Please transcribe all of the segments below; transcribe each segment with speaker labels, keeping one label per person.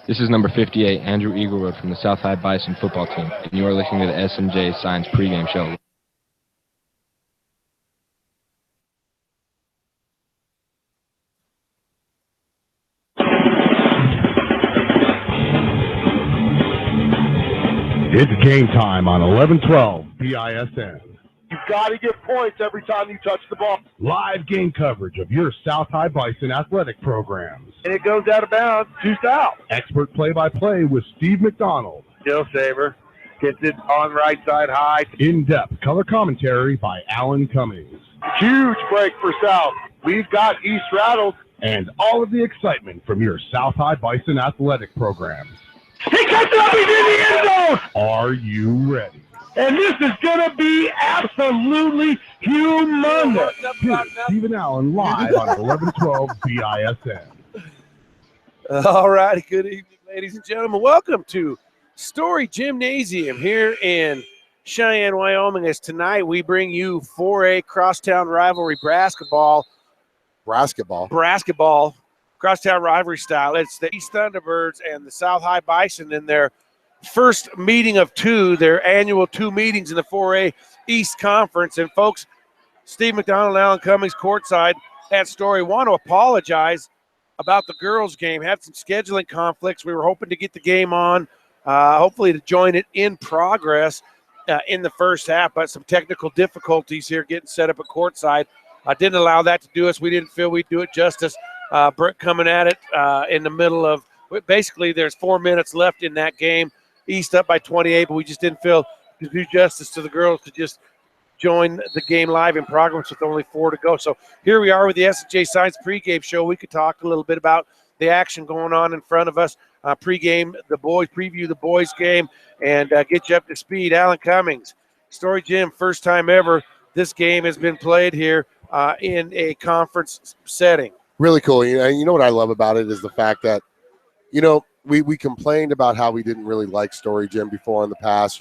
Speaker 1: This is number 58, Andrew Eaglewood from the South High Bison football team, and you are listening to the S&J Science pregame show.
Speaker 2: It's game time on 11-12 BISN.
Speaker 3: You've got to get points every time you touch the ball.
Speaker 2: Live game coverage of your South High Bison athletic programs.
Speaker 3: And it goes out of bounds to South.
Speaker 2: Expert play-by-play with Steve McDonald.
Speaker 3: Still Saber gets it on right side high.
Speaker 2: In-depth color commentary by Alan Cummings.
Speaker 3: Huge break for South. We've got East rattled.
Speaker 2: And all of the excitement from your South High Bison athletic programs.
Speaker 3: He cuts it up, he's in the end zone!
Speaker 2: Are you ready?
Speaker 3: And this is going to be absolutely humongous.
Speaker 2: Here's Stephen Allen live on 11-12 BISN.
Speaker 4: All righty, good evening, ladies and gentlemen. Welcome to Storey Gymnasium here in Cheyenne, Wyoming. As tonight we bring you 4A crosstown rivalry basketball, crosstown rivalry style. It's the East Thunderbirds and the South High Bison in their first meeting of two, their annual two meetings in the 4A East Conference. And folks, Steve McDonald and Alan Cummings courtside at Storey want to apologize about the girls' game. Had some scheduling conflicts. We were hoping to get the game on, hopefully to join it in progress in the first half, but some technical difficulties here getting set up at courtside. Didn't allow that to do us. We didn't feel we'd do it justice. Brett coming at it in the middle of, basically there's 4 minutes left in that game. East up by 28, but we just didn't feel to do justice to the girls to just join the game live in progress with only 4 to go. So here we are with the S&J Science pregame show. We could talk a little bit about the action going on in front of us, preview the boys game, and get you up to speed. Alan Cummings, Storey Gym, first time ever this game has been played here in a conference setting.
Speaker 5: Really cool. You know what I love about it is the fact that, we complained about how we didn't really like Storey Gym before in the past.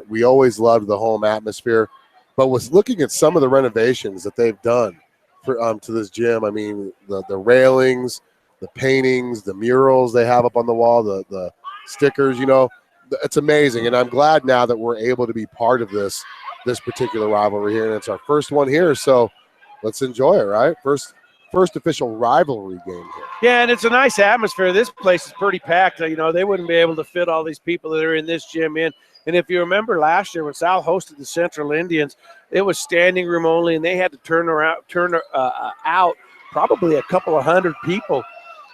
Speaker 5: We always loved the home atmosphere, but was looking at some of the renovations that they've done for to this gym. I mean, the railings, the paintings, the murals they have up on the wall, the stickers. It's amazing, and I'm glad now that we're able to be part of this particular rivalry here, and it's our first one here. So let's enjoy it, right? First official rivalry game here.
Speaker 4: Yeah, and it's a nice atmosphere. This place is pretty packed. They wouldn't be able to fit all these people that are in this gym in. And if you remember last year when South hosted the Central Indians, it was standing room only, and they had to turn out probably a couple of hundred people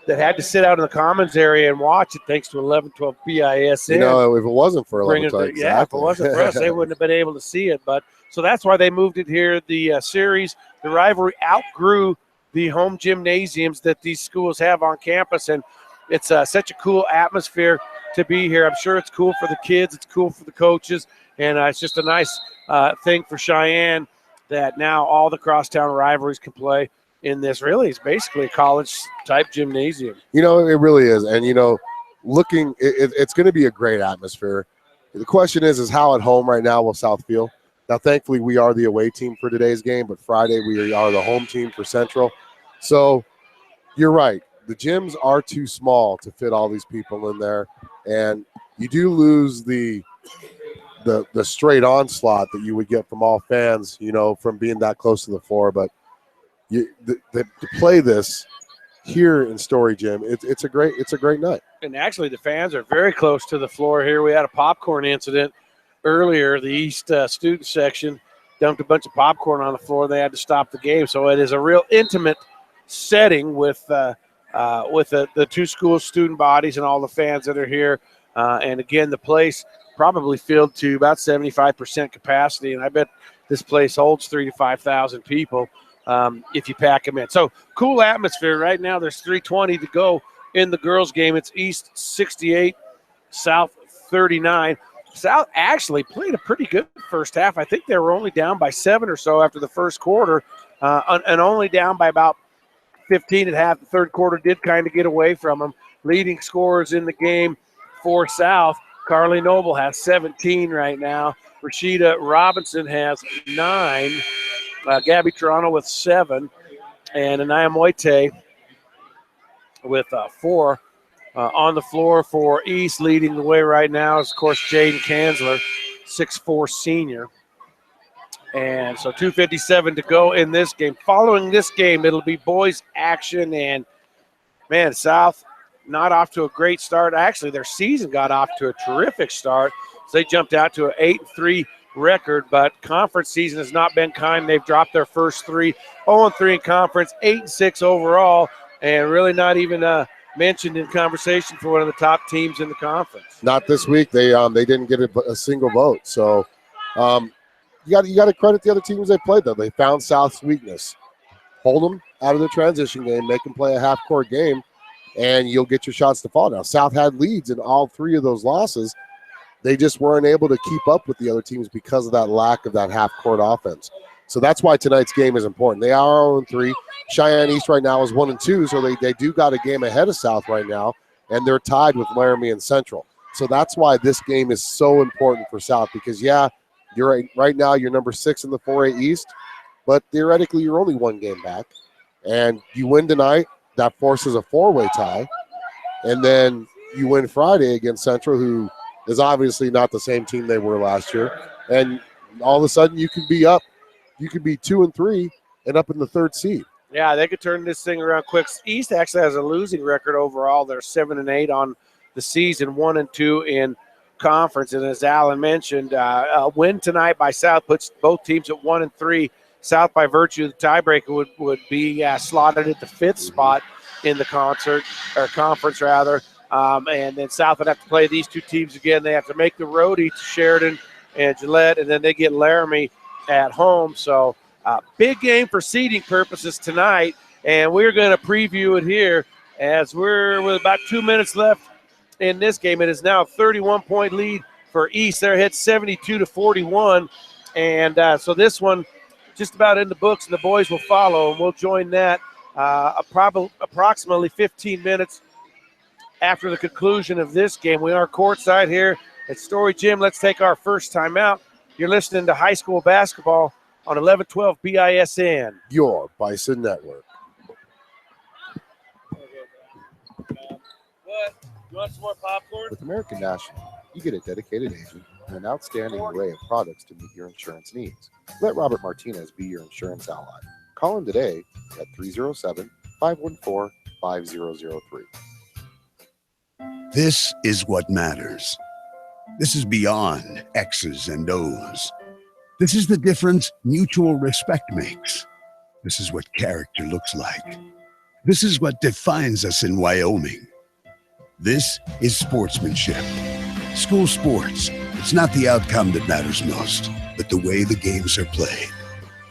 Speaker 4: that had to sit out in the commons area and watch it, thanks to 11-12 BISN.
Speaker 5: If it wasn't for 11-12, exactly.
Speaker 4: Yeah, if it wasn't for us, they wouldn't have been able to see it. But so that's why they moved it here. The series, the rivalry outgrew the home gymnasiums that these schools have on campus, and it's such a cool atmosphere to be here. I'm sure it's cool for the kids, it's cool for the coaches, and it's just a nice thing for Cheyenne that now all the crosstown rivalries can play in this. Really, it's basically a college-type gymnasium.
Speaker 5: It really is, and it's going to be a great atmosphere. The question is how at home right now will South feel? Now, thankfully, we are the away team for today's game, but Friday we are the home team for Central. So you're right. The gyms are too small to fit all these people in there, and you do lose the straight onslaught that you would get from all fans, from being that close to the floor. But to play this here in Storey Gym, it's a great night.
Speaker 4: And actually, the fans are very close to the floor here. We had a popcorn incident earlier. The East student section dumped a bunch of popcorn on the floor. They had to stop the game. So it is a real intimate setting with the two school student bodies and all the fans that are here. And again, the place probably filled to about 75% capacity. And I bet this place holds 3,000 to 5,000 people if you pack them in. So cool atmosphere. Right now there's 3:20 to go in the girls game. It's East 68, South 39. South actually played a pretty good first half. I think they were only down by 7 or so after the first quarter, and only down by about 15 at half. The third quarter did kind of get away from them. Leading scorers in the game for South, Carly Noble has 17 right now. Rashida Robinson has 9. Gabby Toronto with 7. And Anaya Moite with 4. On the floor for East, leading the way right now is, of course, Jaden Kanzler, 6'4" senior. And so 2:57 to go in this game. Following this game, it'll be boys action. And, man, South not off to a great start. Actually, their season got off to a terrific start. So they jumped out to an 8-3 record, but conference season has not been kind. They've dropped their first three, 0-3 in conference, 8-6 overall, and really not even mentioned in conversation for one of the top teams in the conference.
Speaker 5: Not this week. They didn't get a single vote. So you got to credit the other teams they played, though. They found South's weakness. Hold them out of the transition game, make them play a half-court game, and you'll get your shots to fall. Now, South had leads in all three of those losses. They just weren't able to keep up with the other teams because of that lack of that half-court offense. So that's why tonight's game is important. They are 0-3. Cheyenne East right now is 1-2, so they do got a game ahead of South right now, and they're tied with Laramie and Central. So that's why this game is so important for South because, yeah, you're right now you're number 6 in the 4A East, but theoretically you're only one game back. And you win tonight, that forces a 4-way tie, and then you win Friday against Central, who is obviously not the same team they were last year, and all of a sudden you can be up. You could be 2-3 and up in the 3rd seed.
Speaker 4: Yeah, they could turn this thing around quick. East actually has a losing record overall. They're 7-8 on the season, 1-2 in conference. And as Alan mentioned, a win tonight by South puts both teams at 1-3. South, by virtue of the tiebreaker, would be slotted at the 5th spot in the conference rather. And then South would have to play these two teams again. They have to make the roadie to Sheridan and Gillette, and then they get Laramie at home. So big game for seeding purposes tonight, and we're going to preview it here as we're with about 2 minutes left in this game. It is now a 31-point lead for East. They're ahead 72-41, and so this one just about in the books, and the boys will follow, and we'll join that approximately 15 minutes after the conclusion of this game. We are courtside here at Storey Gym. Let's take our first time out. You're listening to high school basketball on 1112 BISN.
Speaker 5: Your Bison Network.
Speaker 4: What? You want some more popcorn?
Speaker 5: With American National, you get a dedicated agent and an outstanding array of products to meet your insurance needs. Let Robert Martinez be your insurance ally. Call him today at 307-514-5003.
Speaker 6: This is what matters. This is beyond X's and O's. This is the difference mutual respect makes. This is what character looks like. This is what defines us in Wyoming. This is sportsmanship. School sports. It's not the outcome that matters most, but the way the games are played.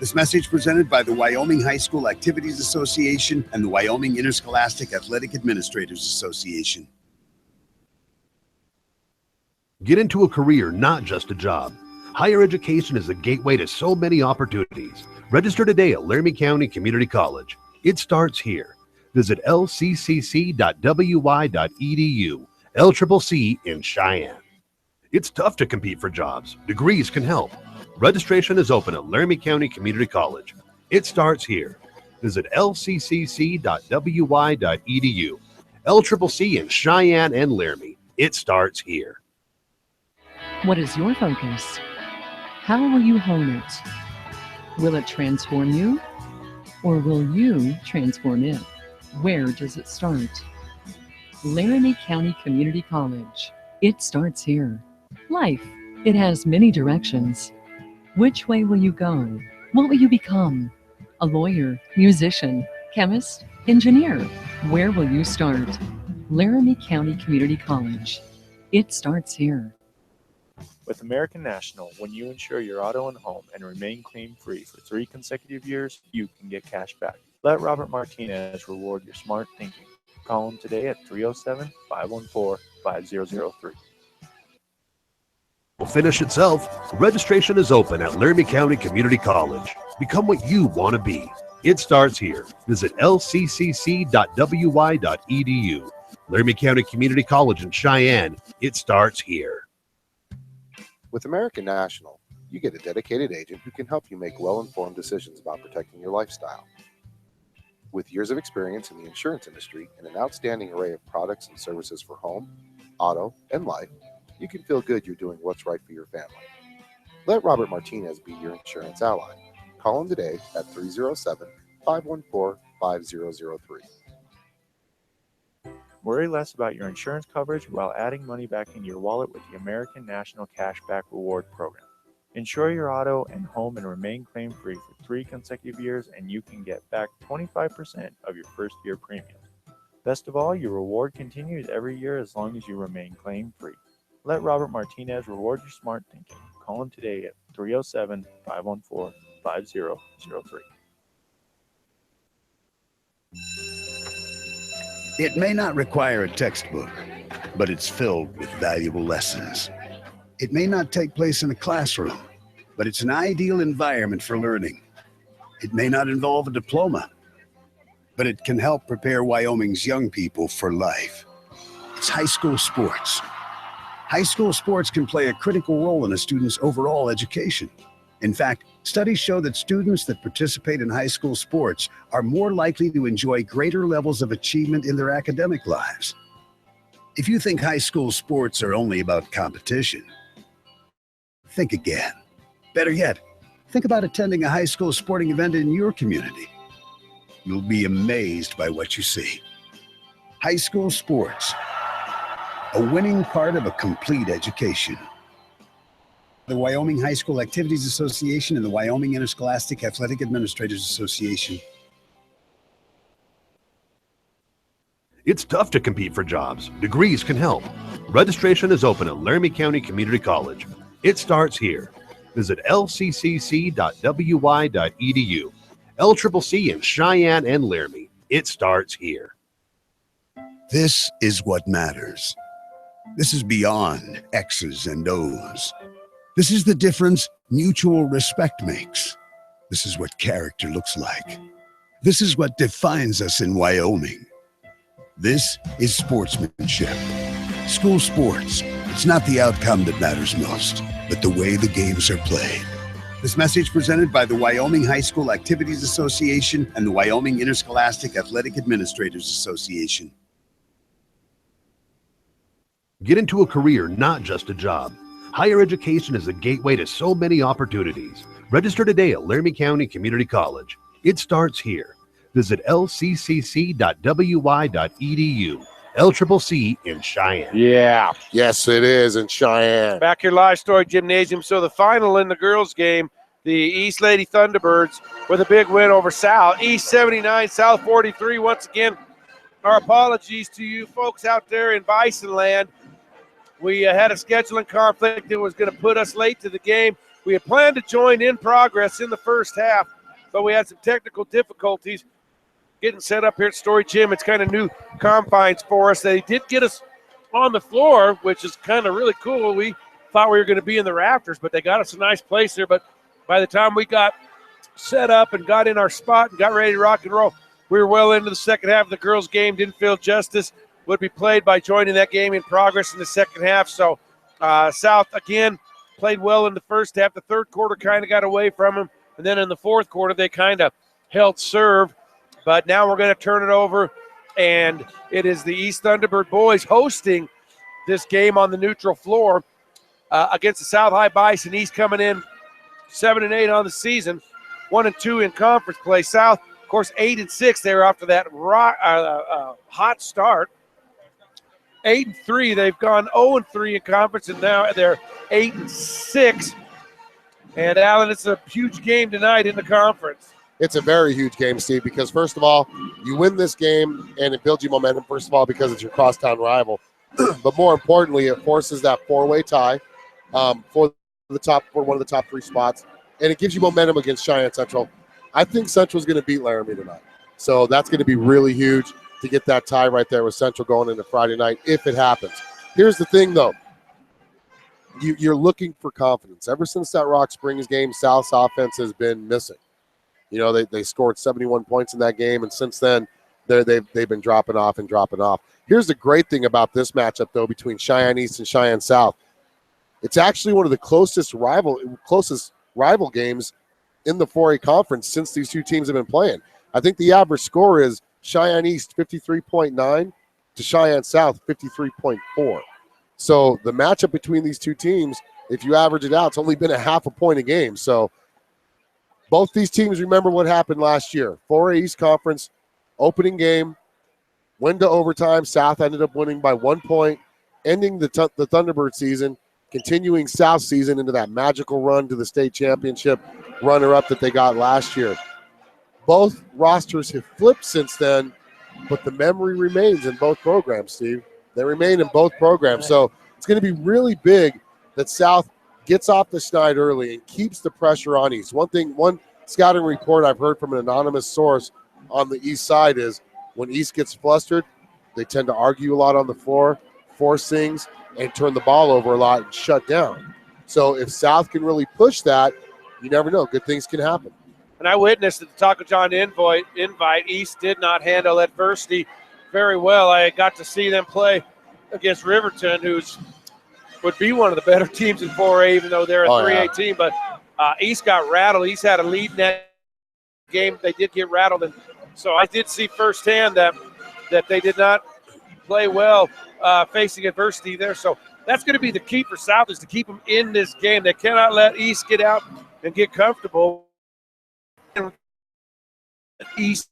Speaker 6: This message presented by the Wyoming High School Activities Association and the Wyoming Interscholastic Athletic Administrators Association.
Speaker 7: Get into a career, not just a job. Higher education is the gateway to so many opportunities. Register today at Laramie County Community College. It starts here. Visit lccc.wy.edu. LCCC in Cheyenne. It's tough to compete for jobs. Degrees can help. Registration is open at Laramie County Community College. It starts here. Visit lccc.wy.edu. LCCC in Cheyenne and Laramie. It starts here.
Speaker 8: What is your focus? How will you hone it? Will it transform you? Or will you transform it? Where does it start? Laramie County Community College. It starts here. Life, it has many directions. Which way will you go? What will you become? A lawyer, musician, chemist, engineer? Where will you start? Laramie County Community College. It starts here.
Speaker 9: With American National, when you insure your auto and home and remain claim-free for 3 consecutive years, you can get cash back. Let Robert Martinez reward your smart thinking. Call him today at 307-514-5003.
Speaker 7: Will finish itself. Registration is open at Laramie County Community College. Become what you want to be. It starts here. Visit lccc.wy.edu. Laramie County Community College in Cheyenne. It starts here.
Speaker 5: With American National, you get a dedicated agent who can help you make well-informed decisions about protecting your lifestyle. With years of experience in the insurance industry and an outstanding array of products and services for home, auto, and life, you can feel good you're doing what's right for your family. Let Robert Martinez be your insurance ally. Call him today at 307-514-5003.
Speaker 9: Worry less about your insurance coverage while adding money back into your wallet with the American National Cashback Reward Program. Insure your auto and home and remain claim-free for 3 consecutive years, and you can get back 25% of your first year premium. Best of all, your reward continues every year as long as you remain claim-free. Let Robert Martinez reward your smart thinking. Call him today at 307-514-5003.
Speaker 6: It may not require a textbook, but it's filled with valuable lessons. It may not take place in a classroom, but it's an ideal environment for learning. It may not involve a diploma, but it can help prepare Wyoming's young people for life. It's high school sports. High school sports can play a critical role in a student's overall education. In fact, studies show that students that participate in high school sports are more likely to enjoy greater levels of achievement in their academic lives. If you think high school sports are only about competition, think again. Better yet, think about attending a high school sporting event in your community. You'll be amazed by what you see. High school sports, a winning part of a complete education. The Wyoming High School Activities Association and the Wyoming Interscholastic Athletic Administrators Association.
Speaker 7: It's tough to compete for jobs. Degrees can help. Registration is open at Laramie County Community College. It starts here. Visit lccc.wy.edu. LCCC in Cheyenne and Laramie. It starts here.
Speaker 6: This is what matters. This is beyond X's and O's. This is the difference mutual respect makes. This is what character looks like. This is what defines us in Wyoming. This is sportsmanship. School sports. It's not the outcome that matters most, but the way the games are played. This message presented by the Wyoming High School Activities Association and the Wyoming Interscholastic Athletic Administrators Association.
Speaker 7: Get into a career, not just a job. Higher education is the gateway to so many opportunities. Register today at Laramie County Community College. It starts here. Visit lccc.wy.edu. LCCC in Cheyenne.
Speaker 4: Yeah.
Speaker 5: Yes, it is in Cheyenne.
Speaker 4: Back here live, Storey Gymnasium. So the final in the girls' game, the East Lady Thunderbirds with a big win over South. East 79, South 43. Once again, our apologies to you folks out there in Bison land. We had a scheduling conflict that was going to put us late to the game. We had planned to join in progress in the first half, but we had some technical difficulties getting set up here at Storey Gym. It's kind of new confines for us. They did get us on the floor, which is kind of really cool. We thought we were going to be in the rafters, but they got us a nice place there. But by the time we got set up and got in our spot and got ready to rock and roll, we were well into the second half of the girls' game. Didn't feel justice would be played by joining that game in progress in the second half. So South, again, played well in the first half. The third quarter kind of got away from them. And then in the fourth quarter, they kind of held serve. But now we're going to turn it over, and it is the East Thunderbird boys hosting this game on the neutral floor against the South High Bison. East coming in 7-8 on the season, 1-2 in conference play. South, of course, 8-6 there after that hot start. 8-3. They've gone 0-3 in conference, and now they're 8-6. And Alan, it's a huge game tonight in the conference.
Speaker 5: It's a very huge game, Steve, because first of all, you win this game and it builds you momentum, first of all, because it's your crosstown rival. But more importantly, it forces that four-way tie for one of the top 3 spots, and it gives you momentum against Cheyenne Central. I think Central's going to beat Laramie tonight. So that's going to be really huge to get that tie right there with Central going into Friday night if it happens. Here's the thing, though. You're looking for confidence. Ever since that Rock Springs game, South's offense has been missing. You know, they scored 71 points in that game, and since then, they've been dropping off. Here's the great thing about this matchup, though, between Cheyenne East and Cheyenne South. It's actually one of the closest rival games in the 4A conference since these two teams have been playing. I think the average score is Cheyenne East 53.9 to Cheyenne South 53.4. So the matchup between these two teams, if you average it out, it's only been a half a point a game. So both these teams remember what happened last year. 4A East Conference opening game, went to overtime. South ended up winning by 1 point, ending the Thunderbird season, continuing South season into that magical run to the state championship runner-up that they got last year. Both rosters have flipped since then, but the memory remains in both programs, Steve. They remain in both programs. So it's going to be really big that South gets off the schneid early and keeps the pressure on East. One scouting report I've heard from an anonymous source on the East side is when East gets flustered, they tend to argue a lot on the floor, force things, and turn the ball over a lot and shut down. So if South can really push that, you never know. Good things can happen.
Speaker 4: And I witnessed at the Taco John invite, East did not handle adversity very well. I got to see them play against Riverton, who's would be one of the better teams in 4A, even though they're a 3A team. But East got rattled. East had a lead in that game. They did get rattled. And so I did see firsthand that they did not play well facing adversity there. So that's going to be the key for South, is to keep them in this game. They cannot let East get out and get comfortable. East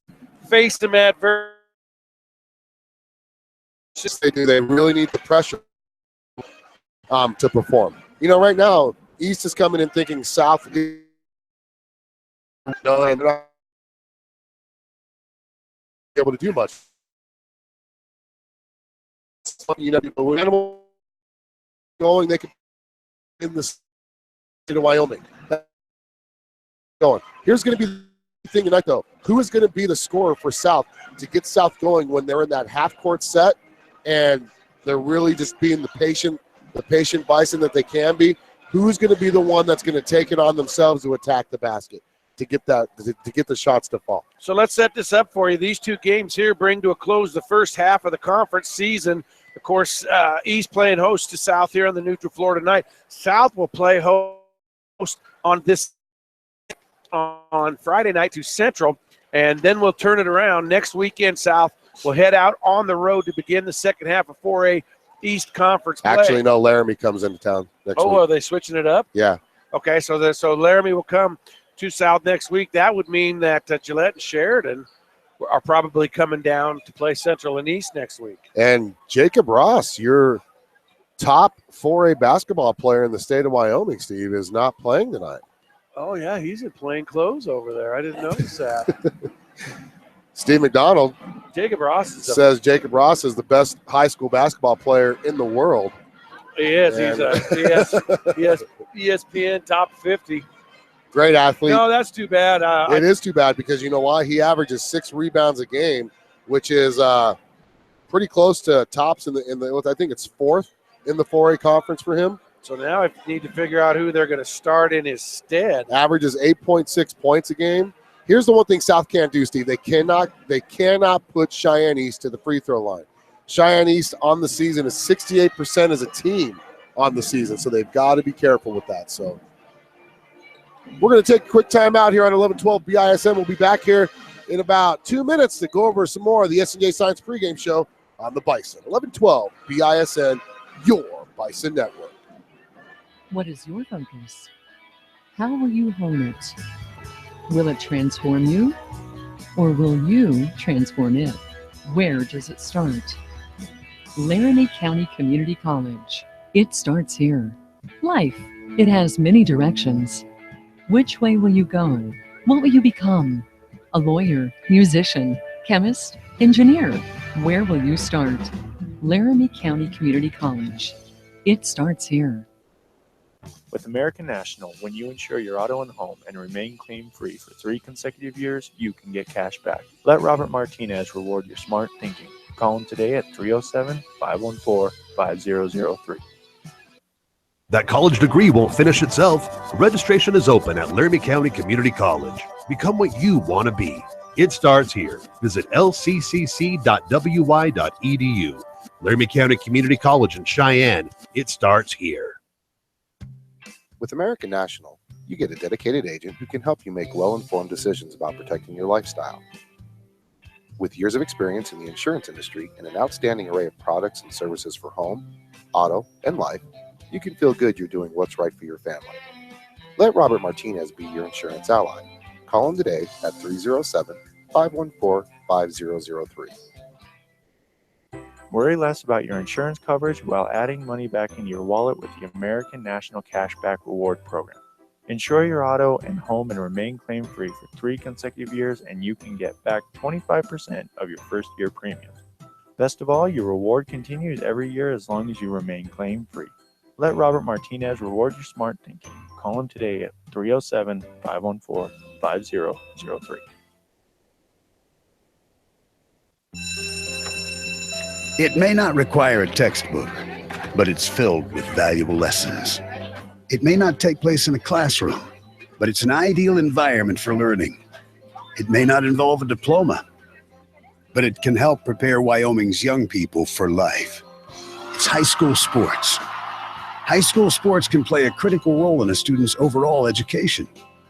Speaker 4: face them adversity.
Speaker 5: They do. They really need the pressure to perform. You know, right now, East is coming in thinking South is they're not able to do much. You know, with animal going, they could in the state of Wyoming. Going. Here's going to be the thing tonight, though. Who is going to be the scorer for South to get South going when they're in that half-court set and they're really just being the patient Bison that they can be? Who's going to be the one that's going to take it on themselves to attack the basket to get the shots to fall?
Speaker 4: So let's set this up for you. These two games here bring to a close the first half of the conference season. Of course, East playing host to South here on the neutral floor tonight. South will play host on Friday night to Central, and then we'll turn it around. Next weekend, South will head out on the road to begin the second half of 4A East Conference play.
Speaker 5: Actually, no, Laramie comes into town next week.
Speaker 4: Oh, are they switching it up?
Speaker 5: Yeah.
Speaker 4: Okay, so Laramie will come to South next week. That would mean that Gillette and Sheridan are probably coming down to play Central and East next week.
Speaker 5: And Jacob Ross, your top 4A basketball player in the state of Wyoming, Steve, is not playing tonight.
Speaker 4: Oh, yeah, he's in plain clothes over there. I didn't notice that.
Speaker 5: Steve McDonald
Speaker 4: says
Speaker 5: Jacob Ross is the best high school basketball player in the world.
Speaker 4: He is. He has ESPN top 50.
Speaker 5: Great athlete.
Speaker 4: No, that's too bad.
Speaker 5: It is too bad because you know why? He averages 6 rebounds a game, which is pretty close to tops in the. I think it's 4th in the 4A conference for him.
Speaker 4: So now I need to figure out who they're going to start in his stead.
Speaker 5: Averages 8.6 points a game. Here's the one thing South can't do, Steve. They cannot put Cheyenne East to the free throw line. Cheyenne East on the season is 68% as a team on the season, so they've got to be careful with that. So we're going to take a quick time out here on 1112 BISN. We'll be back here in about 2 minutes to go over some more of the S&J Science pregame show on the Bison. 1112 BISN, your Bison Network.
Speaker 8: What is your focus? How will you hone it? Will it transform you, or will you transform it? Where does it start? Laramie County Community College. It starts here. Life, it has many directions. Which way will you go? What will you become? A lawyer, musician, chemist, engineer? Where will you start? Laramie County Community College. It starts here.
Speaker 9: With American National, when you insure your auto and home and remain claim-free for 3 consecutive years, you can get cash back. Let Robert Martinez reward your smart thinking. Call him today at 307-514-5003.
Speaker 7: That college degree won't finish itself. Registration is open at Laramie County Community College. Become what you want to be. It starts here. Visit lccc.wy.edu. Laramie County Community College in Cheyenne. It starts here.
Speaker 10: With American National, you get a dedicated agent who can help you make well-informed decisions about protecting your lifestyle. With years of experience in the insurance industry and an outstanding array of products and services for home, auto, and life, you can feel good you're doing what's right for your family. Let Robert Martinez be your insurance ally. Call him today at 307-514-5003.
Speaker 9: Worry less about your insurance coverage while adding money back into your wallet with the American National Cashback Reward Program. Insure your auto and home and remain claim-free for 3 consecutive years, and you can get back 25% of your first year premium. Best of all, your reward continues every year as long as you remain claim-free. Let Robert Martinez reward your smart thinking. Call him today at 307-514-5003.
Speaker 6: It may not require a textbook, but it's filled with valuable lessons. It may not take place in a classroom, but it's an ideal environment for learning. It may not involve a diploma, but it can help prepare Wyoming's young people for life. It's high school sports. High school sports can play a critical role in a student's overall education.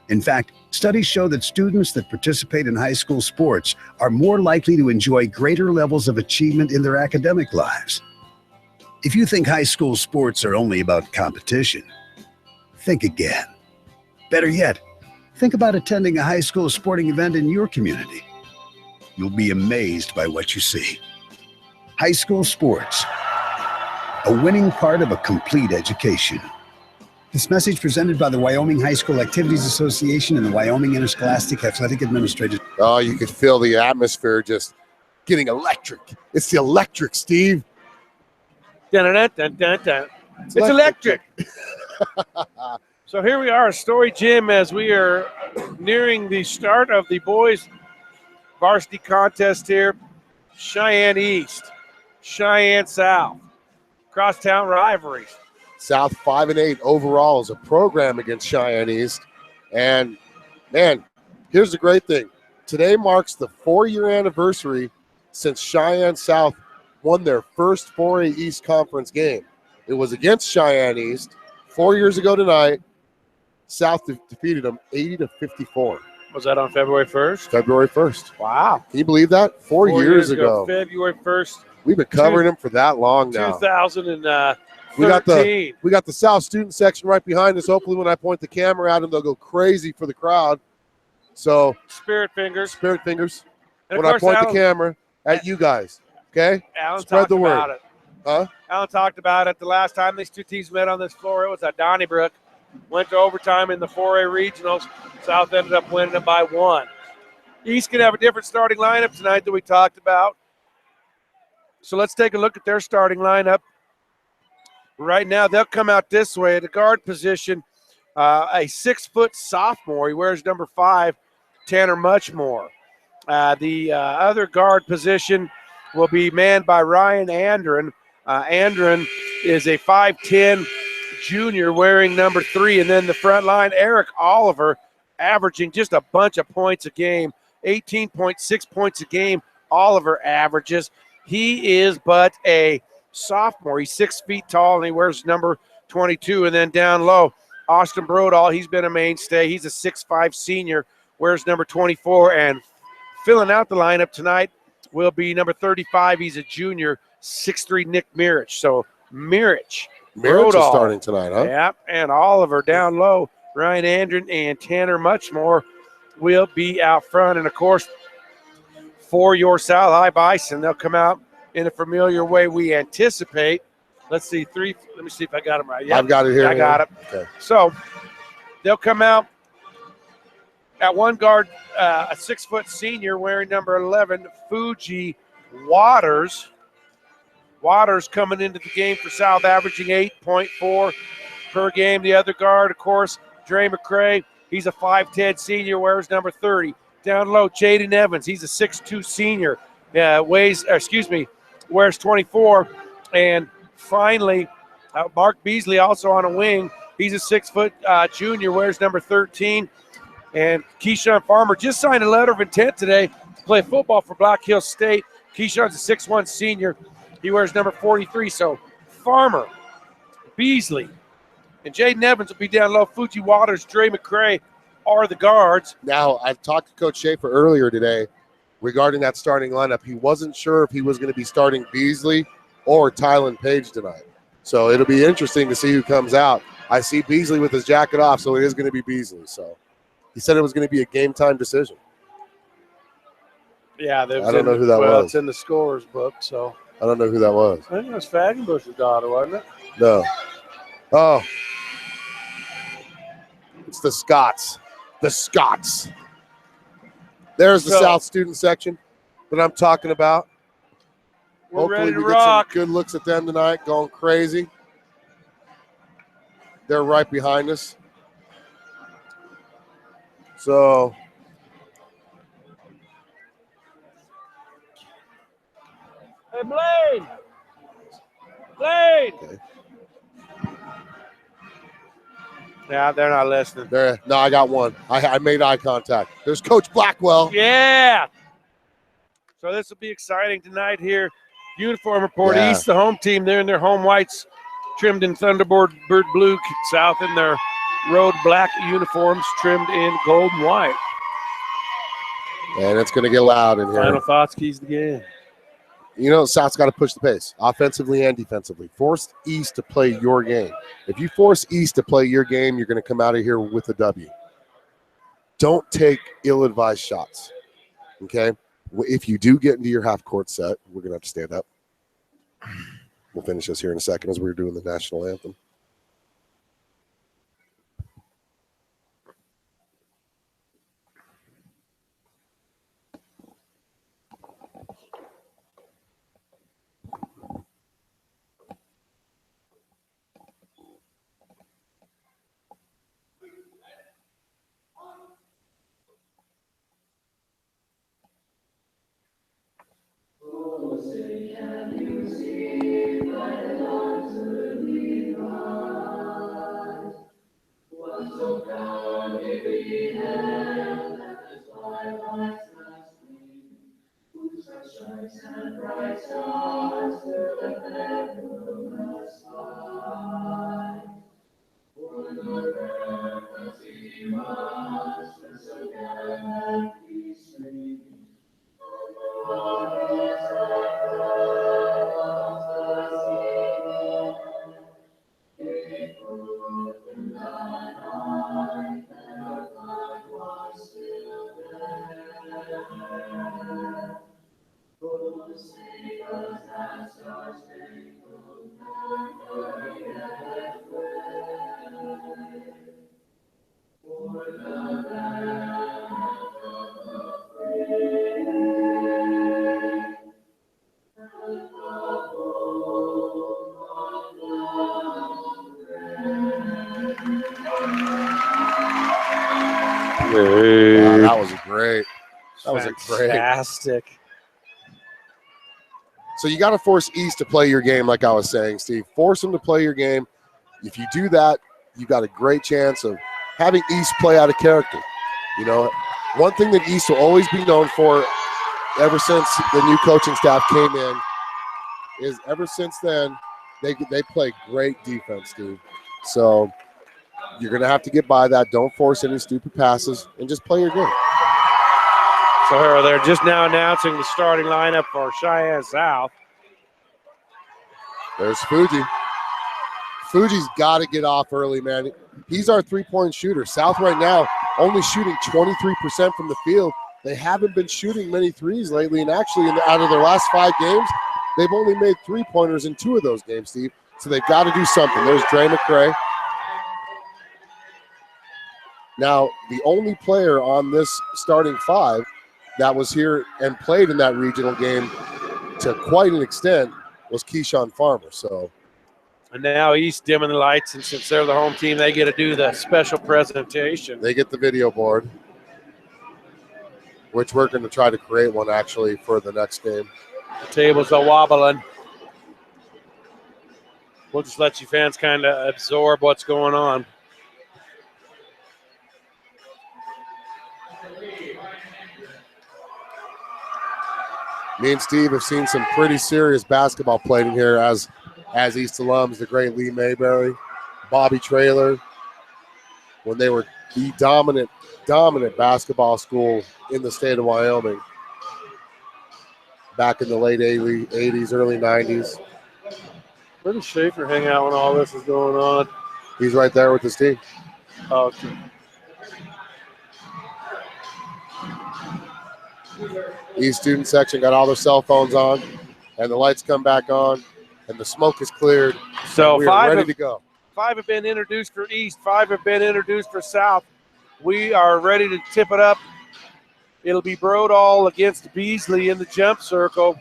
Speaker 6: In fact, studies show that students that participate in high school sports are more likely to enjoy greater levels of achievement in their academic lives. If you think high school sports are only about competition, think again. Better yet, think about attending a high school sporting event in your community. You'll be amazed by what you see. High school sports, a winning part of a complete education. This message presented by the Wyoming High School Activities Association and the Wyoming Interscholastic Athletic Administrators.
Speaker 5: Oh, you could feel the atmosphere just getting electric. It's the electric, Steve.
Speaker 4: Dun-dun-dun-dun-dun. It's electric. So here we are at Storey Gym as we are nearing the start of the boys varsity contest here. Cheyenne East, Cheyenne South, crosstown rivalries.
Speaker 5: South 5-8 overall as a program against Cheyenne East. And, man, here's the great thing. Today marks the 4-year anniversary since Cheyenne South won their first 4A East Conference game. It was against Cheyenne East 4 years ago tonight. South defeated them 80-54.
Speaker 4: Was that on February 1st?
Speaker 5: February 1st.
Speaker 4: Wow.
Speaker 5: Can you believe that? 4 years ago.
Speaker 4: February 1st.
Speaker 5: We've been covering them for that long now.
Speaker 4: 2013.
Speaker 5: We got the South student section right behind us. Hopefully when I point the camera at them, they'll go crazy for the crowd. So
Speaker 4: Spirit fingers.
Speaker 5: Spirit fingers.
Speaker 4: And
Speaker 5: When I point the camera at you guys. Okay?
Speaker 4: Alan
Speaker 5: Spread the word.
Speaker 4: About it.
Speaker 5: Huh?
Speaker 4: Alan talked about it the last time these two teams met on this floor. It was at Donnybrook. Went to overtime in the 4A regionals. South ended up winning it by 1. East can have a different starting lineup tonight that we talked about. So let's take a look at their starting lineup. Right now, they'll come out this way at the guard position. A 6-foot sophomore. He wears number 5, Tanner Muchmore. The other guard position will be manned by Ryan Andren. Andren is a 5'10 junior wearing number 3. And then the front line, Eric Oliver, averaging just a bunch of points a game, 18.6 points a game. Oliver averages. He is but a sophomore. He's 6 feet tall, and he wears number 22. And then down low, Austin Brodall, he's been a mainstay. He's a 6'5 senior, wears number 24. And filling out the lineup tonight will be number 35. He's a junior, 6'3 Nick Mirich. So Mirich
Speaker 5: is starting tonight, huh?
Speaker 4: Yeah, and Oliver down low. Ryan Andren and Tanner Muchmore will be out front. And, of course, for your South High Bison, they'll come out in a familiar way we anticipate. Let's see, 3. Let me see if I got them right. Yeah,
Speaker 5: I've got it here.
Speaker 4: I got it.
Speaker 5: Okay.
Speaker 4: So they'll come out at one guard, a 6-foot senior wearing number 11, Fuji Waters. Waters coming into the game for South, averaging 8.4 per game. The other guard, of course, Dre McCray. He's a 5'10 senior, wears number 30. Down low, Jaden Evans. He's a 6'2 senior, wears 24. And finally, Mark Beasley also on a wing. He's a 6-foot junior, wears number 13. And Keyshawn Farmer just signed a letter of intent today to play football for Black Hills State. Keyshawn's a 6'1 senior. He wears number 43. So Farmer, Beasley, and Jaden Evans will be down low. Fuji Waters, Dre McCray are the guards.
Speaker 5: Now, I talked to Coach Schaefer earlier today, regarding that starting lineup. He wasn't sure if he was going to be starting Beasley or Tylen Page tonight. So it'll be interesting to see who comes out. I see Beasley with his jacket off, so it is going to be Beasley. So he said it was going to be a game-time decision.
Speaker 4: Yeah,
Speaker 5: I don't know who that was.
Speaker 4: It's in the scores book, so.
Speaker 5: I don't know who that was.
Speaker 4: I think it was Fagenbush's daughter, wasn't it?
Speaker 5: No. Oh. It's the Scots. The Scots. There's the South student section that I'm talking about.
Speaker 4: We're
Speaker 5: Hopefully
Speaker 4: ready to
Speaker 5: we
Speaker 4: rock.
Speaker 5: get some good looks at them tonight, going crazy. They're right behind us. So
Speaker 4: Hey, Blade! Blade!
Speaker 5: Okay.
Speaker 4: Yeah, they're not listening.
Speaker 5: No, I got one. I made eye contact. There's Coach Blackwell.
Speaker 4: Yeah. So this will be exciting tonight here. Uniform report.
Speaker 5: Yeah.
Speaker 4: East, the home team. They're in their home whites, trimmed in Thunderbird bird blue. South in their road black uniforms, trimmed in gold and white.
Speaker 5: And it's going to get loud in here.
Speaker 4: Final thoughts, keys to the game.
Speaker 5: You know, South's got to push the pace, offensively and defensively. Force East to play your game. If you force East to play your game, you're going to come out of here with a W. Don't take ill-advised shots, okay? If you do get into your half-court set, we're going to have to stand up. We'll finish this here in a second as we're doing the national anthem. Wow, that was great. That was great.
Speaker 4: Fantastic.
Speaker 5: So you got to force East to play your game, like I was saying, Steve. Force them to play your game. If you do that, you got a great chance of having East play out of character. You know, one thing that East will always be known for ever since the new coaching staff came in is ever since then, they play great defense, Steve. So you're going to have to get by that. Don't force any stupid passes and just play your game.
Speaker 4: So they're just now announcing the starting lineup for Cheyenne South.
Speaker 5: There's Fuji. Fuji's got to get off early, man. He's our three-point shooter. South right now only shooting 23% from the field. They haven't been shooting many threes lately, and actually out of their last 5 games, they've only made three-pointers in 2 of those games, Steve. So they've got to do something. There's Dre McCray. Now, the only player on this starting 5 that was here and played in that regional game to quite an extent was Keyshawn Farmer. So,
Speaker 4: and now East dimming the lights, and since they're the home team, they get to do the special presentation.
Speaker 5: They get the video board, which we're going to try to create one actually for the next game.
Speaker 4: The tables are wobbling. We'll just let you fans kind of absorb what's going on.
Speaker 5: Me and Steve have seen some pretty serious basketball played in here as East alums, the great Lee Mayberry, Bobby Traylor, when they were the dominant basketball school in the state of Wyoming. back in the late 80s, early 90s.
Speaker 4: Where does Schaefer hang out when all this is going on?
Speaker 5: He's right there with his team.
Speaker 4: Oh, okay.
Speaker 5: East student section got all their cell phones on, and the lights come back on, and the smoke is cleared.
Speaker 4: So
Speaker 5: we are ready to go.
Speaker 4: 5 have been introduced for East, 5 have been introduced for South. We are ready to tip it up. It'll be Brodall against Beasley in the jump circle.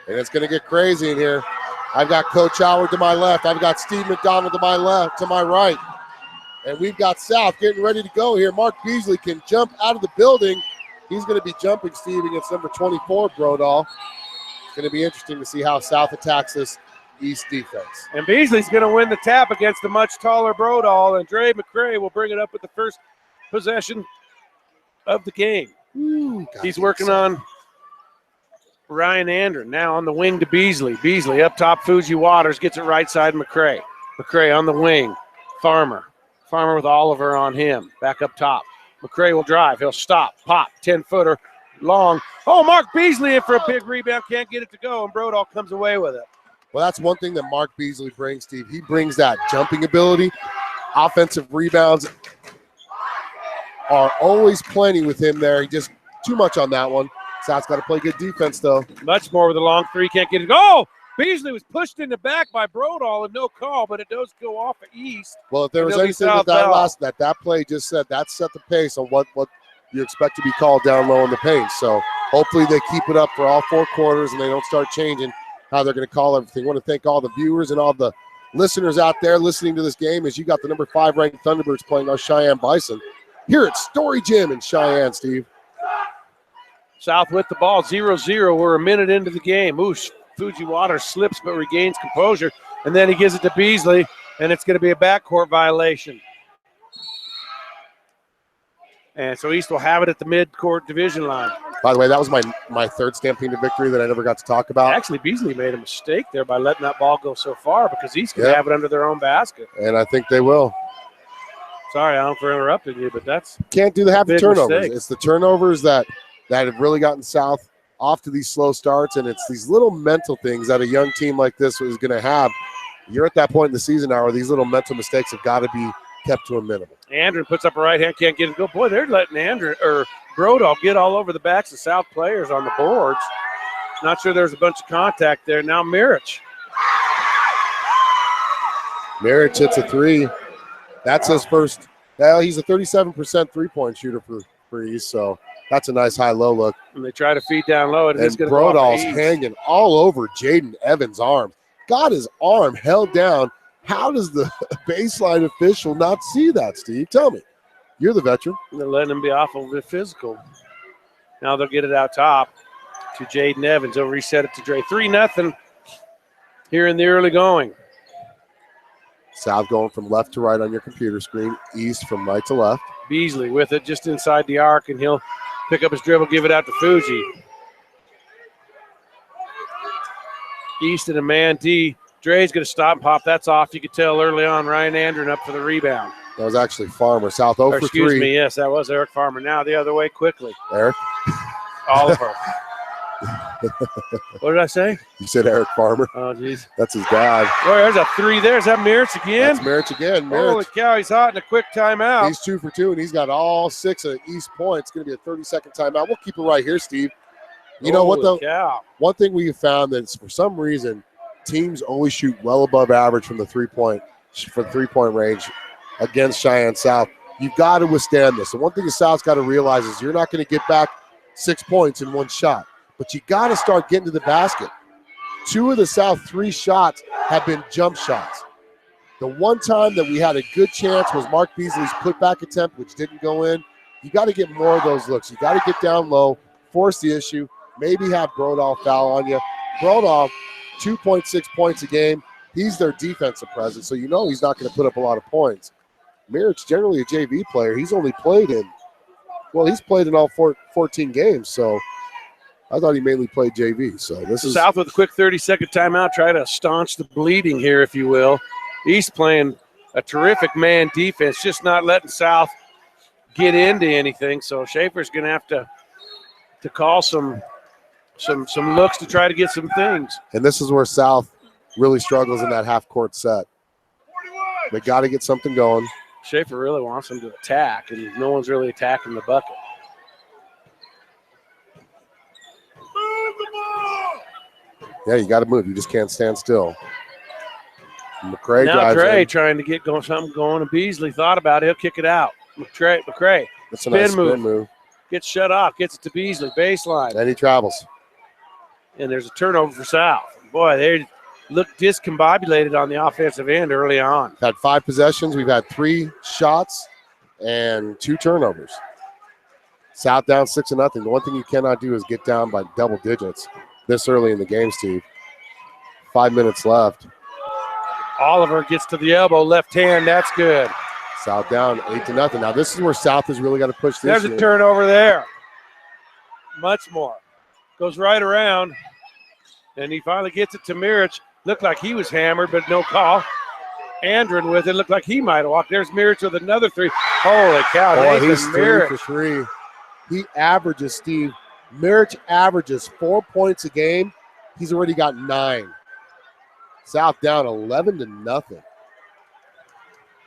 Speaker 5: And it's going to get crazy in here. I've got Coach Howard to my left. I've got Steve McDonald to my left, to my right. And we've got South getting ready to go here. Mark Beasley can jump out of the building. He's going to be jumping, Steve, against number 24, Brodall. It's going to be interesting to see how South attacks this East defense.
Speaker 4: And Beasley's going to win the tap against the much taller Brodall, and Dre McCray will bring it up with the first possession of the game.
Speaker 5: Ooh,
Speaker 4: he's working on Ryan Andren. Now on the wing to Beasley. Beasley up top, Fuji Waters gets it right side, McCray. McCray on the wing, Farmer. Farmer with Oliver on him, back up top. McCray will drive, he'll stop, pop, 10-footer, long. Oh, Mark Beasley in for a big rebound, can't get it to go, and Brodall comes away with it.
Speaker 5: Well, that's one thing that Mark Beasley brings, Steve. He brings that jumping ability. Offensive rebounds are always plenty with him there. He just too much on that one. South's got to play good defense, though.
Speaker 4: Much more with a long three, can't get it. Oh! Beasley was pushed in the back by Brodall and no call, but it does go off at East.
Speaker 5: Well, if there was anything that play just said, that set the pace on what you expect to be called down low in the paint. So hopefully they keep it up for all 4 quarters and they don't start changing how they're going to call everything. I want to thank all the viewers and all the listeners out there listening to this game as you got the number 5 ranked Thunderbirds playing our Cheyenne Bison here at Storey Gym in Cheyenne, Steve.
Speaker 4: South with the ball, 0-0. We're a minute into the game. Oosh. Fuji Waters slips but regains composure, and then he gives it to Beasley, and it's going to be a backcourt violation. And so East will have it at the mid-court division line.
Speaker 5: By the way, that was my third Stampede victory that I never got to talk about.
Speaker 4: Actually, Beasley made a mistake there by letting that ball go so far because East can have it under their own basket.
Speaker 5: And I think they will.
Speaker 4: Sorry, Alan, for interrupting you, but that's
Speaker 5: can't do the happy turnovers.
Speaker 4: Mistake.
Speaker 5: It's the turnovers that have really gotten South off to these slow starts, and it's these little mental things that a young team like this is going to have. You're at that point in the season now where these little mental mistakes have got to be kept to a minimum.
Speaker 4: Andren puts up a right hand, can't get it. Go, boy, they're letting Brodall get all over the backs of South players on the boards. Not sure there's a bunch of contact there. Now Mirich
Speaker 5: hits a 3. That's his first. Well, he's a 37% three-point shooter for East, so that's a nice high-low look.
Speaker 4: And they try to feed down low. And
Speaker 5: Brodall's hanging all over Jaden Evans' arm. Got his arm held down. How does the baseline official not see that, Steve? Tell me. You're the veteran.
Speaker 4: They're letting him be awful bit physical. Now they'll get it out top to Jaden Evans. They'll reset it to Dre. 3-0 here in the early going.
Speaker 5: South going from left to right on your computer screen. East from right to left.
Speaker 4: Beasley with it just inside the arc, and he'll pick up his dribble, give it out to Fuji. East and a man D. Dre's going to stop and pop. That's off. You could tell early on Ryan Andren up for the rebound.
Speaker 5: That was actually Farmer. South 0 for 3.
Speaker 4: Excuse me, yes, that was Eric Farmer. Now the other way quickly.
Speaker 5: Eric?
Speaker 4: Oliver. What did I say?
Speaker 5: You said Eric Farmer.
Speaker 4: Oh, geez.
Speaker 5: That's his dad.
Speaker 4: Boy, there's a 3 there. Is that Mirich again?
Speaker 5: That's Mirich again.
Speaker 4: Holy cow, he's hot in a quick timeout.
Speaker 5: He's 2 for 2, and he's got all 6 of East points. It's going to be a 30-second timeout. We'll keep it right here, Steve. You know what, though?
Speaker 4: Cow.
Speaker 5: One thing we have found that for some reason, teams always shoot well above average from the three-point range against Cheyenne South. You've got to withstand this. And one thing the South's got to realize is you're not going to get back 6 points in one shot. But you got to start getting to the basket. 2 of the South 3 shots have been jump shots. The one time that we had a good chance was Mark Beasley's putback attempt, which didn't go in. You got to get more of those looks. You got to get down low, force the issue, maybe have Brodall foul on you. Brodall, 2.6 points a game. He's their defensive presence, so you know he's not going to put up a lot of points. Mirich, generally a JV player. He's only played in, he's played in all 14 games, so I thought he mainly played JV. So this is
Speaker 4: South with a quick 30-second timeout. Try to staunch the bleeding here, if you will. East playing a terrific man defense, just not letting South get into anything. So Schaefer's going to have to call some looks to try to get some things.
Speaker 5: And this is where South really struggles in that half-court set. They got to get something going.
Speaker 4: Schaefer really wants them to attack, and no one's really attacking the bucket.
Speaker 5: Yeah, you got to move. You just can't stand still. McCray
Speaker 4: now
Speaker 5: drives
Speaker 4: Trey
Speaker 5: in.
Speaker 4: trying to get something going, and Beasley thought about it. He'll kick it out. McCray.
Speaker 5: That's a nice spin move.
Speaker 4: Gets shut off. Gets it to Beasley. Baseline.
Speaker 5: Then he travels.
Speaker 4: And there's a turnover for South. Boy, they look discombobulated on the offensive end early on.
Speaker 5: We've had 5 possessions. We've had 3 shots and 2 turnovers. South down 6-0. The one thing you cannot do is get down by double digits this early in the game, Steve. 5 minutes left.
Speaker 4: Oliver gets to the elbow, left hand. That's good.
Speaker 5: South down 8-0. Now this is where South has really got to push this.
Speaker 4: There's a turnover there. Much more. Goes right around, and he finally gets it to Mirich. Looked like he was hammered, but no call. Andren with it. Looked like he might have walked. There's Mirich with another 3. Holy cow.
Speaker 5: Boy, he's 3
Speaker 4: Mirich.
Speaker 5: for 3. He averages, Steve. Mirich averages 4 points a game. He's already got 9. South down 11-0.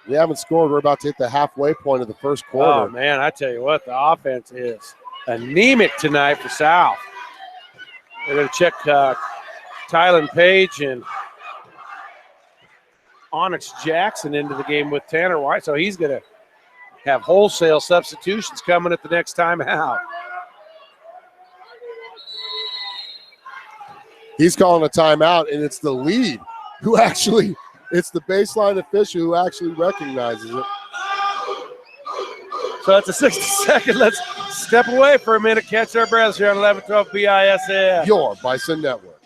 Speaker 5: We haven't scored. We're about to hit the halfway point of the first quarter.
Speaker 4: Oh, man, I tell you what, the offense is anemic tonight for South. They're going to check Tylen Page and Onyx Jackson into the game with Tanner White, so he's going to have wholesale substitutions coming at the next time out.
Speaker 5: He's calling a timeout, and it's the lead who actually, it's the baseline official who actually recognizes it.
Speaker 4: So that's a 60-second. Let's step away for a minute, catch our breaths here on 1112 BISN.
Speaker 5: Your Bison Network.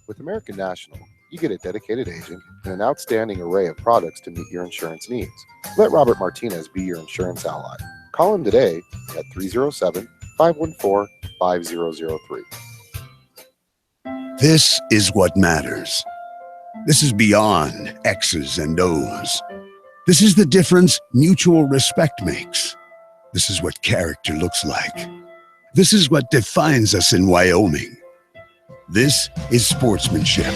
Speaker 10: With American National, you get a dedicated agent and an outstanding array of products to meet your insurance needs. Let Robert Martinez be your insurance ally. Call him today at 307-514-5003.
Speaker 6: This is what matters. This is beyond X's and O's. This is the difference mutual respect makes. This is what character looks like. This is what defines us in Wyoming. This is sportsmanship.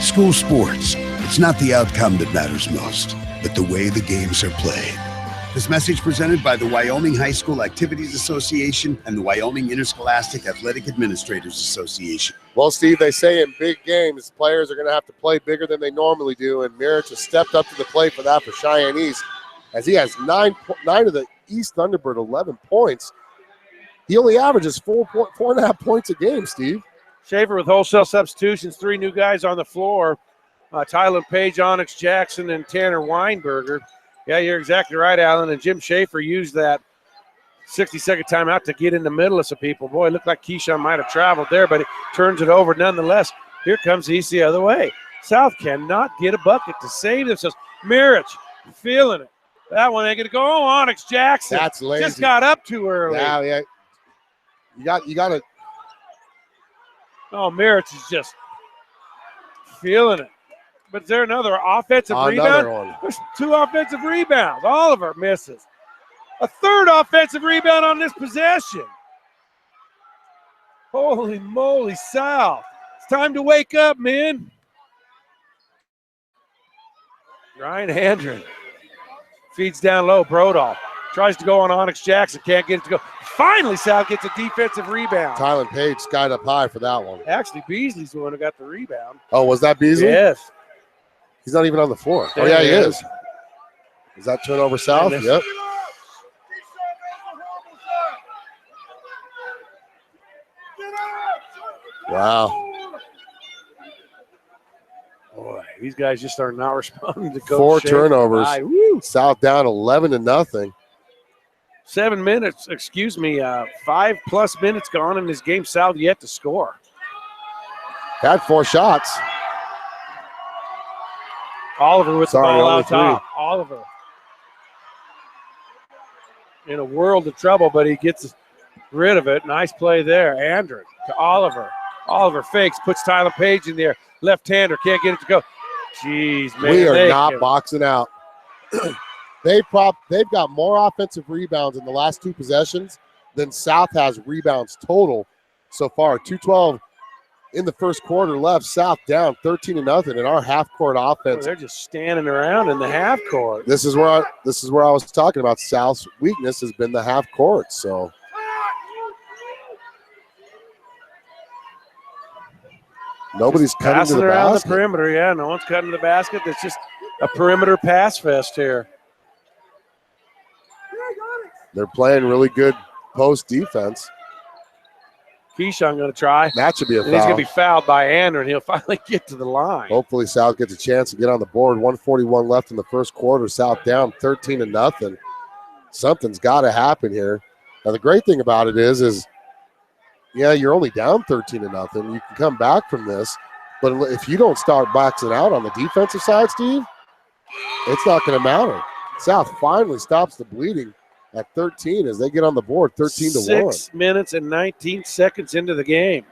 Speaker 6: School sports, it's not the outcome that matters most, but the way the games are played. This message presented by the Wyoming High School Activities Association and the Wyoming Interscholastic Athletic Administrators Association.
Speaker 5: Well, Steve, they say in big games, players are going to have to play bigger than they normally do, and Mirich has stepped up to the plate for that for Cheyenne East, as he has 9 of the East Thunderbird 11 points. He only averages 4.5 points a game, Steve.
Speaker 4: Schaefer with wholesale substitutions, 3 new guys on the floor. Tylen Page, Onyx Jackson, and Tanner Weinberger. Yeah, you're exactly right, Alan. And Jim Schaefer used that 60-second timeout to get in the middle of some people. Boy, it looked like Keyshawn might have traveled there, but he turns it over nonetheless. Here comes East the other way. South cannot get a bucket to save themselves. Mirich feeling it. That one ain't going to go. Oh, Onyx Jackson.
Speaker 5: That's lazy.
Speaker 4: Just got up too early.
Speaker 5: Yeah. You got to.
Speaker 4: Oh, Mirich is just feeling it. But is there another offensive rebound?
Speaker 5: One.
Speaker 4: There's 2 offensive rebounds. Oliver misses. A 3rd offensive rebound on this possession. Holy moly, South. It's time to wake up, men. Ryan Handren feeds down low. Brodall tries to go on Onyx Jackson. Can't get it to go. Finally, South gets a defensive rebound.
Speaker 5: Tylen Page skied up high for that one.
Speaker 4: Actually, Beasley's the one who got the rebound.
Speaker 5: Oh, was that Beasley?
Speaker 4: Yes.
Speaker 5: He's not even on the floor.
Speaker 4: There
Speaker 5: oh, yeah,
Speaker 4: he
Speaker 5: he
Speaker 4: is.
Speaker 5: is. Is that turnover South? Yep. Wow.
Speaker 4: Boy, these guys just are not responding to Coach
Speaker 5: 4
Speaker 4: Schaefer.
Speaker 5: turnovers.
Speaker 4: Woo.
Speaker 5: South down 11-0.
Speaker 4: 7 minutes, 5+ minutes gone in this game. South yet to score.
Speaker 5: Had 4 shots.
Speaker 4: Oliver with the ball
Speaker 5: only
Speaker 4: out top. Oliver in a world of trouble, but he gets rid of it. Nice play there. Andrew to Oliver. Oliver fakes, puts Tylen Page in there. Left-hander, can't get it to go. Jeez, man.
Speaker 5: We are not boxing out. they've got more offensive rebounds in the last 2 possessions than South has rebounds total so far. 2:12 in the first quarter left. South down 13-0 in our half-court offense.
Speaker 4: They're just standing around in the half court.
Speaker 5: This is where I was talking about. South's weakness has been the half court. So nobody's cutting
Speaker 4: passing
Speaker 5: to the
Speaker 4: around
Speaker 5: basket.
Speaker 4: the perimeter. Yeah, no one's cutting to the basket. It's just a perimeter pass fest here.
Speaker 5: They're playing really good post defense.
Speaker 4: Keyshawn going to try.
Speaker 5: That should be a
Speaker 4: And
Speaker 5: foul.
Speaker 4: he's going to be fouled by Andrew, and he'll finally get to the line.
Speaker 5: Hopefully South gets a chance to get on the board. 1:41 left in the first quarter. South down 13-0. Something's got to happen here. Now the great thing about it is yeah, you're only down 13-0. You can come back from this, but if you don't start boxing out on the defensive side, Steve, it's not going to matter. South finally stops the bleeding at 13 as they get on the board 13-1.
Speaker 4: 6 minutes and 19 seconds into the game.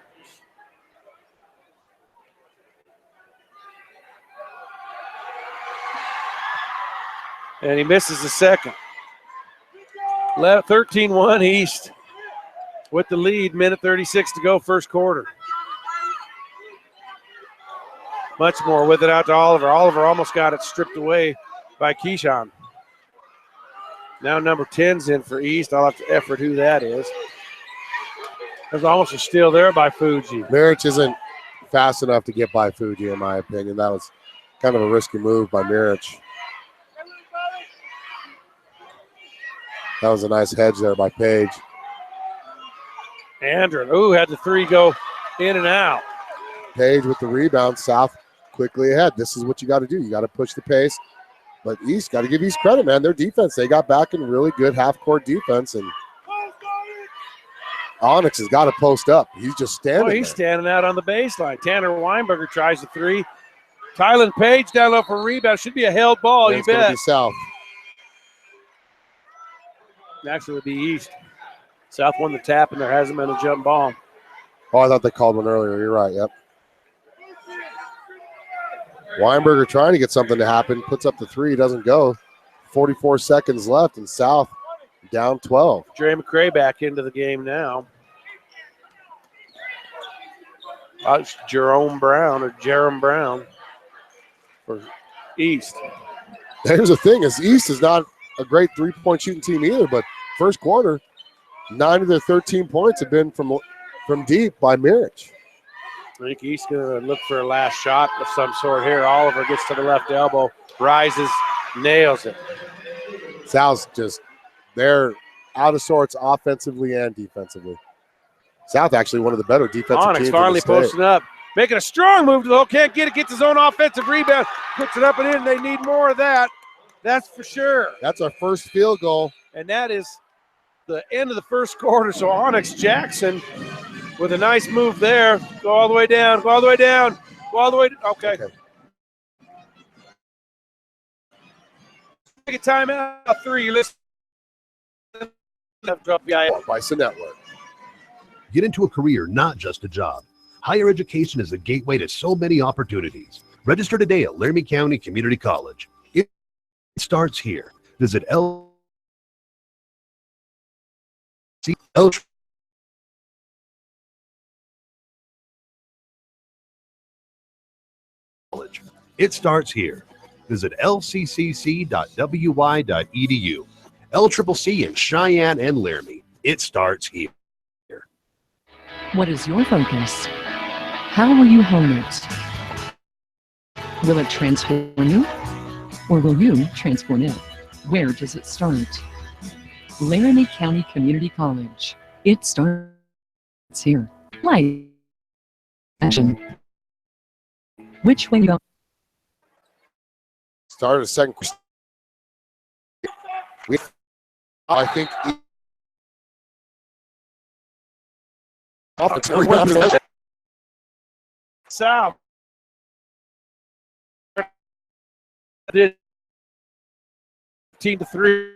Speaker 4: And he misses the second. 13-1 East with the lead, minute 36 to go, first quarter. Much more with it out to Oliver. Oliver almost got it stripped away by Keyshawn. Now number 10's in for East. I'll have to effort who that is. There's almost a steal there by Fuji.
Speaker 5: Mirich isn't fast enough to get by Fuji, in my opinion. That was kind of a risky move by Mirich. That was a nice hedge there by Page.
Speaker 4: Andrew, had the three go in and out.
Speaker 5: Page with the rebound. South quickly ahead. This is what you got to do. You got to push the pace. But East, got to give East credit, man. Their defense, they got back in really good half-court defense. And Onyx has got to post up. He's just standing
Speaker 4: He's standing out on the baseline. Tanner Weinberger tries the three. Tylen Page down low for a rebound. Should be a held ball, you
Speaker 5: It's going to
Speaker 4: bet.
Speaker 5: be South.
Speaker 4: Actually, it would be East. South won the tap, and there hasn't been a jump ball.
Speaker 5: Oh, I thought they called one earlier. You're right, yep. Weinberger trying to get something to happen. Puts up the three. Doesn't go. 44 seconds left, and South down 12.
Speaker 4: Dre McCray back into the game now. It's Jerome Brown for East.
Speaker 5: Here's the thing: is East is not a great three-point shooting team either. But first quarter, 9 of their 13 points have been from deep by Mirich.
Speaker 4: I think East going to look for a last shot of some sort here. Oliver gets to the left elbow, rises, nails it.
Speaker 5: South's they're out of sorts offensively and defensively. South actually one of the better defensive
Speaker 4: Onyx
Speaker 5: teams
Speaker 4: finally
Speaker 5: in the state.
Speaker 4: posting up, making a strong move to the hole. Can't get it, gets his own offensive rebound, puts it up and in. They need more of that. That's for sure.
Speaker 5: That's our first field goal.
Speaker 4: And that is the end of the first quarter. So Onyx Jackson with a nice move there. Go all the way down, go all the way down, go all the way. Okay. Take a timeout. 3. Listen.
Speaker 5: Bison Network.
Speaker 7: Get into a career, not just a job. Higher education is the gateway to so many opportunities. Register today at Laramie County Community College. It starts here. Visit L. College. It starts here. Visit lccc.wy.edu. LCCC in Cheyenne and Laramie. It starts here.
Speaker 8: What is your focus? How will you hone it? Will it transform you? Or will you transform it? Where does it start? Laramie County Community College. It starts here. Life. Action. Which way you go?
Speaker 5: Started a second. I think.
Speaker 4: South. Did 15-3.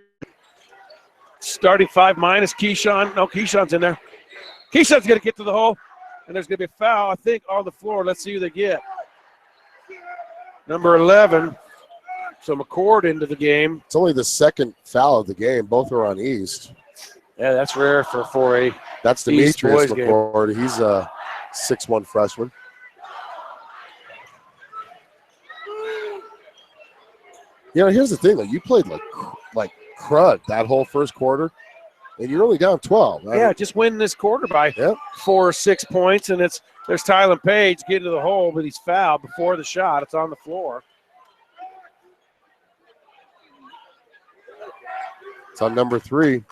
Speaker 4: Starting 5 minus Keyshawn. No, Keyshawn's in there. Keyshawn's going to get to the hole, and there's going to be a foul, I think, on the floor. Let's see who they get. Number 11. So McCord into the game.
Speaker 5: It's only the second foul of the game. Both are on East.
Speaker 4: Yeah, that's rare for 4A.
Speaker 5: That's
Speaker 4: East
Speaker 5: Demetrius
Speaker 4: boys
Speaker 5: McCord. He's a 6'1" freshman. You know, here's the thing, though. You played like crud that whole first quarter, and you're only down 12.
Speaker 4: Yeah, just win this quarter by 4 or 6 points, and there's Tyler Page getting to the hole, but he's fouled before the shot. It's on the floor.
Speaker 5: It's on number 3.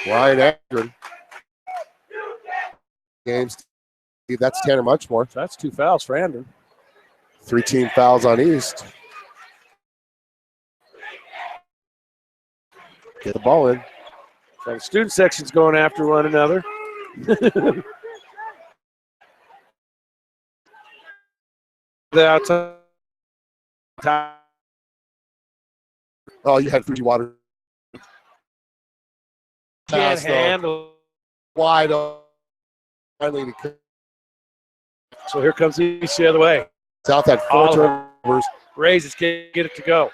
Speaker 5: Ryan Andren. Games. That's Tanner Muchmore.
Speaker 4: So that's 2 fouls for Andren.
Speaker 5: 3 team fouls on East. Get the ball in.
Speaker 4: So the student section's going after one another. The outside.
Speaker 5: Oh, you had Fuji Water.
Speaker 4: Can't handle.
Speaker 5: Wide open. Finally,
Speaker 4: So here comes East the other way.
Speaker 5: South had 4 turnovers.
Speaker 4: Raises, can't get it to go.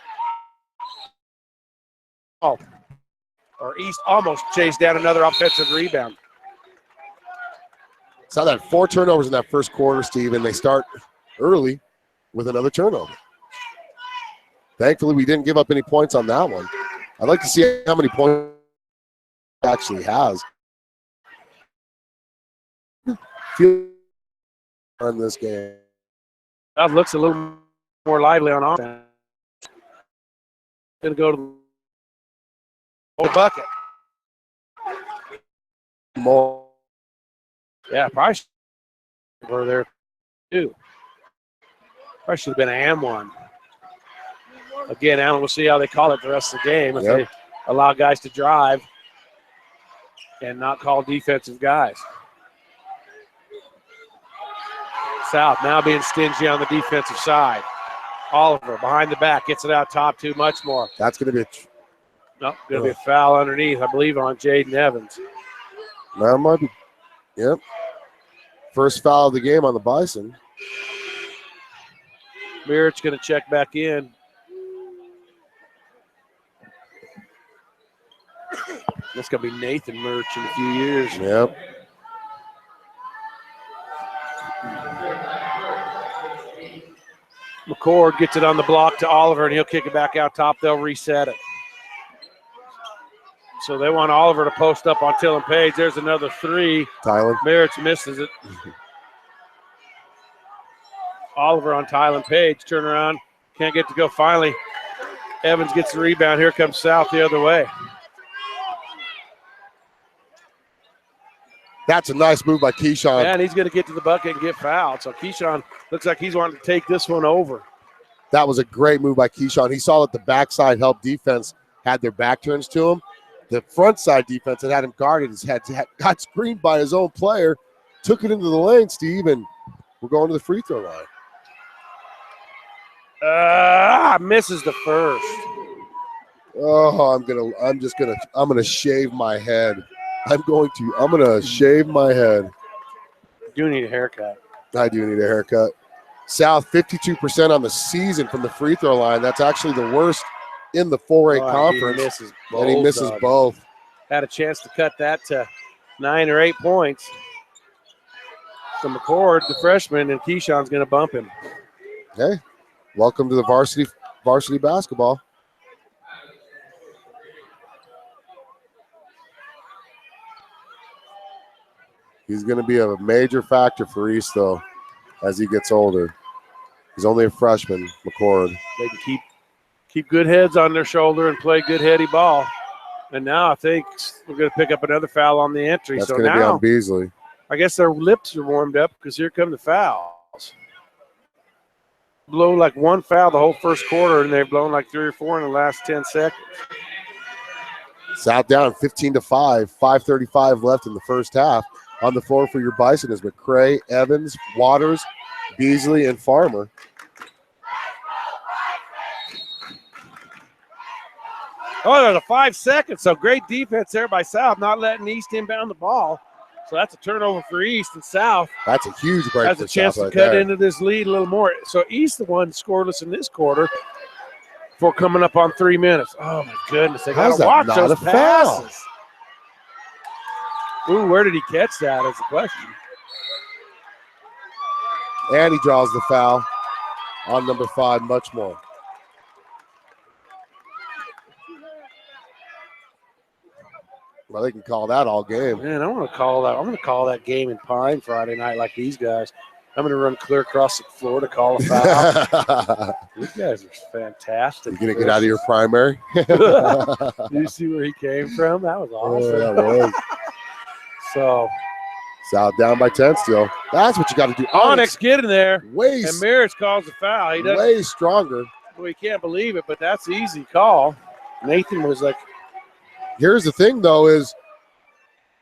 Speaker 4: Oh. Or East almost chased down another offensive rebound.
Speaker 5: South had 4 turnovers in that first quarter, Steve, and they start early with another turnover. Thankfully, we didn't give up any points on that one. I'd like to see how many points he actually has. On this game.
Speaker 4: That looks a little more lively on offense. Going to go to the bucket.
Speaker 5: More.
Speaker 4: Yeah, probably were there too. Probably should have been an M1. Again, Alan, we'll see how they call it the rest of the game. If they allow guys to drive and not call defensive guys. South now being stingy on the defensive side. Oliver behind the back, gets it out top too much more.
Speaker 5: That's going to be
Speaker 4: going to be a foul underneath, I believe, on Jaden Evans.
Speaker 5: That might be. Yep. First foul of the game on the Bison.
Speaker 4: Merritt's going to check back in. That's going to be Nathan Murch in a few years.
Speaker 5: Yep.
Speaker 4: McCord gets it on the block to Oliver, and he'll kick it back out top. They'll reset it. So they want Oliver to post up on Tillin Page. There's another 3.
Speaker 5: Tylen.
Speaker 4: Merritt misses it. Oliver on Tylen Page. Turn around. Can't get to go. Finally, Evans gets the rebound. Here comes South the other way.
Speaker 5: That's a nice move by Keyshawn.
Speaker 4: And he's going to get to the bucket and get fouled. So Keyshawn looks like he's wanting to take this one over.
Speaker 5: That was a great move by Keyshawn. He saw that the backside help defense had their back turns to him. The front side defense that had him guarded got screened by his own player, took it into the lane, Steve, and we're going to the free throw line.
Speaker 4: Misses the first.
Speaker 5: Oh, I'm gonna shave my head. I'm gonna shave my head.
Speaker 4: You do need a haircut.
Speaker 5: I do need a haircut. South 52% on the season from the free throw line. That's actually the worst in the 4A conference. He misses both.
Speaker 4: Had a chance to cut that to 9 or 8 points. So McCord, the freshman, and Keyshawn's going to bump him.
Speaker 5: Okay. Welcome to the varsity basketball. He's going to be a major factor for East, though, as he gets older. He's only a freshman, McCord.
Speaker 4: They can keep good heads on their shoulder and play good heady ball. And now I think we're going to pick up another foul on the entry.
Speaker 5: That's
Speaker 4: so
Speaker 5: going to be
Speaker 4: now
Speaker 5: on Beasley.
Speaker 4: I guess their lips are warmed up because here come the fouls. Blow like 1 foul the whole first quarter, and they've blown like 3 or 4 in the last 10 seconds.
Speaker 5: South down 15-5, 5:35 left in the first half. On the floor for your Bison is McCray, Evans, Waters, Beasley, and Farmer.
Speaker 4: Oh, there's a 5 seconds. So great defense there by South, not letting East inbound the ball. So that's a turnover for East, and South
Speaker 5: That's a huge break.
Speaker 4: has a chance to cut into this lead a little more. So East the one scoreless in this quarter before coming up on 3 minutes. Oh my goodness, they got to watch those passes. Ooh, where did he catch that is the question.
Speaker 5: And he draws the foul on number 5, much more. Well, they can call that all game.
Speaker 4: Man, I want to call that. I'm going to call that game in Pine Friday night like these guys. I'm going to run clear across the floor to call a foul. These guys are fantastic.
Speaker 5: You're going to get out of your primary?
Speaker 4: Did you see where he came from? That was awesome.
Speaker 5: Yeah, that was.
Speaker 4: So
Speaker 5: South down by 10 still. That's what you got to do.
Speaker 4: Onyx get in there.
Speaker 5: Way,
Speaker 4: and Merritt's calls the foul. He doesn't,
Speaker 5: way stronger.
Speaker 4: well, he can't believe it, but that's an easy call. Nathan was like,
Speaker 5: Here's the thing, though, is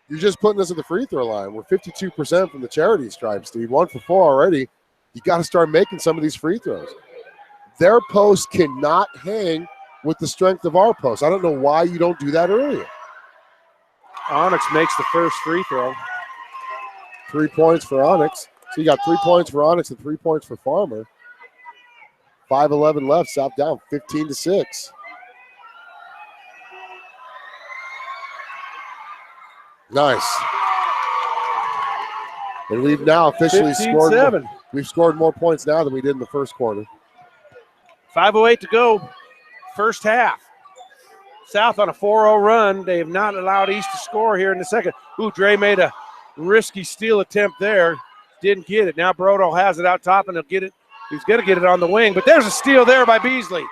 Speaker 5: you're just putting us at the free throw line. We're 52% from the charity stripe, Steve. 1 for 4 already. You got to start making some of these free throws. Their post cannot hang with the strength of our post. I don't know why you don't do that earlier.
Speaker 4: Onyx makes the first free throw.
Speaker 5: 3 points for Onyx. So you got 3 points for Onyx and 3 points for Farmer. 5:11 left. South down 15-6. Nice. And we've now officially scored. We've scored more points now than we did in the first quarter.
Speaker 4: 5:08 to go, first half. South on a 4-0 run. They have not allowed East to score here in the second. Ooh, Dre made a risky steal attempt there. Didn't get it. Now Brodo has it out top, and he'll get it. He's going to get it on the wing, but there's a steal there by Beasley.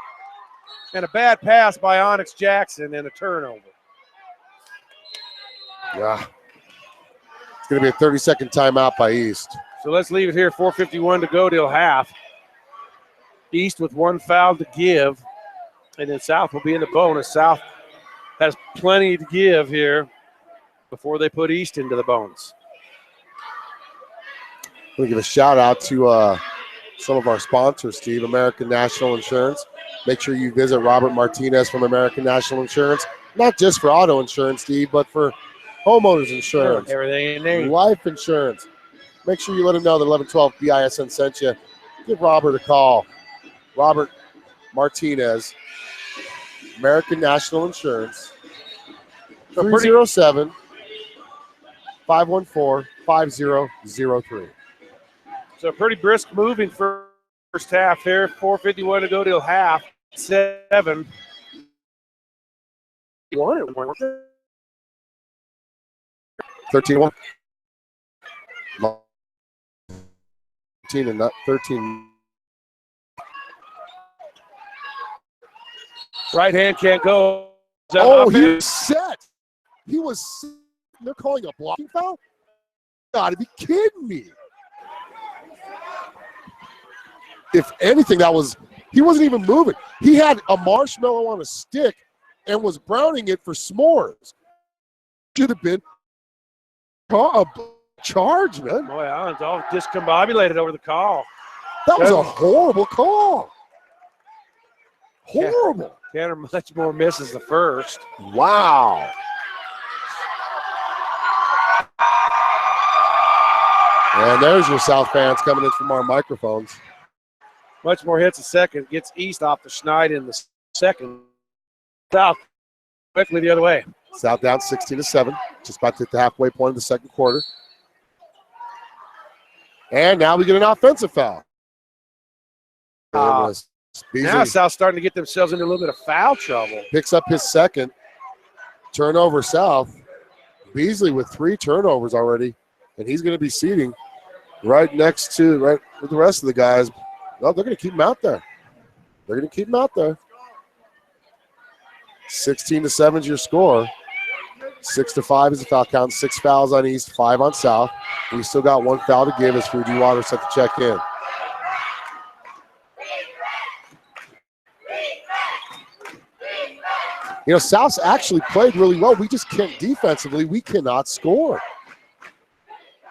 Speaker 4: And a bad pass by Onyx Jackson and a turnover.
Speaker 5: Yeah. It's going to be a 30-second timeout by East.
Speaker 4: So let's leave it here. 4:51 to go till half. East with 1 foul to give. And then South will be in the bonus. South has plenty to give here before they put East into the bonus.
Speaker 5: I'm going to give a shout out to some of our sponsors, Steve. American National Insurance. Make sure you visit Robert Martinez from American National Insurance. Not just for auto insurance, Steve, but for homeowners insurance,
Speaker 4: everything in there,
Speaker 5: life insurance. Make sure you let him know that 1112 BISN sent you. Give Robert a call. Robert Martinez, American National Insurance, 307-514-5003.
Speaker 4: So pretty brisk moving first half here. 4:51 to go till half. 7.
Speaker 5: 13-1. 13 and not 13.
Speaker 4: Right hand can't go.
Speaker 5: Oh, he was set. He was set. They're calling a blocking foul? Gotta be kidding me. If anything, he wasn't even moving. He had a marshmallow on a stick and was browning it for s'mores. Should have been a charge, man.
Speaker 4: Boy, I was all discombobulated over the call.
Speaker 5: That was a horrible call. Horrible.
Speaker 4: Tanner much more misses the first.
Speaker 5: Wow. And there's your South fans coming in from our microphones.
Speaker 4: Much more hits the second. Gets East off the schneid in the second. South quickly the other way.
Speaker 5: South down 16-7. Just about to hit the halfway point of the second quarter. And now we get an offensive foul.
Speaker 4: Now South's starting to get themselves into a little bit of foul trouble.
Speaker 5: Picks up his second. Turnover South. Beasley with 3 turnovers already. And he's going to be seating right next to, right with the rest of the guys. No, they're going to keep him out there. 16-7 is your score. 6-5 is the foul count. 6 fouls on East, 5 on South. We still got 1 foul to give as Fuji Water set to check in. You know, South's actually played really well. We just can't defensively. We cannot score.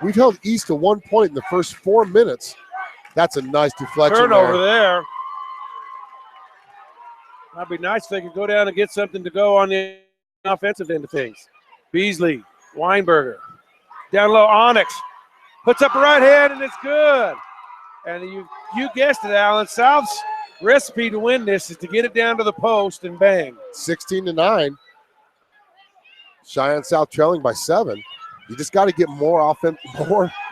Speaker 5: We've held East to 1 point in the first 4 minutes. That's a nice deflection.
Speaker 4: Turnover there. That'd be nice if they could go down and get something to go on the offensive end of things. Beasley, Weinberger. Down low, Onyx puts up a right hand, and it's good. And you guessed it, Alan. South's recipe to win this is to get it down to the post and bang.
Speaker 5: 16-9. Cheyenne South trailing by 7. You just got to get more offense,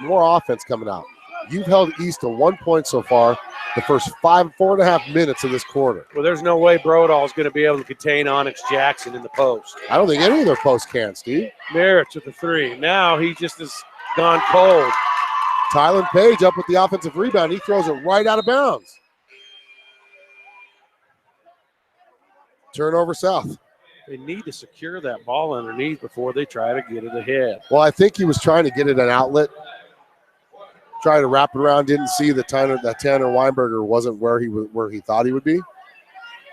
Speaker 5: more offense coming out. You've held East to 1 point so far the first 4.5 minutes of this quarter.
Speaker 4: Well, there's no way Brodall is going to be able to contain Onyx Jackson in the post.
Speaker 5: I don't think any of their posts can, Steve.
Speaker 4: Merritt with the 3. Now he just has gone cold.
Speaker 5: Tylen Page up with the offensive rebound. He throws it right out of bounds. Turnover South.
Speaker 4: They need to secure that ball underneath before they try to get it ahead.
Speaker 5: Well, I think he was trying to get it an outlet. Trying to wrap it around, didn't see that Tanner Weinberger wasn't where he thought he would be.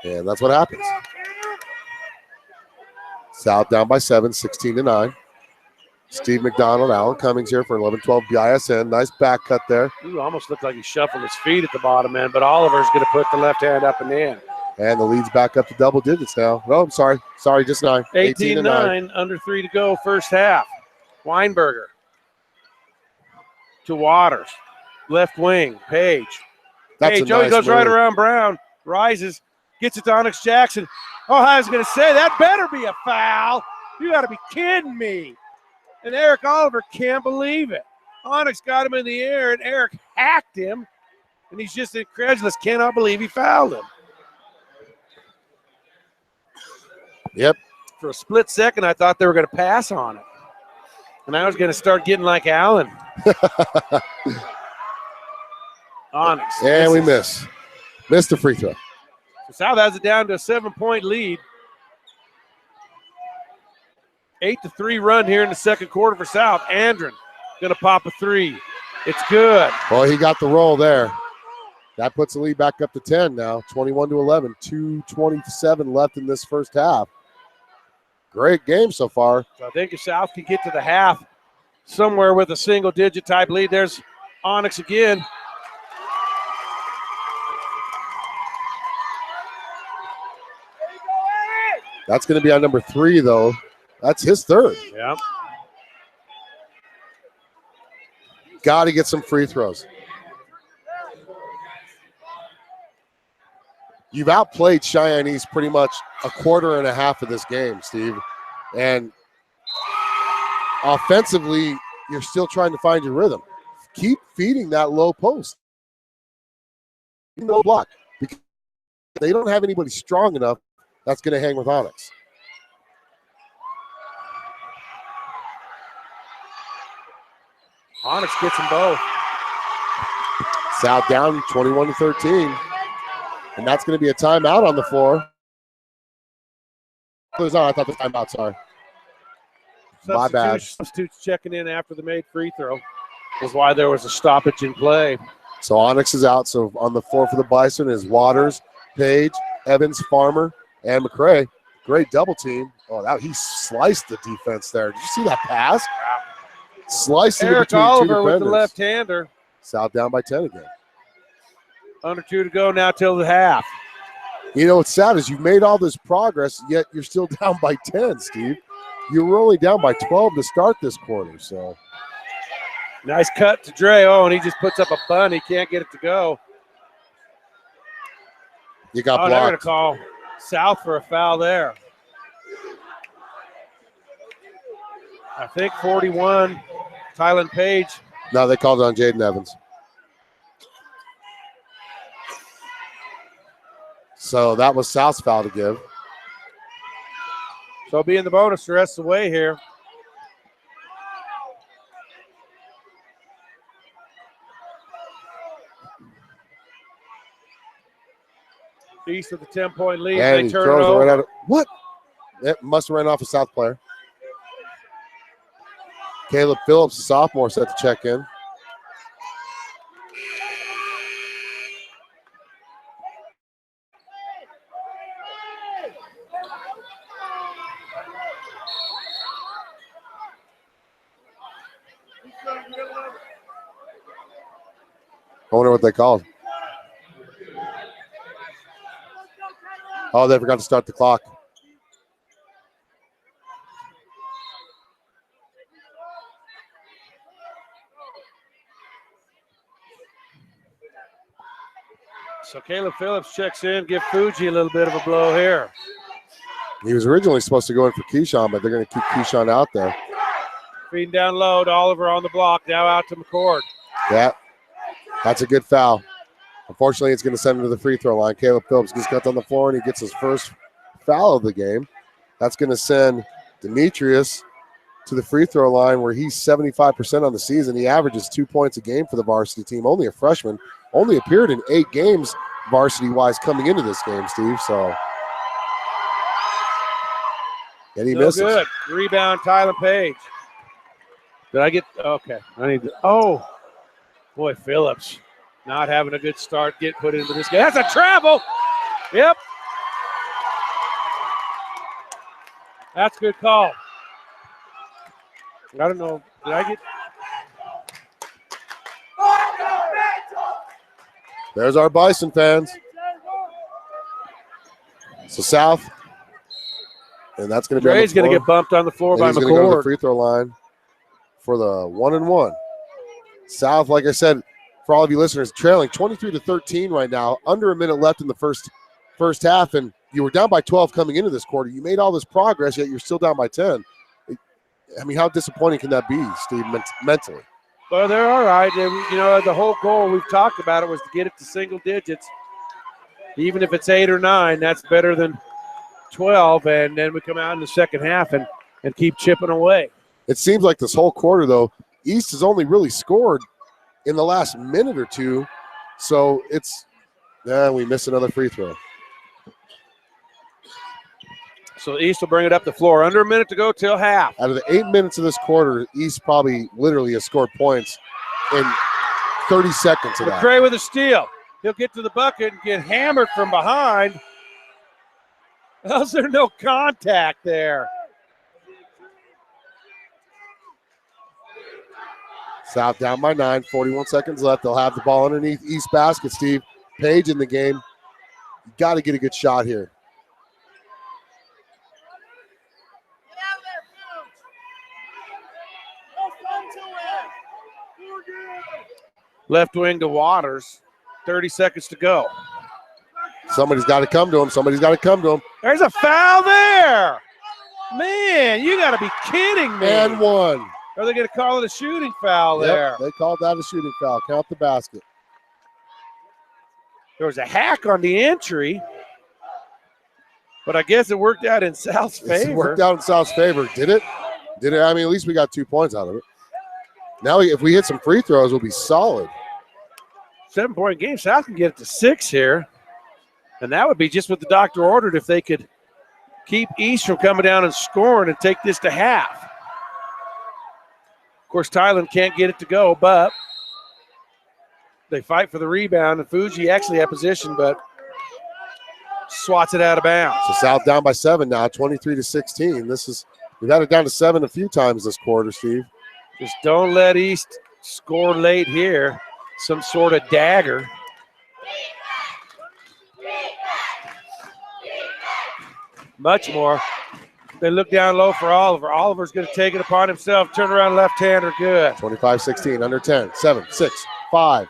Speaker 5: And that's what happens. South down by 7, 16-9. Steve McDonald, Alan Cummings here for 11-12 BISN. Nice back cut there.
Speaker 4: Ooh, almost looked like he shuffled his feet at the bottom end, but Oliver's going to put the left hand up and in.
Speaker 5: And the lead's back up to double digits now. No, I'm sorry. Sorry, just 9.
Speaker 4: 18-9, under 3 to go, first half. Weinberger to Waters. Left wing, Page. Page, he goes
Speaker 5: move.
Speaker 4: right around Brown. Rises, gets it to Onyx Jackson. Oh, I was going to say, that better be a foul. You got to be kidding me. And Eric Oliver can't believe it. Onyx got him in the air, and Eric hacked him. And he's just incredulous, cannot believe he fouled him.
Speaker 5: Yep.
Speaker 4: For a split second, I thought they were going to pass on it. And I was going to start getting like Allen. Onyx.
Speaker 5: And we miss. Missed the free throw.
Speaker 4: So South has it down to a 7-point lead. 8-3 run here in the second quarter for South. Andren going to pop a 3. It's good.
Speaker 5: Well, he got the roll there. That puts the lead back up to 10 now. 21-11. 2:27 left in this first half. Great game so far.
Speaker 4: So I think if South can get to the half somewhere with a single-digit type lead, there's Onyx again.
Speaker 5: That's going to be on number 3, though. That's his 3rd.
Speaker 4: Yeah.
Speaker 5: Got to get some free throws. You've outplayed Cheyenne East pretty much a quarter and a half of this game, Steve. And offensively, you're still trying to find your rhythm. Keep feeding that low post. No block. Because they don't have anybody strong enough that's going to hang with Onyx.
Speaker 4: Onyx gets them both.
Speaker 5: South down 21-13. And that's going to be a timeout on the floor. I thought the timeout, sorry. My bad.
Speaker 4: Substitutes checking in after the made free throw is why there was a stoppage in play.
Speaker 5: So Onyx is out. So on the floor for the Bison is Waters, Page, Evans, Farmer, and McCray. Great double team. Oh, he sliced the defense there. Did you see that pass? Sliced it
Speaker 4: Eric
Speaker 5: between
Speaker 4: Oliver
Speaker 5: two defenders.
Speaker 4: with the left-hander.
Speaker 5: South down by 10 again.
Speaker 4: Under 2 to go now till the half.
Speaker 5: You know what's sad is you've made all this progress, yet you're still down by 10, Steve. You were only down by 12 to start this quarter. So
Speaker 4: nice cut to Dre. Oh, and he just puts up a bun. He can't get it to go.
Speaker 5: You got
Speaker 4: blocked.
Speaker 5: blocked.
Speaker 4: They're going to call South for a foul there. I think 41, Tylen Page.
Speaker 5: No, they called it on Jaden Evans. So that was South's foul to give.
Speaker 4: So be in the bonus the rest of the way here. East with a 10-point lead.
Speaker 5: And
Speaker 4: they
Speaker 5: he
Speaker 4: turn
Speaker 5: throws
Speaker 4: it over.
Speaker 5: right out of, what? It must have ran off a South player. Caleb Phillips, a sophomore, set to check in. I wonder what they called. Oh, they forgot to start the clock.
Speaker 4: So Caleb Phillips checks in, give Fuji a little bit of a blow here.
Speaker 5: He was originally supposed to go in for Keyshawn, but they're going to keep Keyshawn out there.
Speaker 4: Feeding down low to Oliver on the block, now out to McCord.
Speaker 5: That's a good foul. Unfortunately, it's going to send him to the free throw line. Caleb Phillips gets cut on the floor, and he gets his first foul of the game. That's going to send Demetrius to the free throw line, where he's 75% on the season. He averages 2 points a game for the varsity team. Only a freshman. Only appeared in 8 games varsity-wise coming into this game, Steve. So, and he misses.
Speaker 4: Good. Rebound, Tyler Page. Did I get – okay. I need to – oh, boy, Phillips not having a good start, get put into this game. That's a travel. Yep. That's a good call. I don't know. Did I get –
Speaker 5: There's our Bison fans. So South, and that's going to be
Speaker 4: Dre's going to get bumped on the floor by
Speaker 5: McCord. He's going to go to the free throw line for the 1-and-1. South, like I said, for all of you listeners, trailing 23-13 right now, under a minute left in the first half, and you were down by 12 coming into this quarter. You made all this progress, yet you're still down by 10. I mean, how disappointing can that be, Steve, mentally?
Speaker 4: Well, they're all right. You know, the whole goal we've talked about it was to get it to single digits. Even if it's 8 or 9, that's better than 12. And then we come out in the second half and keep chipping away.
Speaker 5: It seems like this whole quarter, though, East has only really scored in the last minute or two. So we missed another free throw.
Speaker 4: So East will bring it up the floor. Under a minute to go till half.
Speaker 5: Out of the 8 minutes of this quarter, East probably literally has scored points in 30 seconds of that.
Speaker 4: McCray with a steal. He'll get to the bucket and get hammered from behind. How's there no contact there?
Speaker 5: South down by 9, 41 seconds left. They'll have the ball underneath East basket, Steve. Page in the game. You got to get a good shot here.
Speaker 4: Left wing to Waters. 30 seconds to go.
Speaker 5: Somebody's got to come to him.
Speaker 4: There's a foul there. Man, you got to be kidding me.
Speaker 5: And one.
Speaker 4: Are they going to call it a shooting foul there?
Speaker 5: They called that a shooting foul. Count the basket.
Speaker 4: There was a hack on the entry, but I guess it worked out in South's favor.
Speaker 5: It worked out in South's favor. Did it? I mean, at least we got 2 points out of it. Now, if we hit some free throws, we'll be solid.
Speaker 4: 7-point game. South can get it to 6 here. And that would be just what the doctor ordered if they could keep East from coming down and scoring and take this to half. Of course, Thailand can't get it to go, but they fight for the rebound. And Fuji actually had position, but swats it out of bounds.
Speaker 5: So South down by 7 now, 23-16. We've had it down to 7 a few times this quarter, Steve.
Speaker 4: Just don't let East score late here. Some sort of dagger. Much more. They look down low for Oliver. Oliver's going to take it upon himself. Turn around left-hander, good.
Speaker 5: 25-16, under 10, 7, 6, 5,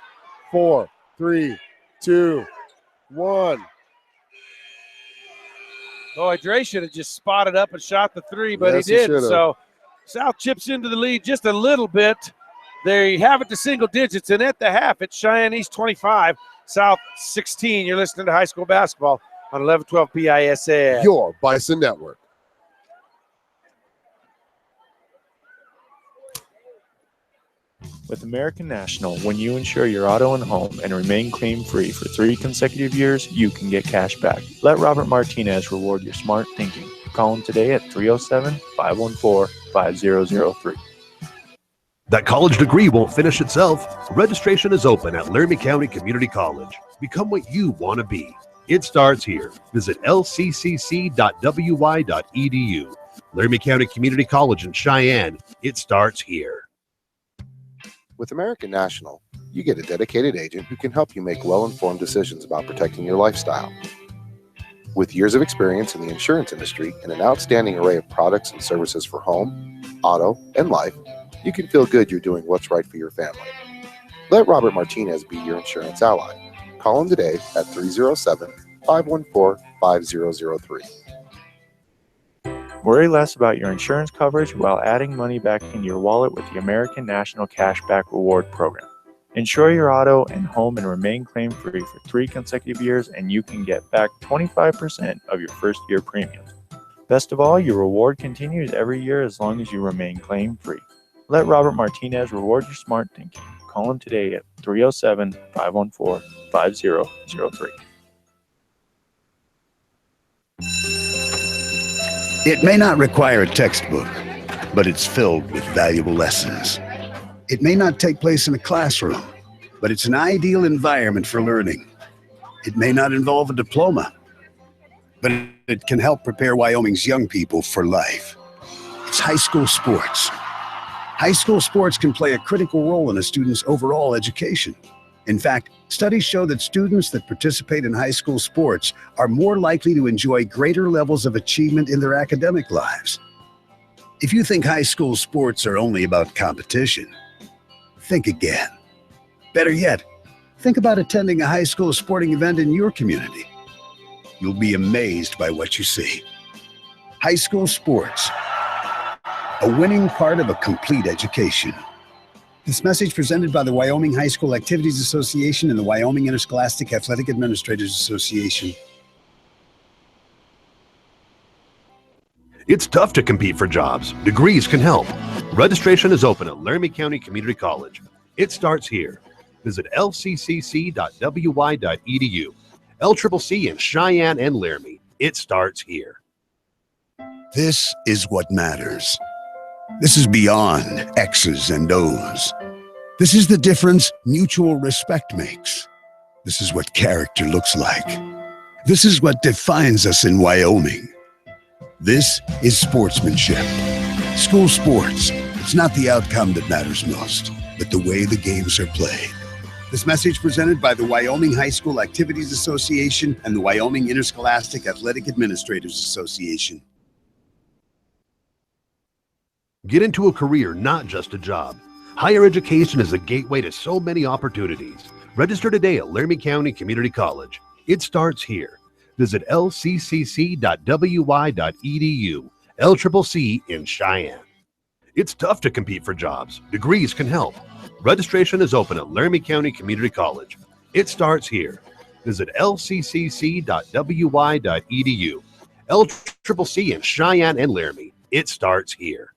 Speaker 5: 4, 3, 2, 1.
Speaker 4: Boy, Dre should have just spotted up and shot the 3, but he didn't. So South chips into the lead just a little bit. There you have it to single digits, and at the half, it's Cheyenne East 25, South 16. You're listening to high school basketball on 1112 BISN.
Speaker 5: Your Bison Network.
Speaker 9: With American National, when you insure your auto and home and remain claim-free for 3 consecutive years, you can get cash back. Let Robert Martinez reward your smart thinking. Call him today at 307-514-5003.
Speaker 7: That college degree won't finish itself. Registration is open at Laramie County Community College. Become what you want to be. It starts here. Visit lccc.wy.edu. Laramie County Community College in Cheyenne. It starts here.
Speaker 10: With American National, you get a dedicated agent who can help you make well-informed decisions about protecting your lifestyle. With years of experience in the insurance industry and an outstanding array of products and services for home, auto, and life, you can feel good you're doing what's right for your family. Let Robert Martinez be your insurance ally. Call them today at 307-514-5003.
Speaker 9: Worry less about your insurance coverage while adding money back into your wallet with the American National Cashback Reward Program. Insure your auto and home and remain claim-free for 3 consecutive years, and you can get back 25% of your first year premiums. Best of all, your reward continues every year as long as you remain claim-free. Let Robert Martinez reward your smart thinking. Call him today at 307-514-5003.
Speaker 6: It may not require a textbook, but it's filled with valuable lessons. It may not take place in a classroom, but it's an ideal environment for learning. It may not involve a diploma, but it can help prepare Wyoming's young people for life. It's high school sports. High school sports can play a critical role in a student's overall education. In fact, studies show that students that participate in high school sports are more likely to enjoy greater levels of achievement in their academic lives. If you think high school sports are only about competition, think again. Better yet, think about attending a high school sporting event in your community. You'll be amazed by what you see. High school sports, a winning part of a complete education. This message presented by the Wyoming High School Activities Association and the Wyoming Interscholastic Athletic Administrators Association.
Speaker 7: It's tough to compete for jobs. Degrees can help. Registration is open at Laramie County Community College. It starts here. Visit lccc.wy.edu. LCCC in Cheyenne and Laramie. It starts here.
Speaker 6: This is what matters. This is beyond X's and O's. This is the difference mutual respect makes. This is what character looks like. This is what defines us in Wyoming. This is sportsmanship. School sports. It's not the outcome that matters most, but the way the games are played. This message presented by the Wyoming High School Activities Association and the Wyoming Interscholastic Athletic Administrators Association.
Speaker 7: Get into a career, not just a job. Higher education is a gateway to so many opportunities. Register today at Laramie County Community College. It starts here. Visit lccc.wy.edu. LCCC in Cheyenne. It's tough to compete for jobs. Degrees can help. Registration is open at Laramie County Community College. It starts here. Visit lccc.wy.edu. LCCC in Cheyenne and Laramie. It starts here.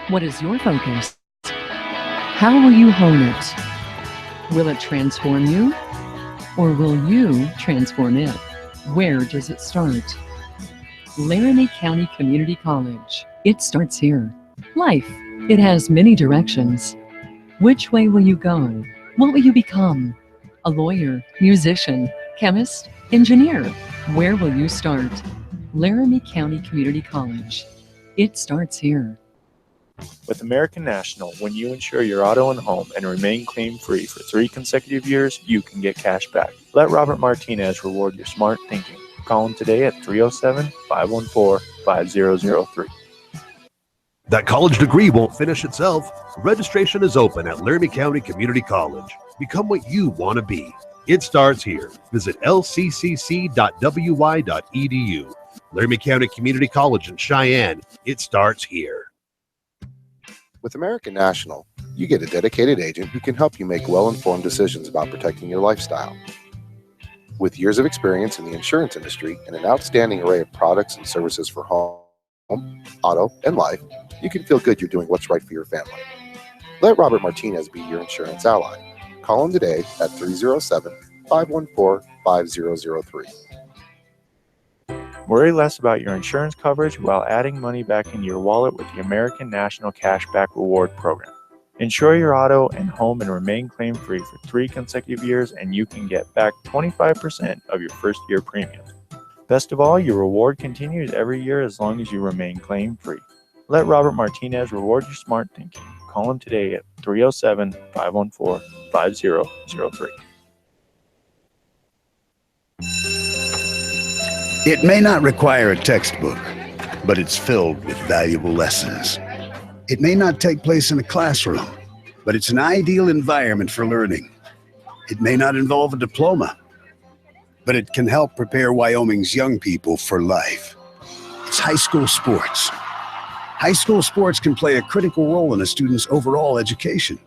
Speaker 8: What is your focus? How will you hone it? Will it transform you? Or will you transform it? Where does it start? Laramie County Community College. It starts here. Life. It has many directions. Which way will you go? What will you become? A lawyer, musician, chemist, engineer? Where will you start? Laramie County Community College. It starts here.
Speaker 9: With American National, when you insure your auto and home and remain claim-free for 3 consecutive years, you can get cash back. Let Robert Martinez reward your smart thinking. Call him today at 307-514-5003.
Speaker 7: That college degree won't finish itself. Registration is open at Laramie County Community College. Become what you want to be. It starts here. Visit lccc.wy.edu. Laramie County Community College in Cheyenne. It starts here.
Speaker 10: With American National, you get a dedicated agent who can help you make well-informed decisions about protecting your lifestyle. With years of experience in the insurance industry and an outstanding array of products and services for home, auto, and life, you can feel good you're doing what's right for your family. Let Robert Martinez be your insurance ally. Call him today at 307-514-5003.
Speaker 9: Worry less about your insurance coverage while adding money back into your wallet with the American National Cashback Reward Program. Insure your auto and home and remain claim-free for 3 consecutive years, and you can get back 25% of your first year premiums. Best of all, your reward continues every year as long as you remain claim-free. Let Robert Martinez reward your smart thinking. Call him today at 307-514-5003.
Speaker 6: It may not require a textbook, but it's filled with valuable lessons. It may not take place in a classroom, but it's an ideal environment for learning. It may not involve a diploma, but it can help prepare Wyoming's young people for life. It's high school sports. High school sports can play a critical role in a student's overall education.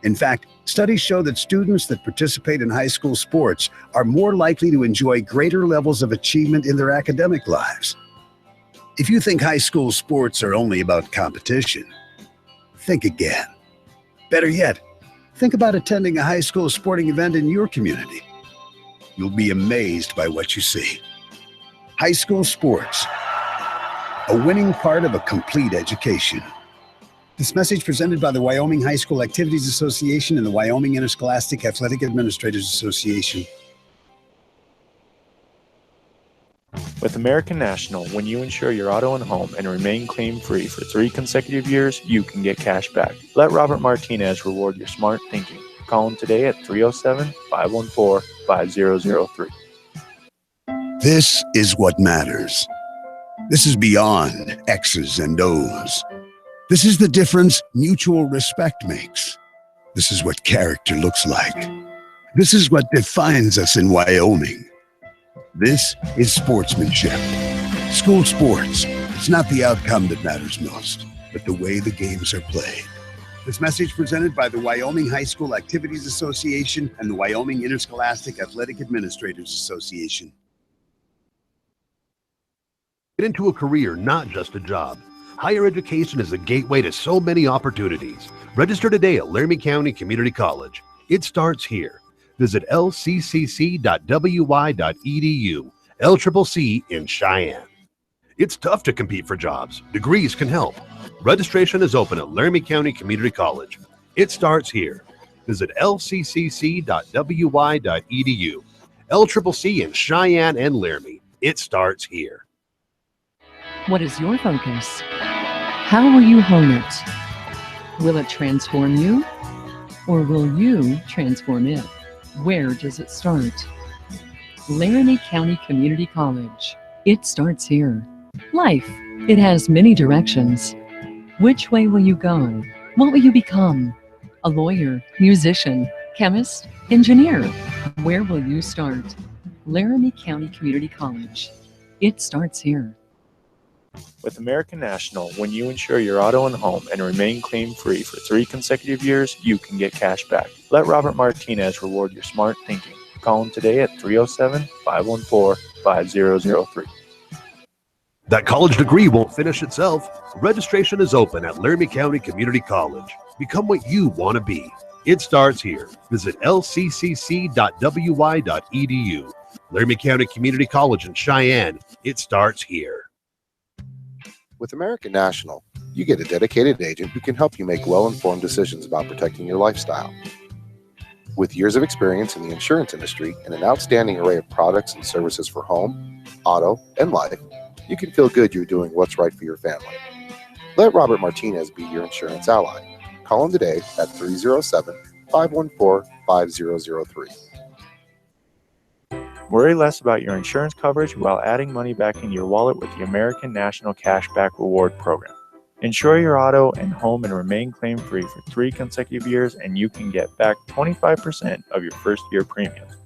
Speaker 6: In fact, studies show that students that participate in high school sports are more likely to enjoy greater levels of achievement in their academic lives. If you think high school sports are only about competition, think again. Better yet, think about attending a high school sporting event in your community. You'll be amazed by what you see. High school sports, a winning part of a complete education. This message presented by the Wyoming High School Activities Association and the Wyoming Interscholastic Athletic Administrators Association.
Speaker 9: With American National, when you insure your auto and home and remain claim-free for 3 consecutive years, you can get cash back. Let Robert Martinez reward your smart thinking. Call him today at 307-514-5003.
Speaker 6: This is what matters. This is beyond X's and O's. This is the difference mutual respect makes. This is what character looks like. This is what defines us in Wyoming. This is sportsmanship. School sports. It's not the outcome that matters most, but the way the games are played. This message presented by the Wyoming High School Activities Association and the Wyoming Interscholastic Athletic Administrators Association.
Speaker 7: Get into a career, not just a job. Higher education is a gateway to so many opportunities. Register today at Laramie County Community College. It starts here. Visit lccc.wy.edu, LCCC in Cheyenne. It's tough to compete for jobs. Degrees can help. Registration is open at Laramie County Community College. It starts here. Visit lccc.wy.edu, LCCC in Cheyenne and Laramie. It starts here.
Speaker 8: What is your focus? How will you hone it? Will it transform you? Or will you transform it? Where does it start? Laramie County Community College. It starts here. Life. It has many directions. Which way will you go? What will you become? A lawyer, musician, chemist, engineer? Where will you start? Laramie County Community College. It starts here.
Speaker 9: With American National, when you insure your auto and home and remain claim-free for 3 consecutive years, you can get cash back. Let Robert Martinez reward your smart thinking. Call him today at 307-514-5003.
Speaker 7: That college degree won't finish itself. Registration is open at Laramie County Community College. Become what you want to be. It starts here. Visit lccc.wy.edu. Laramie County Community College in Cheyenne. It starts here.
Speaker 10: With American National, you get a dedicated agent who can help you make well-informed decisions about protecting your lifestyle. With years of experience in the insurance industry and an outstanding array of products and services for home, auto, and life, you can feel good you're doing what's right for your family. Let Robert Martinez be your insurance ally. Call him today at 307-514-5003.
Speaker 9: Worry less about your insurance coverage while adding money back into your wallet with the American National Cashback Reward Program. Insure your auto and home and remain claim-free for 3 consecutive years, and you can get back 25% of your first year premiums.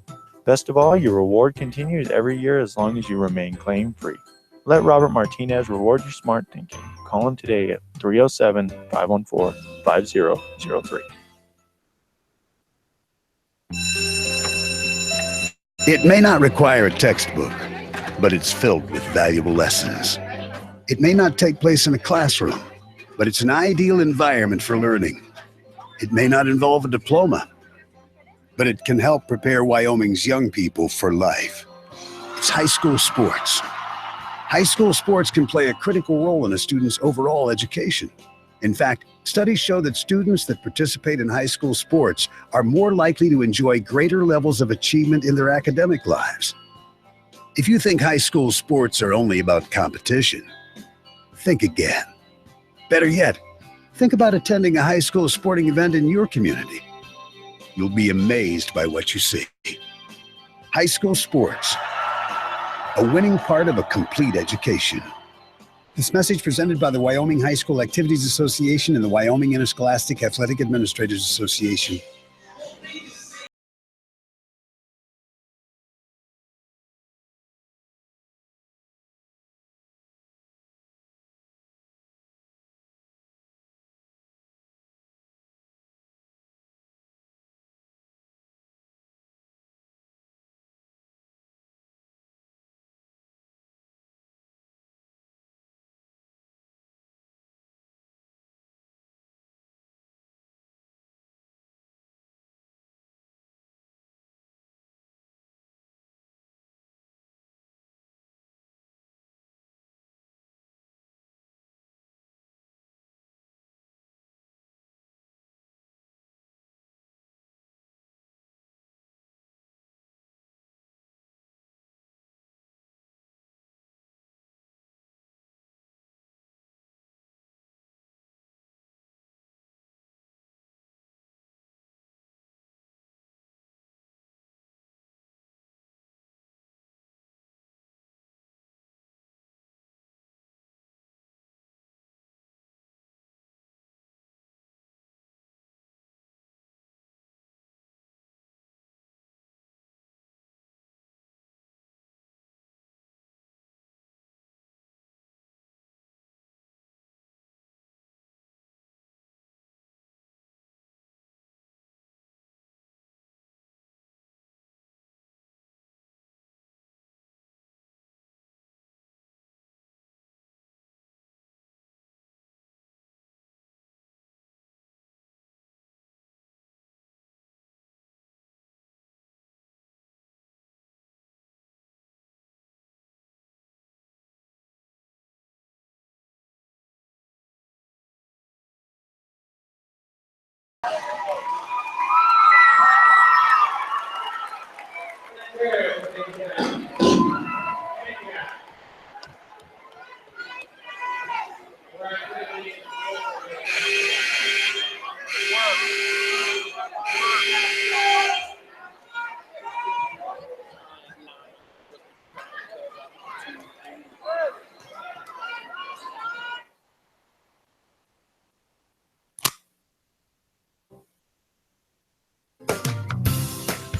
Speaker 9: Best of all, your reward continues every year as long as you remain claim-free. Let Robert Martinez reward your smart thinking. Call him today at 307-514-5003.
Speaker 6: It may not require a textbook, but it's filled with valuable lessons. It may not take place in a classroom, but it's an ideal environment for learning. It may not involve a diploma, but it can help prepare Wyoming's young people for life. It's high school sports. High school sports can play a critical role in a student's overall education. In fact, studies show that students that participate in high school sports are more likely to enjoy greater levels of achievement in their academic lives. If you think high school sports are only about competition, think again. Better yet, think about attending a high school sporting event in your community. You'll be amazed by what you see. High school sports, a winning part of a complete education. This message presented by the Wyoming High School Activities Association and the Wyoming Interscholastic Athletic Administrators Association.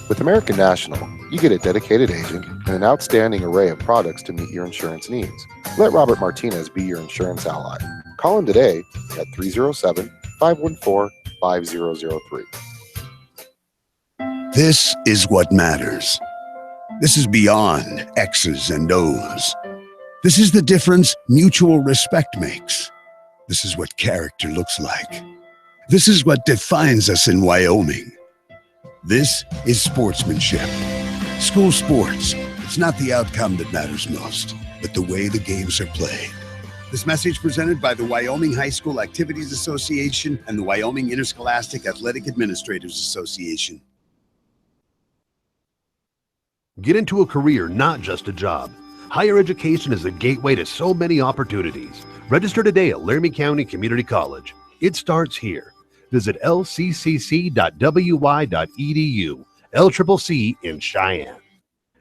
Speaker 10: With American National, you get a dedicated agent and an outstanding array of products to meet your insurance needs. Let Robert Martinez be your insurance ally. Call him today at 307-514-5003.
Speaker 6: This is what matters. This is beyond X's and O's. This is the difference mutual respect makes. This is what character looks like. This is what defines us in Wyoming. This is sportsmanship. School sports. It's not the outcome that matters most, but the way the games are played. This message presented by the Wyoming High School Activities Association and the Wyoming Interscholastic Athletic Administrators Association.
Speaker 7: Get into a career, not just a job. Higher education is the gateway to so many opportunities. Register today at Laramie County Community College. It starts here. Visit lccc.wy.edu, LCCC in Cheyenne.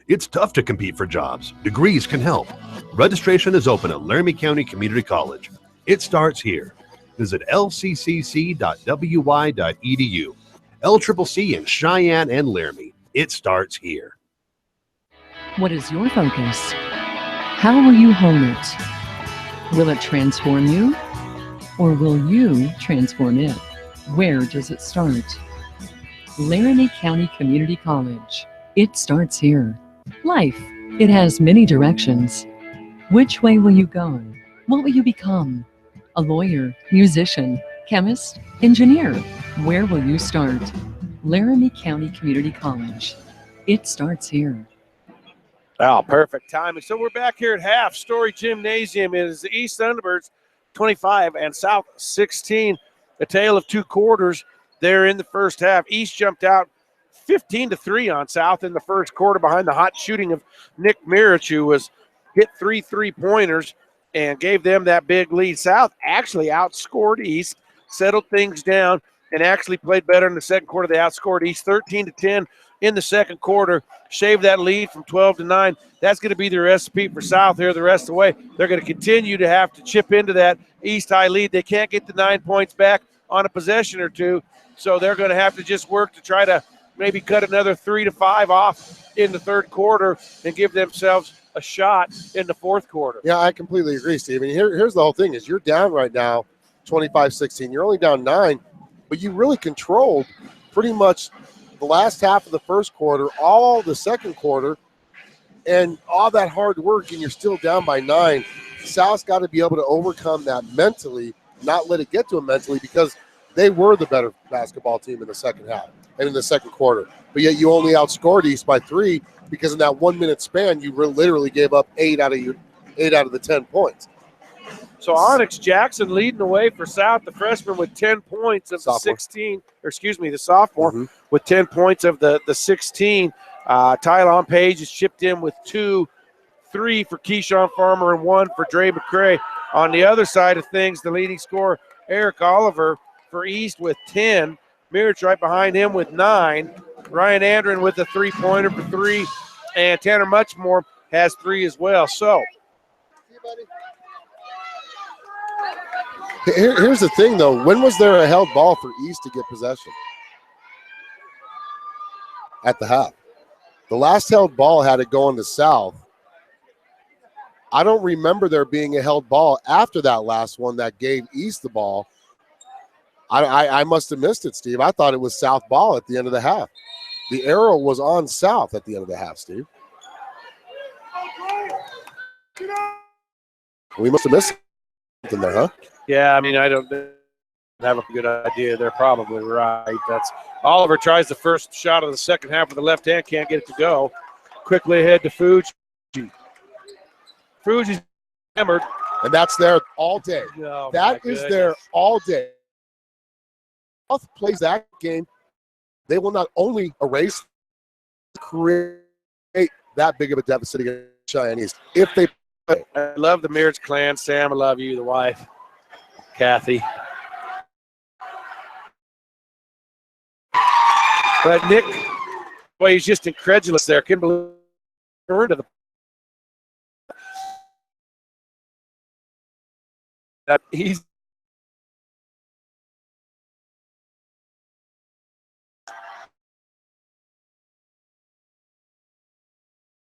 Speaker 7: It's tough to compete for jobs. Degrees can help. Registration is open at Laramie County Community College. It starts here. Visit lccc.wy.edu, LCCC in Cheyenne and Laramie. It starts here.
Speaker 8: What is your focus? How will you hone it? Will it transform you? Or will you transform it? Where does it start? Laramie County Community College. It starts here. Life, it has many directions. Which way will you go? What will you become? A lawyer, musician, chemist, engineer? Where will you start? Laramie County Community College. It starts here.
Speaker 4: Oh, perfect timing. So we're back here at half. Storey Gymnasium is the East Thunderbirds 25 and South 16. A tale of two quarters there in the first half. East jumped out 15-3 on South in the first quarter behind the hot shooting of Nick Mirich, who was hit 3 3-pointers and gave them that big lead. South actually outscored East, settled things down, and actually played better in the second quarter. They outscored East 13-10 in the second quarter, shaved that lead from 12-9. That's going to be the recipe for South here the rest of the way. They're going to continue to have to chip into that East high lead. They can't get the 9 points back on a possession or two, so they're going to have to just work to try to maybe cut another 3 to 5 off in the third quarter and give themselves a shot in the fourth quarter.
Speaker 5: Yeah, I completely agree, Steve. And here's the whole thing is you're down right now 25-16. You're only down 9, but you really controlled pretty much the last half of the first quarter, all the second quarter, and all that hard work, and you're still down by 9. South's got to be able to overcome that mentally, not let it get to them mentally, because they were the better basketball team in the second half and in the second quarter. But yet you only outscored East by 3 because in that 1 minute span, you literally gave up 8 out of the 10 points.
Speaker 4: So Onyx Jackson leading the way for South, the freshman with 10 points of
Speaker 5: Sophomore.
Speaker 4: the 16, or excuse me, the sophomore with 10 points of the 16. Tylon Page is chipped in with 2, 3 for Keyshawn Farmer and 1 for Dre McCray. On the other side of things, the leading scorer, Eric Oliver for East with 10. Mirich right behind him with 9. Ryan Andren with a 3-pointer for 3. And Tanner Muchmore has 3 as well. So
Speaker 5: Here's the thing, though. When was there a held ball for East to get possession? At the half. The last held ball had it going to South. I don't remember there being a held ball after that last one that gave East the ball. I must have missed it, Steve. I thought it was South ball at the end of the half. The arrow was on South at the end of the half, Steve. We must have missed something there, huh?
Speaker 4: yeah, I mean, I don't have a good idea. They're probably right. That's Oliver tries the first shot of the second half with the left hand, can't get it to go. Quickly ahead to Fuji. Fuji's hammered.
Speaker 5: And that's there all day.
Speaker 4: Oh,
Speaker 5: that is there all day. South plays that game, they will not only erase, create that big of a deficit against Cheyenne East if they play.
Speaker 4: I love the Mears clan. Sam, I love you, the wife, Kathy. But Nick, boy, he's just incredulous there. Couldn't believe to that he's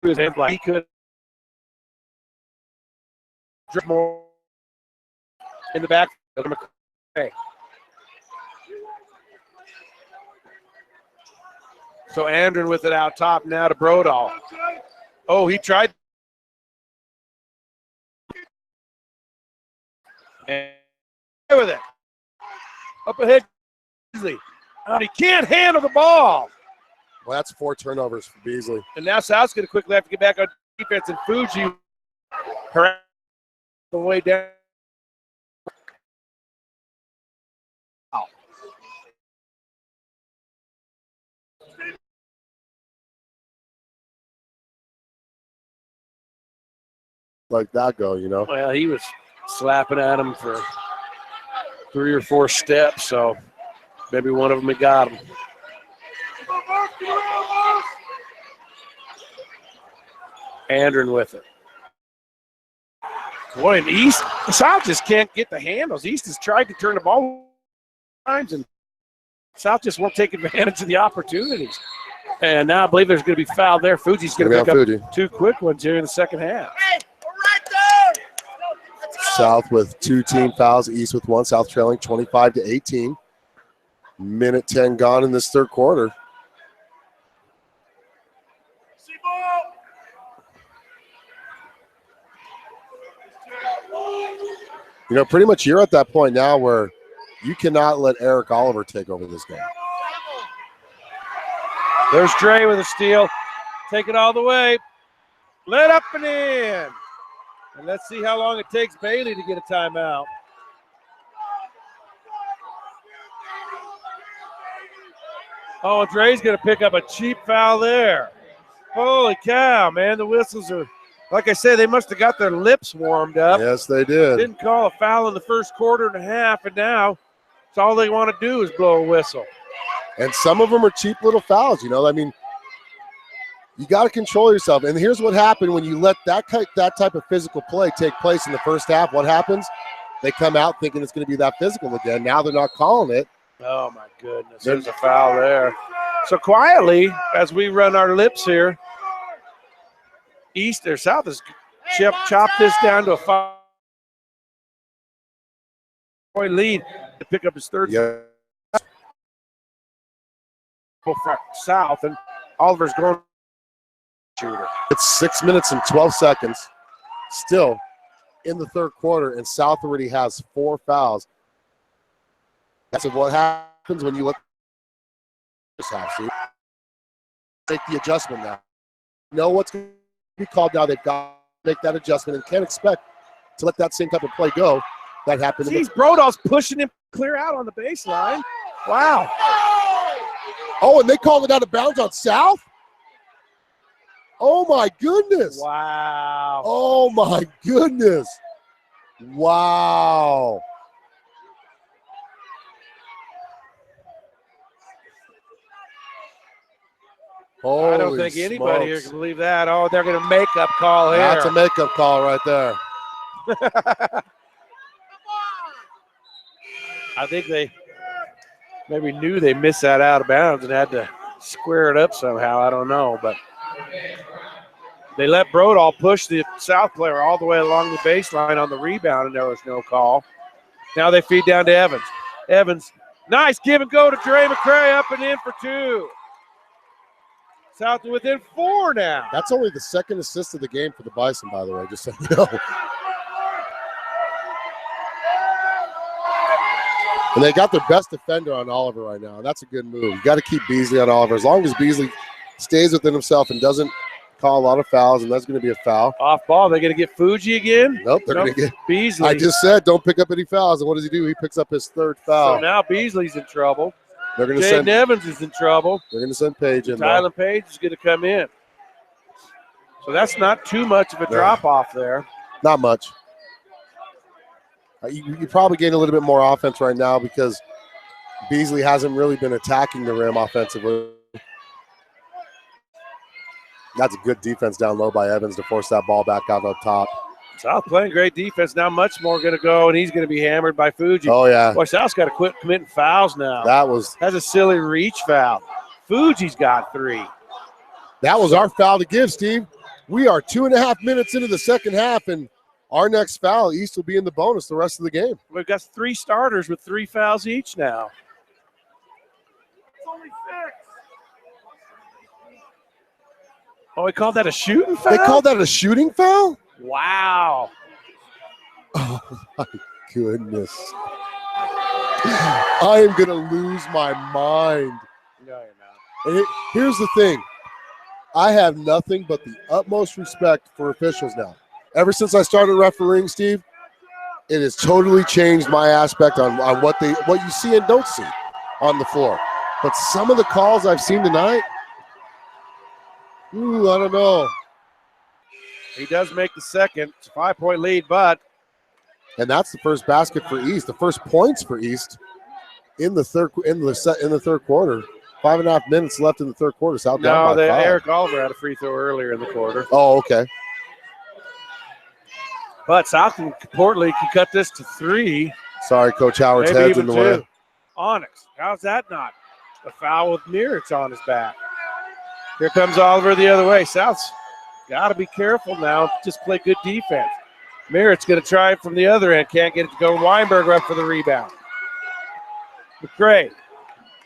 Speaker 4: like he could drip more in the back. Okay. So Andren with it out top now to Brodall. Oh, he tried. And with it. Up ahead. Beasley. He can't handle the ball.
Speaker 5: Well, that's 4 turnovers for Beasley.
Speaker 4: And now South's going to quickly have to get back on defense, and Fuji harassing the way down.
Speaker 5: Like that go, you know?
Speaker 4: Well, he was slapping at him for 3 or 4 steps, so maybe one of them had got him. Andren with it. Boy, and East, South just can't get the handles. East has tried to turn the ball times, and South just won't take advantage of the opportunities. And now I believe there's going to be foul there. Fuji's going to pick up 2 quick ones here in the second half.
Speaker 5: South with 2 team fouls, East with 1. South trailing 25-18. Minute 10 gone in this third quarter. You know, pretty much you're at that point now where you cannot let Eric Oliver take over this game.
Speaker 4: There's Dre with a steal. Take it all the way. Let up and in. And let's see how long it takes Bailey to get a timeout. Oh, Dre's going to pick up a cheap foul there. Holy cow, man. The whistles are, like I said, they must have got their lips warmed up.
Speaker 5: Yes, they did.
Speaker 4: Didn't call a foul in the first quarter and a half, and now it's all they want to do is blow a whistle.
Speaker 5: And some of them are cheap little fouls, you know. I mean, you got to control yourself. And here's what happened when you let that type of physical play take place in the first half. What happens? They come out thinking it's going to be that physical again. Now they're not calling it.
Speaker 4: Oh, my goodness. There's a foul there. So quietly, as we run our lips here, East or South has chopped this down to a 5-point lead to pick up his third.
Speaker 5: Yeah.
Speaker 4: South, and Oliver's going shooter.
Speaker 5: It's 6 minutes and 12 seconds still in the third quarter, and South already has 4 fouls. That's what happens when you let this half. See, make the adjustment now. Know what's going to be called now. They've got to make that adjustment and can't expect to let that same type of play go. That happened.
Speaker 4: Jeez, Brodall's pushing him clear out on the baseline. Wow.
Speaker 5: Oh, and they called it out of bounds on South? Oh, my goodness.
Speaker 4: Wow.
Speaker 5: Oh, my goodness. Wow. Holy
Speaker 4: I don't think anybody here can believe that. Oh, they're going to make-up call here.
Speaker 5: That's a make-up call right there.
Speaker 4: I think they maybe knew they missed that out of bounds and had to square it up somehow. I don't know, but they let Brodall push the South player all the way along the baseline on the rebound, and there was no call. Now they feed down to Evans. Evans, nice give and go to Dre McCray, up and in for 2. South within 4 now.
Speaker 5: That's only the second assist of the game for the Bison, by the way, just so you know. And they got their best defender on Oliver right now, and that's a good move. You got to keep Beasley on Oliver. As long as Beasley stays within himself and doesn't call a lot of fouls, and that's going to be a foul.
Speaker 4: Off ball. They're going to get Fuji again?
Speaker 5: Nope, they're going to get
Speaker 4: Beasley.
Speaker 5: I just said don't pick up any fouls, and what does he do? He picks up his third foul.
Speaker 4: So now Beasley's in trouble.
Speaker 5: They're going to
Speaker 4: Jaden
Speaker 5: send
Speaker 4: Evans is in trouble.
Speaker 5: They're going to send Page in.
Speaker 4: Tyler Page is going to come in. So that's not too much of a drop-off there.
Speaker 5: Not much. You probably gain a little bit more offense right now because Beasley hasn't really been attacking the rim offensively. That's a good defense down low by Evans to force that ball back out up top.
Speaker 4: South playing great defense. Now much more going to go, and he's going to be hammered by Fuji.
Speaker 5: Oh, yeah.
Speaker 4: Boy, South's got to quit committing fouls now. That's a silly reach foul. Fuji's got 3.
Speaker 5: That was our foul to give, Steve. We are 2.5 minutes into the second half, and our next foul, East will be in the bonus the rest of the game.
Speaker 4: We've got 3 starters with 3 fouls each now. It's only 6. Oh, we called that a shooting foul?
Speaker 5: They called that a shooting foul?
Speaker 4: Wow.
Speaker 5: Oh, my goodness. I am going to lose my mind.
Speaker 4: No, you're not.
Speaker 5: And here's the thing. I have nothing but the utmost respect for officials now. Ever since I started refereeing, Steve, it has totally changed my aspect on what you see and don't see on the floor. But some of the calls I've seen tonight, I don't know.
Speaker 4: He does make the second. It's a 5-point lead, but.
Speaker 5: And that's the first basket for East, the first points for East in the third quarter. 5.5 minutes left in the third quarter. South down by 5.
Speaker 4: Eric Oliver had a free throw earlier in the quarter.
Speaker 5: Oh, okay.
Speaker 4: But South importantly can cut this to 3.
Speaker 5: Sorry, Coach Howard's head's in the way.
Speaker 4: Onyx. How's that not? A foul with Mirich on his back. Here comes Oliver the other way. South's got to be careful now. Just play good defense. Mirrich's going to try it from the other end. Can't get it to go. Weinberger up for the rebound. McCray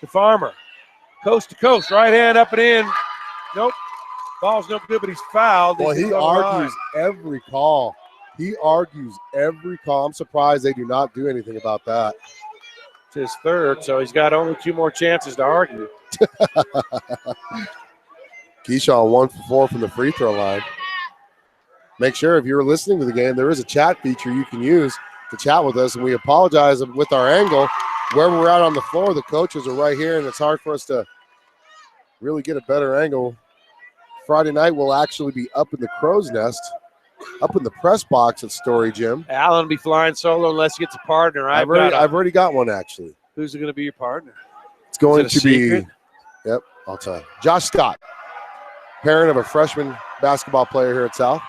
Speaker 4: to Farmer. Coast to coast. Right hand up and in. Nope. Ball's no good, but he's fouled.
Speaker 5: Well, he argues every call. He argues every call. I'm surprised they do not do anything about that.
Speaker 4: It's his third, so he's got only 2 more chances to argue.
Speaker 5: Keyshawn 1 for 4 from the free throw line. Make sure if you're listening to the game, there is a chat feature you can use to chat with us, and we apologize with our angle. Where we're at on the floor, the coaches are right here, and it's hard for us to really get a better angle. Friday night, we'll actually be up in the crow's nest, up in the press box at Storey Gym.
Speaker 4: Allen will be flying solo unless he gets a partner.
Speaker 5: I've already got one, actually.
Speaker 4: Who's going to be your partner?
Speaker 5: It's going to be, yep, I'll tell you. Josh Scott, parent of a freshman basketball player here at South.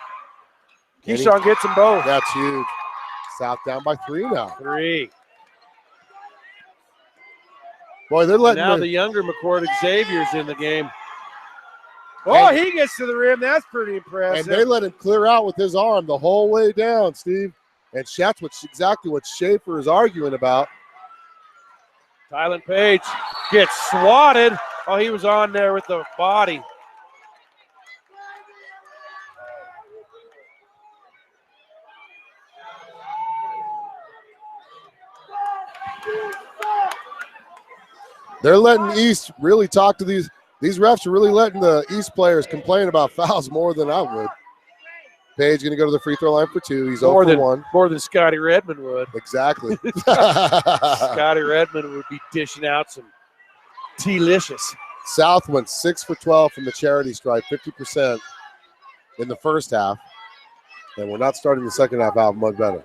Speaker 4: Keyshawn gets them both.
Speaker 5: That's huge. South down by 3 now.
Speaker 4: 3.
Speaker 5: Boy, they're letting
Speaker 4: now the younger McCord Xavier's in the game. Oh, he gets to the rim. That's pretty impressive.
Speaker 5: And they let him clear out with his arm the whole way down, Steve. And that's exactly what Schaefer is arguing about.
Speaker 4: Tylen Page gets swatted. Oh, he was on there with the body.
Speaker 5: They're letting East really talk to these refs are really letting the East players complain about fouls more than I would. Page going to go to the free throw line for 2. He's 0 for 1.
Speaker 4: More than Scotty Redmond would.
Speaker 5: Exactly.
Speaker 4: Scotty Redmond would be dishing out some delicious.
Speaker 5: South went 6 for 12 from the charity stripe, 50% in the first half. And we're not starting the second half out much better.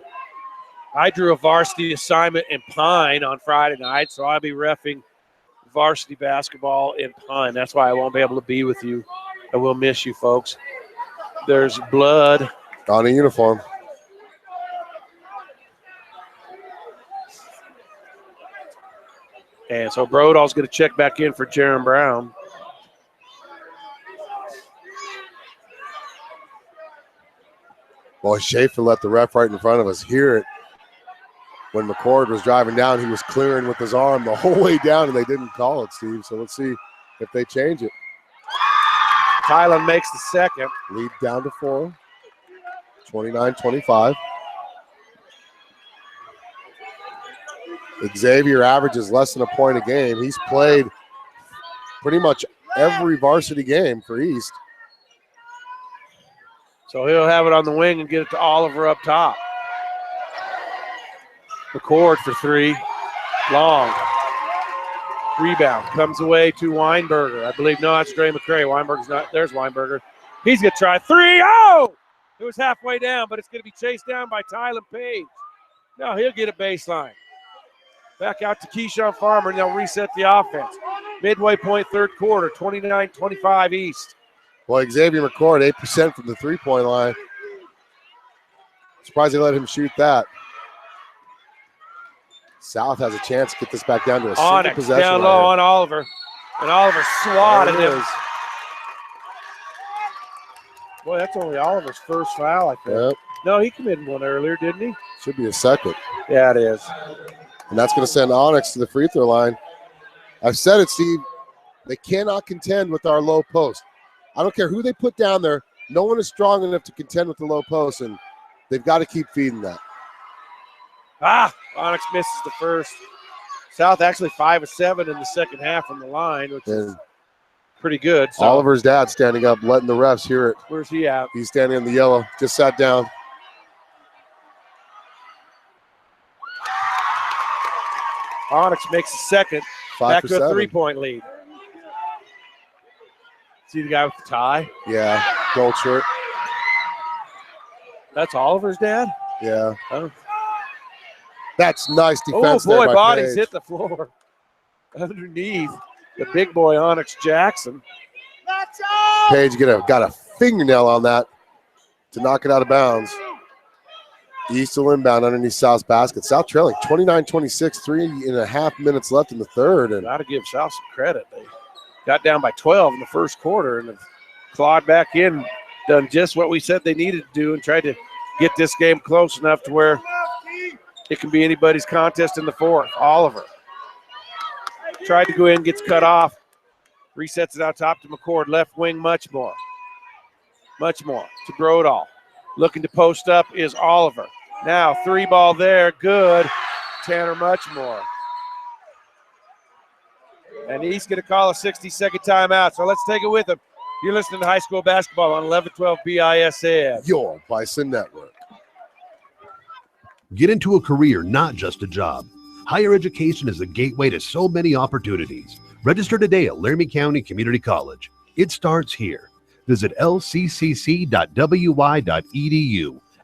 Speaker 4: I drew a varsity assignment in Pine on Friday night, so I'll be reffing varsity basketball in Pine. That's why I won't be able to be with you. I will miss you, folks. There's blood
Speaker 5: on a uniform.
Speaker 4: And so Brodall's going to check back in for Jaron Brown.
Speaker 5: Boy, Schaefer let the ref right in front of us hear it. When McCord was driving down, he was clearing with his arm the whole way down, and they didn't call it, Steve. So let's see if they change it.
Speaker 4: Tylen makes the second.
Speaker 5: Lead down to 4, 29-25. Xavier averages less than a point a game. He's played pretty much every varsity game for East.
Speaker 4: So he'll have it on the wing and get it to Oliver up top. McCord for three. Long. Rebound. Comes away to Weinberger. I believe, no, that's Dre McCray. Weinberger's not. There's Weinberger. He's going to try three. Oh! It was halfway down, but it's going to be chased down by Tylen Page. No, he'll get a baseline. Back out to Keyshawn Farmer, and they'll reset the offense. Midway point, third quarter, 29-25 East.
Speaker 5: Well, Xavier McCord, 8% from the three-point line. Surprised they let him shoot that. South has a chance to get this back down to a single possession.
Speaker 4: Down low on Oliver. And Oliver swatted him. Boy, that's only Oliver's first foul, I think.
Speaker 5: Yep.
Speaker 4: No, he committed one earlier, didn't he?
Speaker 5: Should be a second.
Speaker 4: Yeah, it is.
Speaker 5: And that's going to send Onyx to the free throw line. I've said it, Steve. They cannot contend with our low post. I don't care who they put down there. No one is strong enough to contend with the low post, and they've got to keep feeding that.
Speaker 4: Onyx misses the first. South actually 5 of 7 in the second half from the line, which is pretty good. So
Speaker 5: Oliver's dad standing up, letting the refs hear it.
Speaker 4: Where's he at?
Speaker 5: He's standing in the yellow. Just sat down.
Speaker 4: Onyx makes a second.
Speaker 5: 5
Speaker 4: Back
Speaker 5: for
Speaker 4: to a
Speaker 5: 7.
Speaker 4: 3-point lead. See the guy with the tie?
Speaker 5: Yeah, gold shirt.
Speaker 4: That's Oliver's dad?
Speaker 5: Yeah.
Speaker 4: Oh.
Speaker 5: That's nice defense.
Speaker 4: Oh, boy,
Speaker 5: there by
Speaker 4: bodies
Speaker 5: Page.
Speaker 4: hit the floor. Underneath the big boy Onyx Jackson.
Speaker 5: Page got a fingernail on that to knock it out of bounds. East will inbound underneath South's basket. South trailing 29-26, 3.5 minutes left in the third. And
Speaker 4: got to give South some credit. They got down by 12 in the first quarter and have clawed back in, done just what we said they needed to do, and tried to get this game close enough to where it can be anybody's contest in the fourth. Oliver tried to go in, gets cut off, resets it out top to McCord. Left wing, much more to Brodall. Looking to post up is Oliver. Now 3-ball there, good. Tanner Muchmore. And he's going to call a 60-second timeout, so let's take it with him. You're listening to high school basketball on 1112 BISN.
Speaker 5: Your Bison Network.
Speaker 7: Get into a career, not just a job. Higher education is the gateway to so many opportunities. Register today at Laramie County Community College. It starts here. Visit lccc.wy.edu.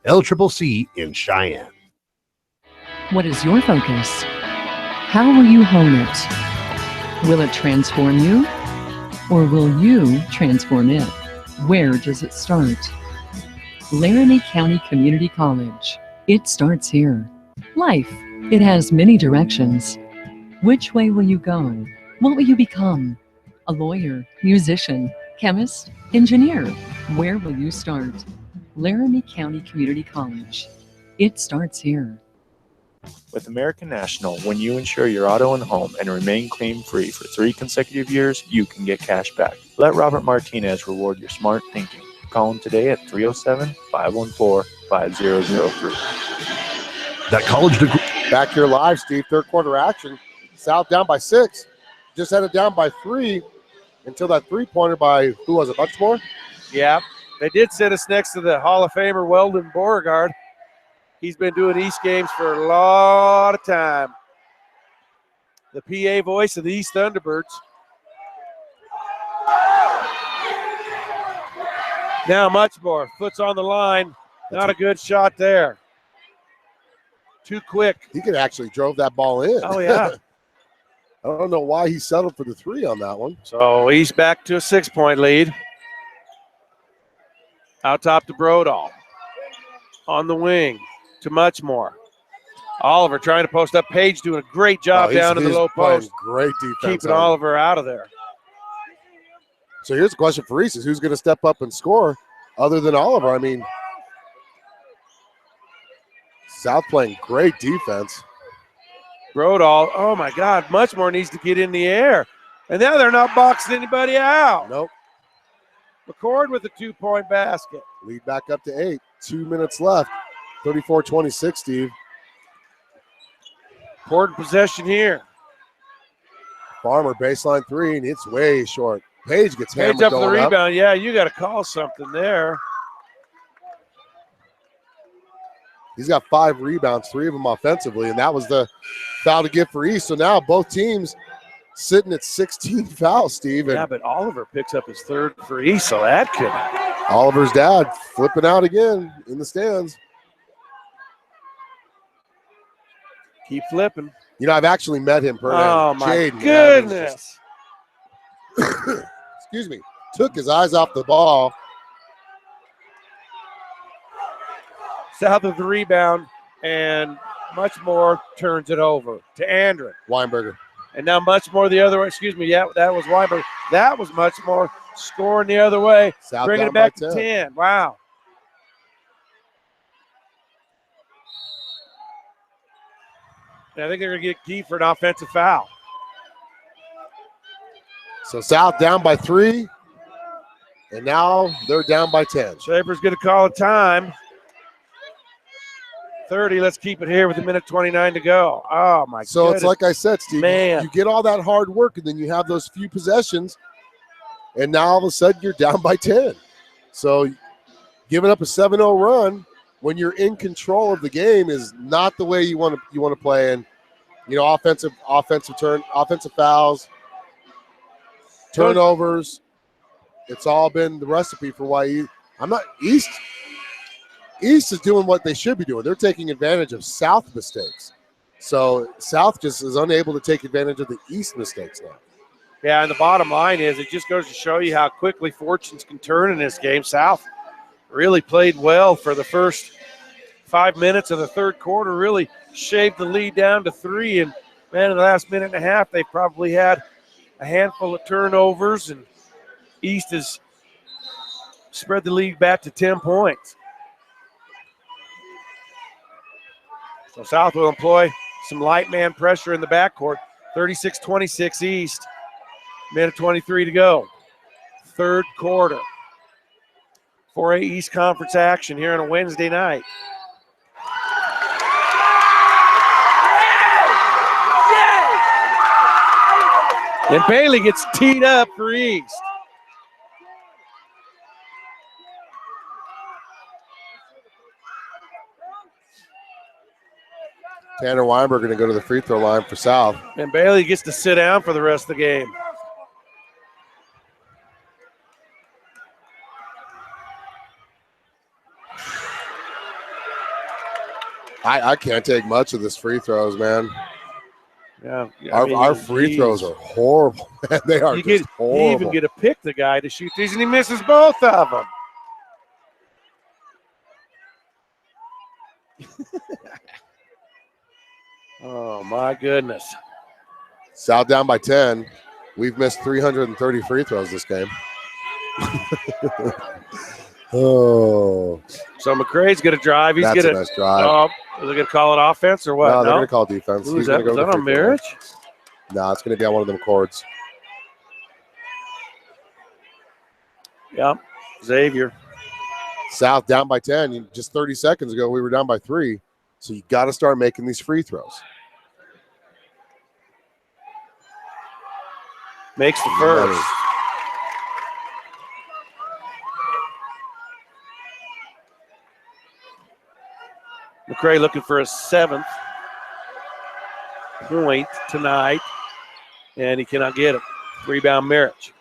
Speaker 7: LCCC in Cheyenne.
Speaker 8: What is your focus? How will you hone it? Will it transform you? Or will you transform it? Where does it start? Laramie County Community College. It starts here. Life, it has many directions. Which way will you go? What will you become? A lawyer, musician, chemist, engineer? Where will you start? Laramie County Community College. It starts here.
Speaker 9: With American National, when you insure your auto and home and remain claim-free for 3 consecutive years, you can get cash back. Let Robert Martinez reward your smart thinking. Call him today at 307-514-5003.
Speaker 7: That college degree.
Speaker 5: Back here live, Steve. Third quarter action. South down by 6. Just had it down by 3 until that three-pointer by, who was it, Muchmore?
Speaker 4: Yeah, they did sit us next to the Hall of Famer Weldon Beauregard. He's been doing East games for a lot of time. The PA voice of the East Thunderbirds. Now Muchmore, foot's on the line. Not a good shot there. Too quick.
Speaker 5: He could actually drove that ball in.
Speaker 4: Oh, yeah.
Speaker 5: I don't know why he settled for the 3 on that one.
Speaker 4: So he's back to a 6-point lead. Out top to Brodall. On the wing to Muchmore. Oliver trying to post up. Page doing a great job down in the low post.
Speaker 5: Great defense.
Speaker 4: Keeping Oliver out of there.
Speaker 5: So here's a question for Reese. Who's going to step up and score other than Oliver? I mean, South playing great defense.
Speaker 4: Brodall, oh my God, Muchmore needs to get in the air. And now they're not boxing anybody out.
Speaker 5: Nope.
Speaker 4: McCord with a 2-point basket.
Speaker 5: Lead back up to 8. 2 minutes left. 34-26, Steve.
Speaker 4: Important possession here.
Speaker 5: Farmer baseline 3, and it's way short. Page gets hammered
Speaker 4: Page up for the
Speaker 5: going
Speaker 4: rebound. Yeah, you got to call something there.
Speaker 5: He's got 5 rebounds, 3 of them offensively, and that was the foul to give for East. So now both teams sitting at 16 fouls, Steve.
Speaker 4: Yeah, but Oliver picks up his 3rd for East, so that could.
Speaker 5: Oliver's dad flipping out again in the stands.
Speaker 4: Keep flipping.
Speaker 5: You know, I've actually met him personally.
Speaker 4: Oh, my
Speaker 5: Jaden,
Speaker 4: goodness.
Speaker 5: Excuse me. Took his eyes off the ball.
Speaker 4: South of the rebound, and much more turns it over to Andrew.
Speaker 5: Weinberger.
Speaker 4: And now much more the other way. Excuse me. Yeah, that was Weinberger. That was much more scoring the other way.
Speaker 5: South
Speaker 4: bringing it back to 10. Wow. And I think they're going to get key for an offensive foul.
Speaker 5: So South down by 3, and now they're down by 10.
Speaker 4: Schaefer's going to call a time. 30. Let's keep it here with 1:29 to go. Oh, my God.
Speaker 5: So it's like I said, Steve,
Speaker 4: Man.
Speaker 5: you get all that hard work, and then you have those few possessions, and now all of a sudden you're down by 10. So giving up a 7-0 run when you're in control of the game is not the way you want to play. And you know, offensive fouls, turnovers. It's all been the recipe for why East is doing what they should be doing. They're taking advantage of South mistakes. So South just is unable to take advantage of the East mistakes now.
Speaker 4: Yeah, and the bottom line is it just goes to show you how quickly fortunes can turn in this game. South really played well for the first 5 minutes of the 3rd quarter, really shaved the lead down to 3. And, man, in the last minute and a half, they probably had a handful of turnovers, and East has spread the lead back to 10 points. So South will employ some light man pressure in the backcourt. 36-26 East. 1:23 to go. 3rd quarter. 4A East Conference action here on a Wednesday night. And Bailey gets teed up for East.
Speaker 5: Tanner Weinberg going to go to the free throw line for South.
Speaker 4: And Bailey gets to sit down for the rest of the game.
Speaker 5: I can't take much of this free throws, man.
Speaker 4: Yeah,
Speaker 5: our free throws are horrible. They are just horrible.
Speaker 4: You even get to pick the guy to shoot these, and he misses both of them. Oh, my goodness.
Speaker 5: South down by 10. We've missed 330 free throws this game. Oh.
Speaker 4: So McCrae's going to drive. He's
Speaker 5: That's
Speaker 4: going
Speaker 5: a nice drive.
Speaker 4: Are they going to call it offense or what?
Speaker 5: No, they're going to call defense.
Speaker 4: Who's that? Is that on Marriage?
Speaker 5: No, it's going to be on one of them cords.
Speaker 4: Yep. Xavier.
Speaker 5: South down by 10. Just 30 seconds ago, we were down by 3. So you got to start making these free throws.
Speaker 4: Makes the first. McCray looking for a 7th point tonight, and he cannot get it. Rebound Marriage.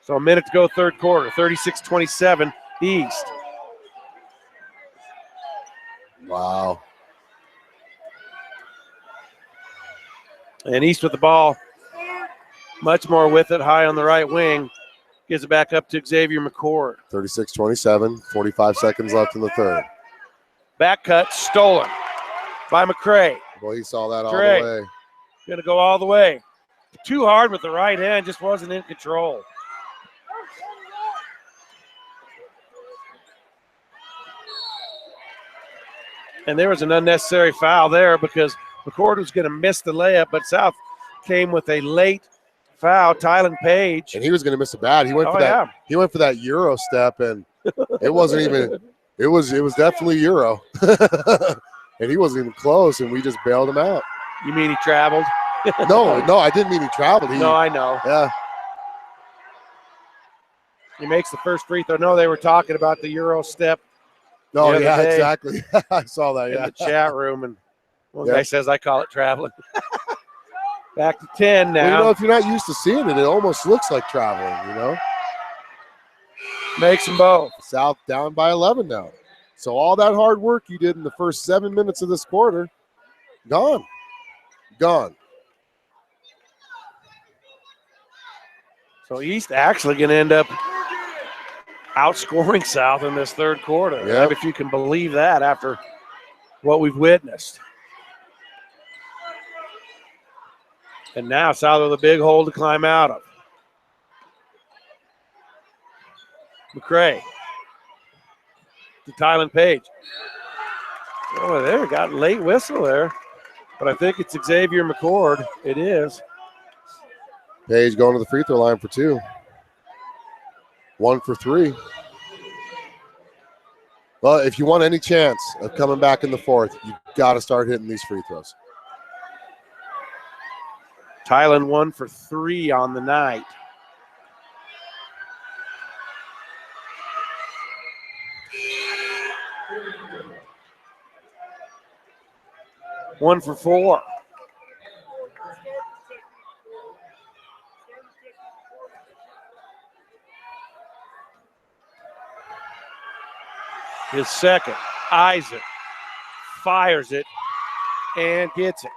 Speaker 4: So a minute to go, 3rd quarter. 36-27 East.
Speaker 5: Wow.
Speaker 4: And East with the ball. Much more with it, high on the right wing. Gives it back up to Xavier McCord.
Speaker 5: 36-27, 45 seconds left in the 3rd.
Speaker 4: Back cut, stolen by McCray.
Speaker 5: Well, he saw that all the way.
Speaker 4: Going to go all the way. Too hard with the right hand, just wasn't in control. And there was an unnecessary foul there because McCord was going to miss the layup, but South came with a late foul. Tylen Page.
Speaker 5: And he was going to miss a bad. He went for that. Yeah. He went for that Euro step, and it wasn't even. It was definitely Euro, and he wasn't even close, and we just bailed him out.
Speaker 4: You mean he traveled?
Speaker 5: No, I didn't mean he traveled.
Speaker 4: No, I know.
Speaker 5: Yeah.
Speaker 4: He makes the first free throw. No, they were talking about the Euro step
Speaker 5: No,
Speaker 4: the
Speaker 5: yeah,
Speaker 4: other day
Speaker 5: exactly. I saw that,
Speaker 4: in
Speaker 5: yeah.
Speaker 4: the chat room, and one
Speaker 5: Yep.
Speaker 4: guy says I call it traveling. Back to 10 now.
Speaker 5: Well, you know, if you're not used to seeing it, it almost looks like traveling, you know?
Speaker 4: Makes them both.
Speaker 5: South down by 11 now. So all that hard work you did in the first 7 minutes of this quarter, gone. Gone.
Speaker 4: So East actually going to end up outscoring South in this third quarter.
Speaker 5: Yep.
Speaker 4: If you can believe that after what we've witnessed. And now South with a big hole to climb out of. McCray to Tylen Page. Oh, there, got a late whistle there. But I think it's Xavier McCord. It is.
Speaker 5: Page going to the free throw line for 2. 1 for 3. Well, if you want any chance of coming back in the fourth, you've got to start hitting these free throws.
Speaker 4: Tylen 1 for 3 on the night. One for 4. His second, eyes it, fires it, and gets it.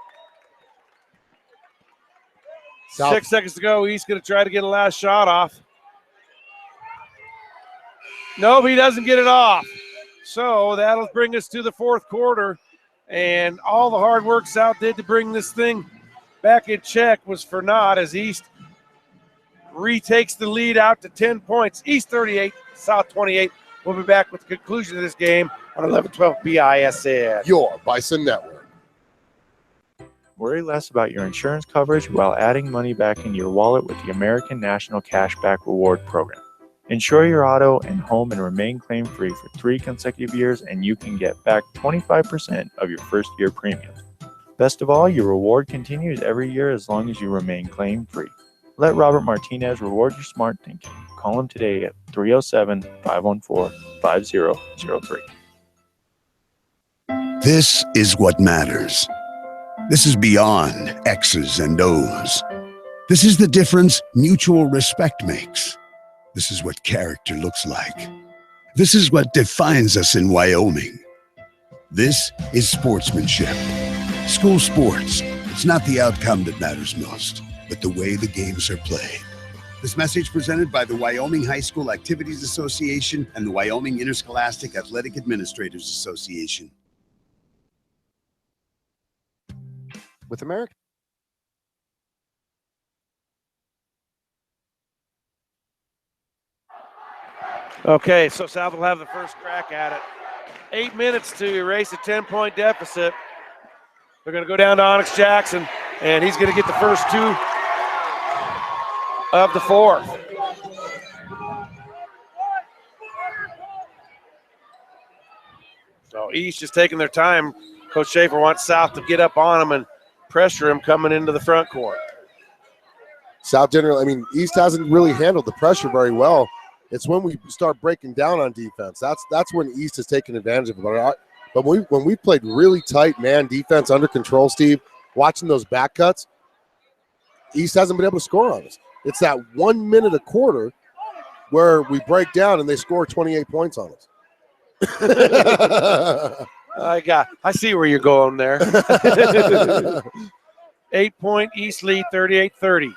Speaker 5: South.
Speaker 4: 6 seconds to go. He's going to try to get a last shot off. Nope, he doesn't get it off. So that'll bring us to the fourth quarter. And all the hard work South did to bring this thing back in check was for naught as East retakes the lead out to 10 points. East 38, South 28. We'll be back with the conclusion of this game on 11-12 BISN.
Speaker 5: Your Bison Network.
Speaker 9: Worry less about your insurance coverage while adding money back into your wallet with the American National Cashback Reward Program. Insure your auto and home and remain claim-free for 3 consecutive years, and you can get back 25% of your first-year premium. Best of all, your reward continues every year as long as you remain claim-free. Let Robert Martinez reward your smart thinking. Call him today at 307-514-5003.
Speaker 6: This is what matters. This is beyond X's and O's. This is the difference mutual respect makes. This is what character looks like. This is what defines us in Wyoming. This is sportsmanship. School sports. It's not the outcome that matters most, but the way the games are played. This message presented by the Wyoming High School Activities Association and the Wyoming Interscholastic Athletic Administrators Association.
Speaker 10: With American.
Speaker 4: Okay, so South will have the first crack at it. 8 minutes to erase a 10-point deficit. They're going to go down to Onyx Jackson, and he's going to get the first 2 of the fourth. So East just taking their time. Coach Schaefer wants South to get up on him and pressure him coming into the front court.
Speaker 5: South generally, I mean, East hasn't really handled the pressure very well. It's when we start breaking down on defense. That's when East has taken advantage of it. But when we played really tight man defense under control, Steve, watching those back cuts, East hasn't been able to score on us. It's that 1 minute a quarter where we break down and they score 28 points on us.
Speaker 4: I see where you're going there. 8-point East lead, 38-30.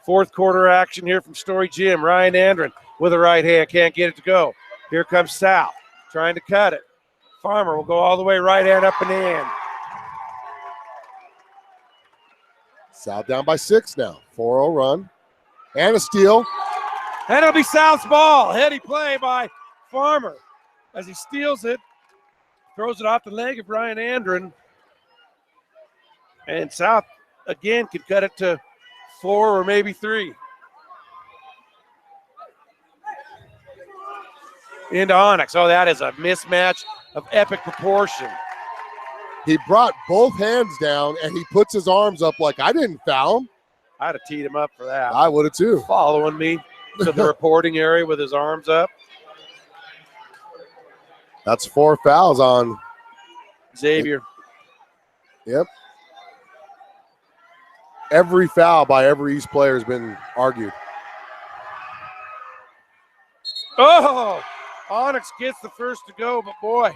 Speaker 4: Fourth quarter action here from Storey Gym. Ryan Andren with a right hand, can't get it to go. Here comes South, trying to cut it. Farmer will go all the way right hand up and in.
Speaker 5: South down by 6 now. 4-0 run. And a steal.
Speaker 4: And it'll be South's ball. Heady play by Farmer as he steals it. Throws it off the leg of Ryan Andren. And South, again, could cut it to 4 or maybe 3. Into Onyx. Oh, that is a mismatch of epic proportion.
Speaker 5: He brought both hands down, and he puts his arms up like, I didn't foul him.
Speaker 4: I'd have teed him up for that.
Speaker 5: I would have too.
Speaker 4: Following me to the reporting area with his arms up.
Speaker 5: That's 4 fouls on
Speaker 4: Xavier.
Speaker 5: Yep. Every foul by every East player has been argued.
Speaker 4: Oh, Onyx gets the first to go, but boy,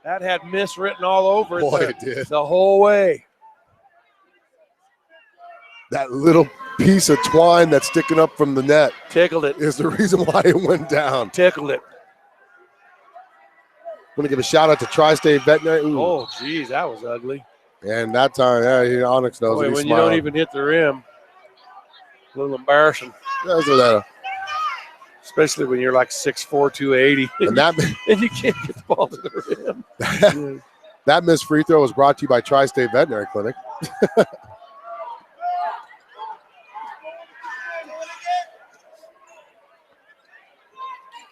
Speaker 4: that had miss written all over it.
Speaker 5: Boy, it did.
Speaker 4: The whole way.
Speaker 5: That little piece of twine that's sticking up from the net
Speaker 4: Tickled it.
Speaker 5: is the reason why it went down.
Speaker 4: Tickled it.
Speaker 5: Want to give a shout out to Tri-State Veterinary. Ooh.
Speaker 4: Oh, geez, that was ugly.
Speaker 5: And that time, yeah, Onyx knows
Speaker 4: Boy,
Speaker 5: it.
Speaker 4: when you don't even hit the rim, a little embarrassing.
Speaker 5: That's what that.
Speaker 4: Especially when you're like 6'4", 280.
Speaker 5: And that
Speaker 4: and you can't get the ball to the rim.
Speaker 5: that missed free throw was brought to you by Tri-State Veterinary Clinic.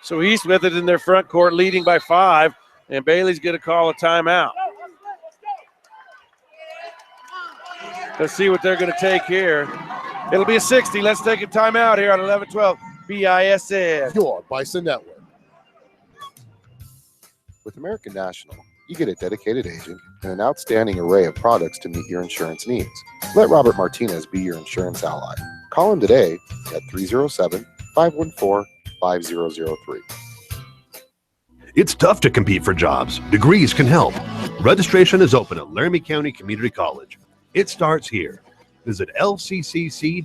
Speaker 4: So East with it in their front court, leading by 5, and Bailey's going to call a timeout. Let's see what they're going to take here. It'll be a 60. Let's take a timeout here on 11-12 BISN.
Speaker 5: Your Bison Network.
Speaker 10: With American National, you get a dedicated agent and an outstanding array of products to meet your insurance needs. Let Robert Martinez be your insurance ally. Call him today at 307-514-5003.
Speaker 7: It's tough to compete for jobs. Degrees can help. Registration is open at Laramie County Community College. It starts here. Visit lccc.wy.edu.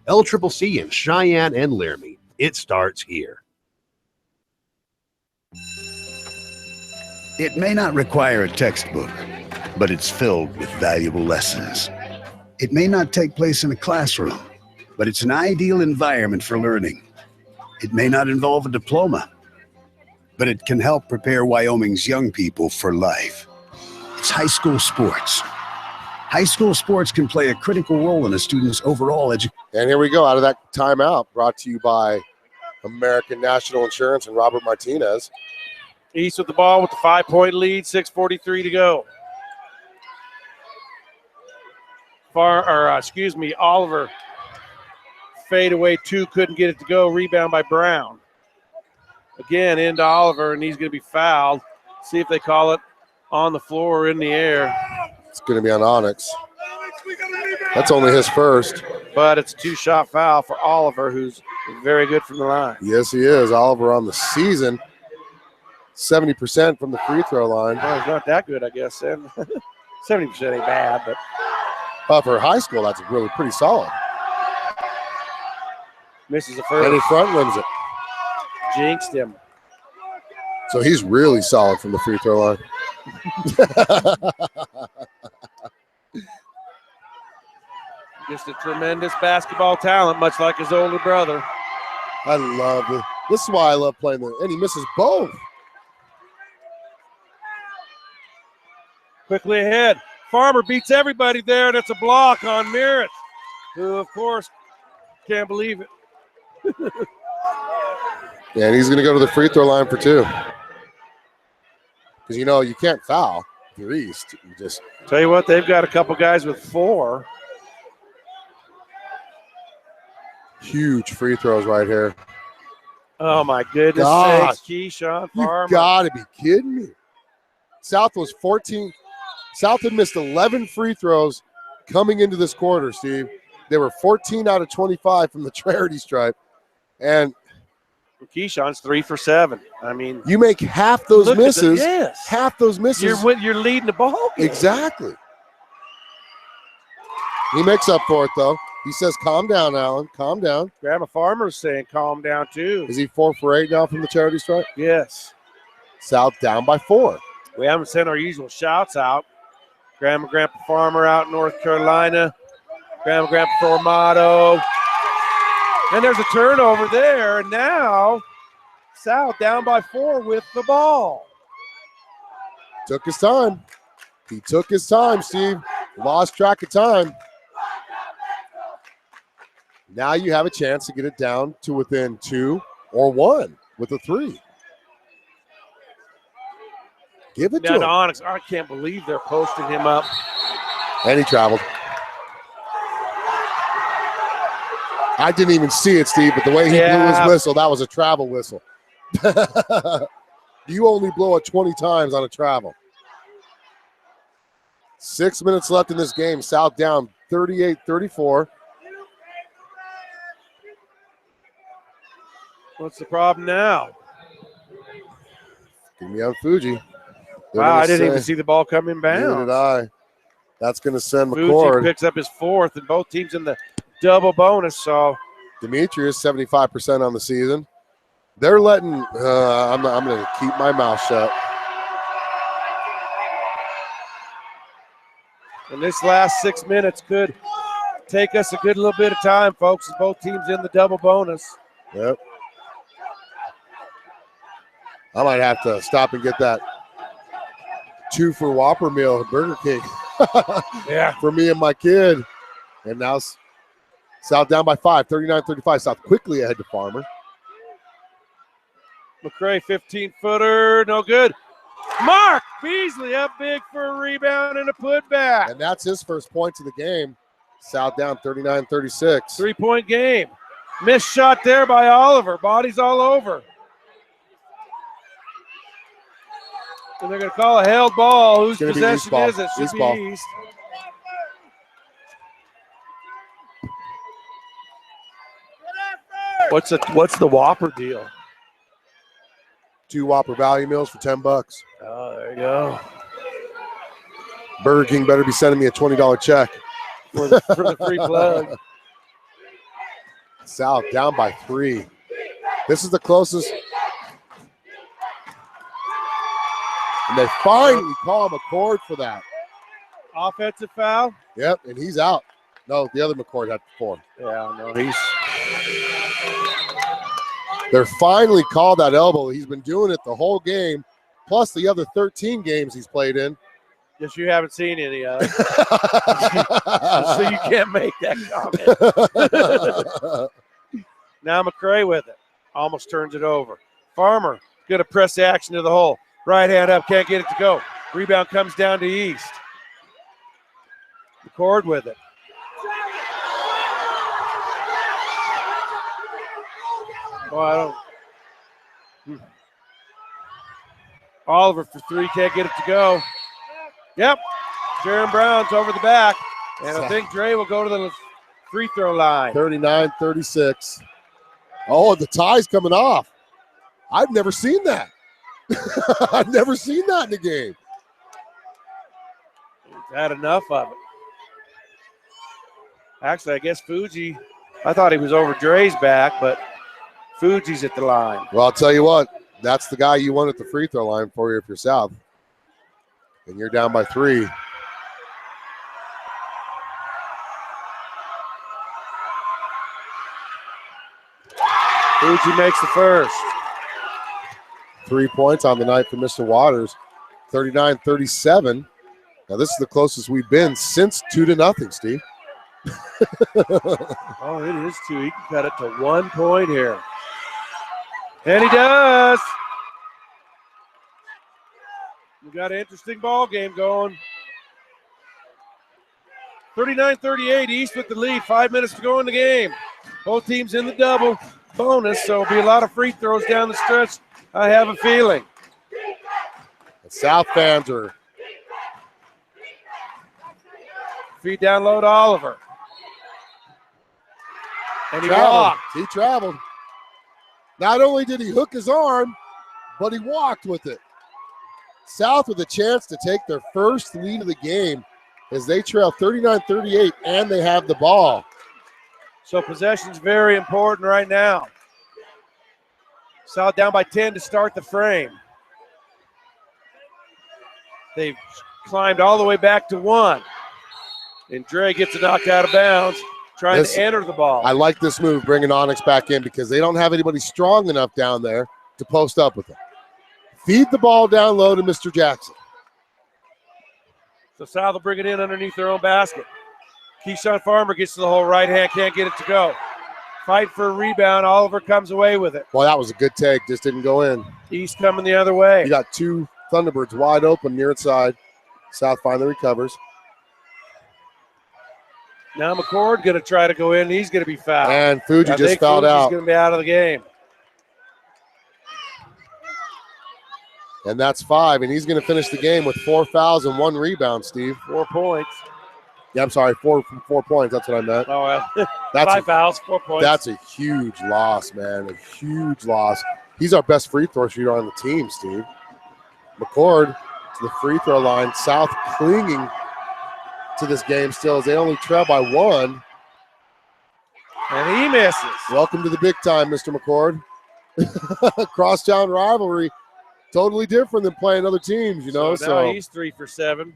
Speaker 7: LCCC in Cheyenne and Laramie. It starts here.
Speaker 6: It may not require a textbook, but it's filled with valuable lessons. It may not take place in a classroom, but it's an ideal environment for learning. It may not involve a diploma, but it can help prepare Wyoming's young people for life. It's high school sports. High school sports can play a critical role in a student's overall education.
Speaker 5: And here we go, out of that timeout, brought to you by American National Insurance and Robert Martinez.
Speaker 4: East with the ball with the 5-point lead, 6:43 to go. Oliver fade away 2, couldn't get it to go. Rebound by Brown. Again, into Oliver, and he's going to be fouled. See if they call it on the floor or in the air.
Speaker 5: It's going to be on Onyx. That's only his first.
Speaker 4: But it's a 2-shot foul for Oliver, who's very good from the line.
Speaker 5: Yes, he is. Oliver on the season, 70% from the free throw line.
Speaker 4: Well, he's not that good, I guess. And 70% ain't bad, but
Speaker 5: for high school, that's really pretty solid.
Speaker 4: misses the first.
Speaker 5: And he front rims it.
Speaker 4: Jinxed him.
Speaker 5: So he's really solid from the free throw line.
Speaker 4: Just a tremendous basketball talent, much like his older brother.
Speaker 5: I love it. This is why I love playing the, and he misses both.
Speaker 4: Quickly ahead. Farmer beats everybody there, and it's a block on Merritt, who, of course, can't believe it.
Speaker 5: Yeah, and he's going to go to the free throw line for 2. Because, you know, you can't foul if you're East. You just
Speaker 4: tell you what, they've got a couple guys with 4.
Speaker 5: Huge free throws right here.
Speaker 4: Oh, my goodness sakes, Keyshawn Farmer.
Speaker 5: You got to be kidding me. South was 14. South had missed 11 free throws coming into this quarter, Steve. They were 14 out of 25 from the charity stripe. And
Speaker 4: Keyshawn's 3 for 7. I mean,
Speaker 5: you make half those misses.
Speaker 4: Yes.
Speaker 5: Half those misses.
Speaker 4: You're leading the ball game.
Speaker 5: Exactly. He makes up for it, though. He says, calm down, Alan. Calm down.
Speaker 4: Grandma Farmer's saying calm down, too.
Speaker 5: Is he 4 for 8 now from the charity stripe?
Speaker 4: Yes.
Speaker 5: South down by 4.
Speaker 4: We haven't sent our usual shouts out. Grandpa Farmer out in North Carolina. Grandpa Formato. And there's a turnover there. And now South down by 4 with the ball.
Speaker 5: Took his time. He took his time, Steve. Lost track of time. Now you have a chance to get it down to within 2 or 1 with a 3. Give it to him.
Speaker 4: Onyx. I can't believe they're posting him up.
Speaker 5: And he traveled. I didn't even see it, Steve, but the way he blew his whistle, that was a travel whistle. You only blow it 20 times on a travel. 6 minutes left in this game. South down 38-34.
Speaker 4: What's the problem now?
Speaker 5: Give me on Fuji.
Speaker 4: Wow, I didn't even see the ball come in bounds.
Speaker 5: Neither did I. That's going to send
Speaker 4: Fuji
Speaker 5: McCord.
Speaker 4: picks up his 4th, and both teams in the double bonus. So
Speaker 5: Demetrius 75% on the season. They're letting. I'm going to keep my mouth shut.
Speaker 4: And this last 6 minutes could take us a good little bit of time, folks, as both teams in the double bonus.
Speaker 5: Yep. I might have to stop and get that 2 for Whopper meal at Burger King.
Speaker 4: Yeah.
Speaker 5: For me and my kid. And now South down by 5, 39-35. South quickly ahead to Farmer.
Speaker 4: McCray, 15-footer, no good. Mark Beasley up big for a rebound and a putback.
Speaker 5: And that's his first points of the game. South down 39-36.
Speaker 4: 3-point game. Missed shot there by Oliver. Bodies all over. And they're going to call a held ball. Whose possession is it? Should be East. What's the Whopper deal?
Speaker 5: 2 Whopper value meals for $10.
Speaker 4: Oh, there you go.
Speaker 5: Burger King better be sending me a $20 check.
Speaker 4: For the free plug.
Speaker 5: South down by 3. This is the closest. And they finally call McCord for that.
Speaker 4: Offensive foul?
Speaker 5: Yep, and he's out. No, the other McCord had to perform.
Speaker 4: Yeah, no, he's.
Speaker 5: They're finally called that elbow. He's been doing it the whole game, plus the other 13 games he's played in.
Speaker 4: Guess you haven't seen any of it. So you can't make that comment. Now McCray with it. Almost turns it over. Farmer going to press the action to the hole. Right hand up, can't get it to go. Rebound comes down to East. McCord with it. Oh, I don't. Oliver for 3, can't get it to go. Yep, Jaron Brown's over the back, and I think Dre will go to the free throw line.
Speaker 5: 39-36. Oh, the tie's coming off. I've never seen that. I've never seen that in the game.
Speaker 4: Had enough of it. Actually, I guess Fuji, I thought he was over Dre's back, but Fuji's at the line.
Speaker 5: Well, I'll tell you what, that's the guy you want at the free throw line for you if you're South. And you're down by 3.
Speaker 4: Fuji makes the first.
Speaker 5: 3 points on the night for Mr. Waters, 39-37. Now, this is the closest we've been since 2-0, Steve.
Speaker 4: Oh, it is 2. He can cut it to 1 point here. And he does. We got an interesting ball game going. 39-38, East with the lead. 5 minutes to go in the game. Both teams in the double bonus, so it'll be a lot of free throws down the stretch, I have a feeling.
Speaker 5: The South fans are.
Speaker 4: Feed down low to Oliver. And he walked.
Speaker 5: He traveled. Not only did he hook his arm, but he walked with it. South with a chance to take their first lead of the game as they trail 39-38 and they have the ball.
Speaker 4: So possession's very important right now. South down by 10 to start the frame. They've climbed all the way back to 1. And Dre gets it knocked out of bounds, trying to enter the ball.
Speaker 5: I like this move, bringing Onyx back in because they don't have anybody strong enough down there to post up with him. Feed the ball down low to Mr. Jackson.
Speaker 4: So South will bring it in underneath their own basket. Keyshawn Farmer gets to the hole, right hand, can't get it to go. Fight for a rebound. Oliver comes away with it.
Speaker 5: Well, that was a good take. Just didn't go in.
Speaker 4: East coming the other way.
Speaker 5: You got 2 Thunderbirds wide open near inside. South finally recovers.
Speaker 4: Now McCord going to try to go in. He's going to be fouled.
Speaker 5: And Fuji just fouled out.
Speaker 4: He's going to be out of the game.
Speaker 5: And that's 5, and he's going to finish the game with 4 fouls and 1 rebound, Steve.
Speaker 4: 4 points.
Speaker 5: Yeah, I'm sorry, 4 points. That's what I meant.
Speaker 4: Oh, well.
Speaker 5: That's
Speaker 4: 5 fouls, 4 points.
Speaker 5: That's a huge loss, man. A huge loss. He's our best free throw shooter on the team, Steve. McCord to the free throw line. South clinging to this game still as they only trail by 1.
Speaker 4: And he misses.
Speaker 5: Welcome to the big time, Mr. McCord. Crosstown rivalry. Totally different than playing other teams, you know.
Speaker 4: So now he's 3 for 7.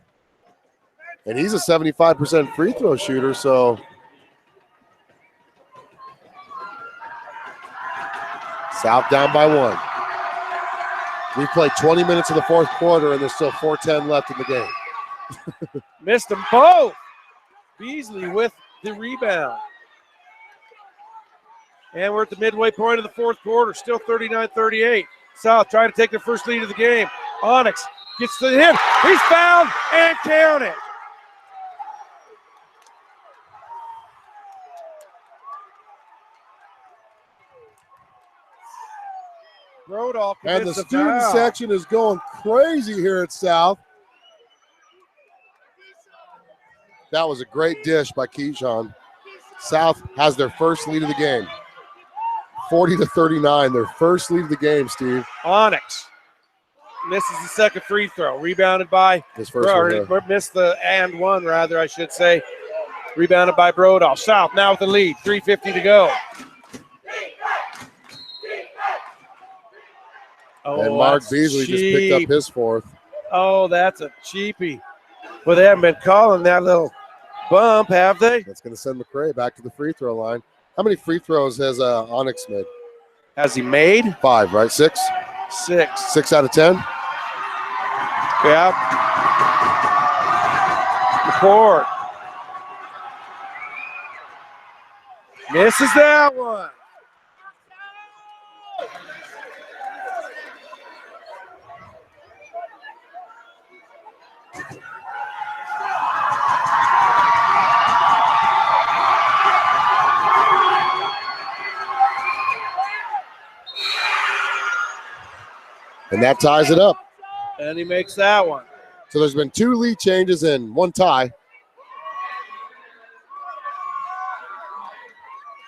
Speaker 5: And he's a 75% free throw shooter, so South down by 1. We played 20 minutes of the fourth quarter, and there's still 4:10 left in the game.
Speaker 4: Missed them both. Beasley with the rebound. And we're at the midway point of the fourth quarter, still 39-38. South trying to take their first lead of the game. Onyx gets to him. He's fouled and counted. Rodolph
Speaker 5: and the student section is going crazy here at South. That was a great dish by Keyshawn. South has their first lead of the game. 40-39, their first lead of the game, Steve.
Speaker 4: Onyx misses the second free throw. Rebounded by,
Speaker 5: his first one,
Speaker 4: missed the and one, rather, I should say. Rebounded by Brodolph. South now with the lead, 3:50 to go. Oh,
Speaker 5: and Mark Beasley just picked up his fourth.
Speaker 4: Oh, that's a cheapie. Well, they haven't been calling that little bump, have they?
Speaker 5: That's going to send McRae back to the free throw line. How many free throws has Onyx made?
Speaker 4: Has he made?
Speaker 5: 5, right? 6?
Speaker 4: 6.
Speaker 5: 6 out of 10?
Speaker 4: Yeah. McCord. Misses that one.
Speaker 5: And that ties it up.
Speaker 4: And he makes that one.
Speaker 5: So there's been 2 lead changes and 1 tie.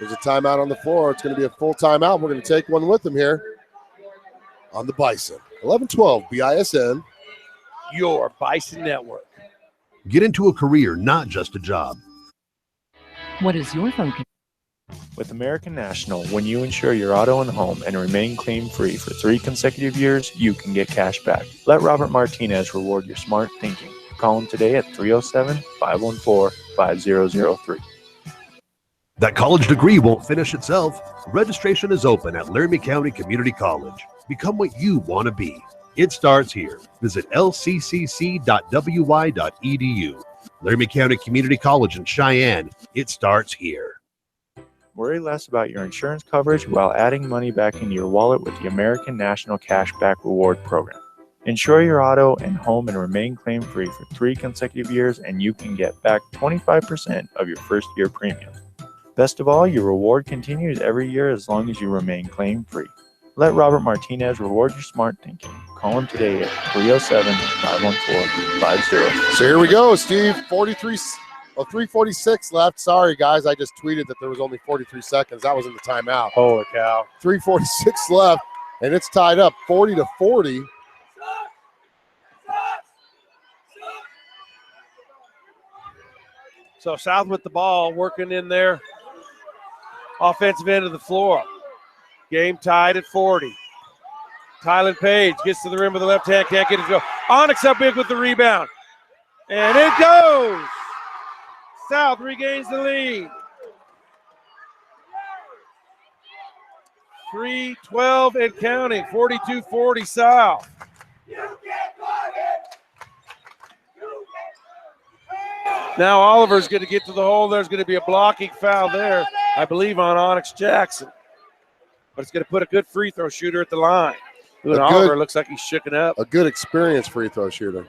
Speaker 5: There's a timeout on the floor. It's going to be a full timeout. We're going to take one with them here on the Bison. 11-12 BISN.
Speaker 4: Your Bison Network.
Speaker 7: Get into a career, not just a job.
Speaker 8: What is your focus?
Speaker 9: With American National, when you insure your auto and home and remain claim-free for 3 consecutive years, you can get cash back. Let Robert Martinez reward your smart thinking. Call him today at 307-514-5003.
Speaker 7: That college degree won't finish itself. Registration is open at Laramie County Community College. Become what you want to be. It starts here. Visit lccc.wy.edu. Laramie County Community College in Cheyenne. It starts here.
Speaker 9: Worry less about your insurance coverage while adding money back into your wallet with the American National Cashback Reward Program. Insure your auto and home and remain claim-free for 3 consecutive years, and you can get back 25% of your first year premium. Best of all, your reward continues every year as long as you remain claim-free. Let Robert Martinez reward your smart thinking. Call him today at 307-514-5003.
Speaker 5: So here we go, Steve. 3:46 left. Sorry, guys. I just tweeted that there was only 43 seconds. That was in the timeout.
Speaker 4: Holy cow.
Speaker 5: 3:46 left, and it's tied up 40-40.
Speaker 4: So South with the ball, working in their offensive end of the floor. Game tied at 40. Tylen Page gets to the rim with the left hand, can't get it to go. Onyx up big with the rebound. And it goes. South regains the lead. 3:12 and counting, 42-40 South. Now Oliver's going to get to the hole. There's going to be a blocking foul there, I believe, on Onyx Jackson. But it's going to put a good free throw shooter at the line. And Oliver looks like he's shooken up.
Speaker 5: A good experienced free throw shooter.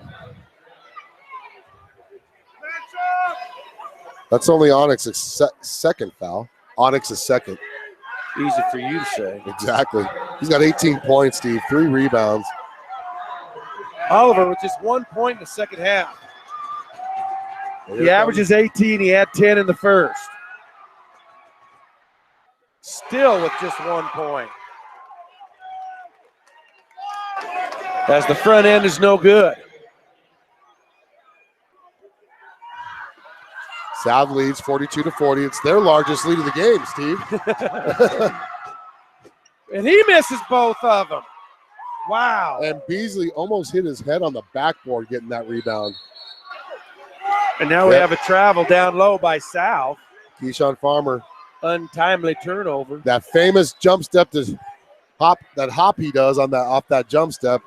Speaker 5: That's only Onyx's second foul. Onyx's second.
Speaker 4: Easy for you to say.
Speaker 5: Exactly. He's got 18 points, Steve. 3 rebounds.
Speaker 4: Oliver with just 1 point in the second half. He averages 18. He had 10 in the first. Still with just 1 point. As the front end is no good.
Speaker 5: South leads 42-40. It's their largest lead of the game, Steve.
Speaker 4: And he misses both of them. Wow.
Speaker 5: And Beasley almost hit his head on the backboard getting that rebound.
Speaker 4: And now we have a travel down low by South.
Speaker 5: Keyshawn Farmer.
Speaker 4: Untimely turnover.
Speaker 5: That famous jump step to hop, that hop he does on that off that jump step,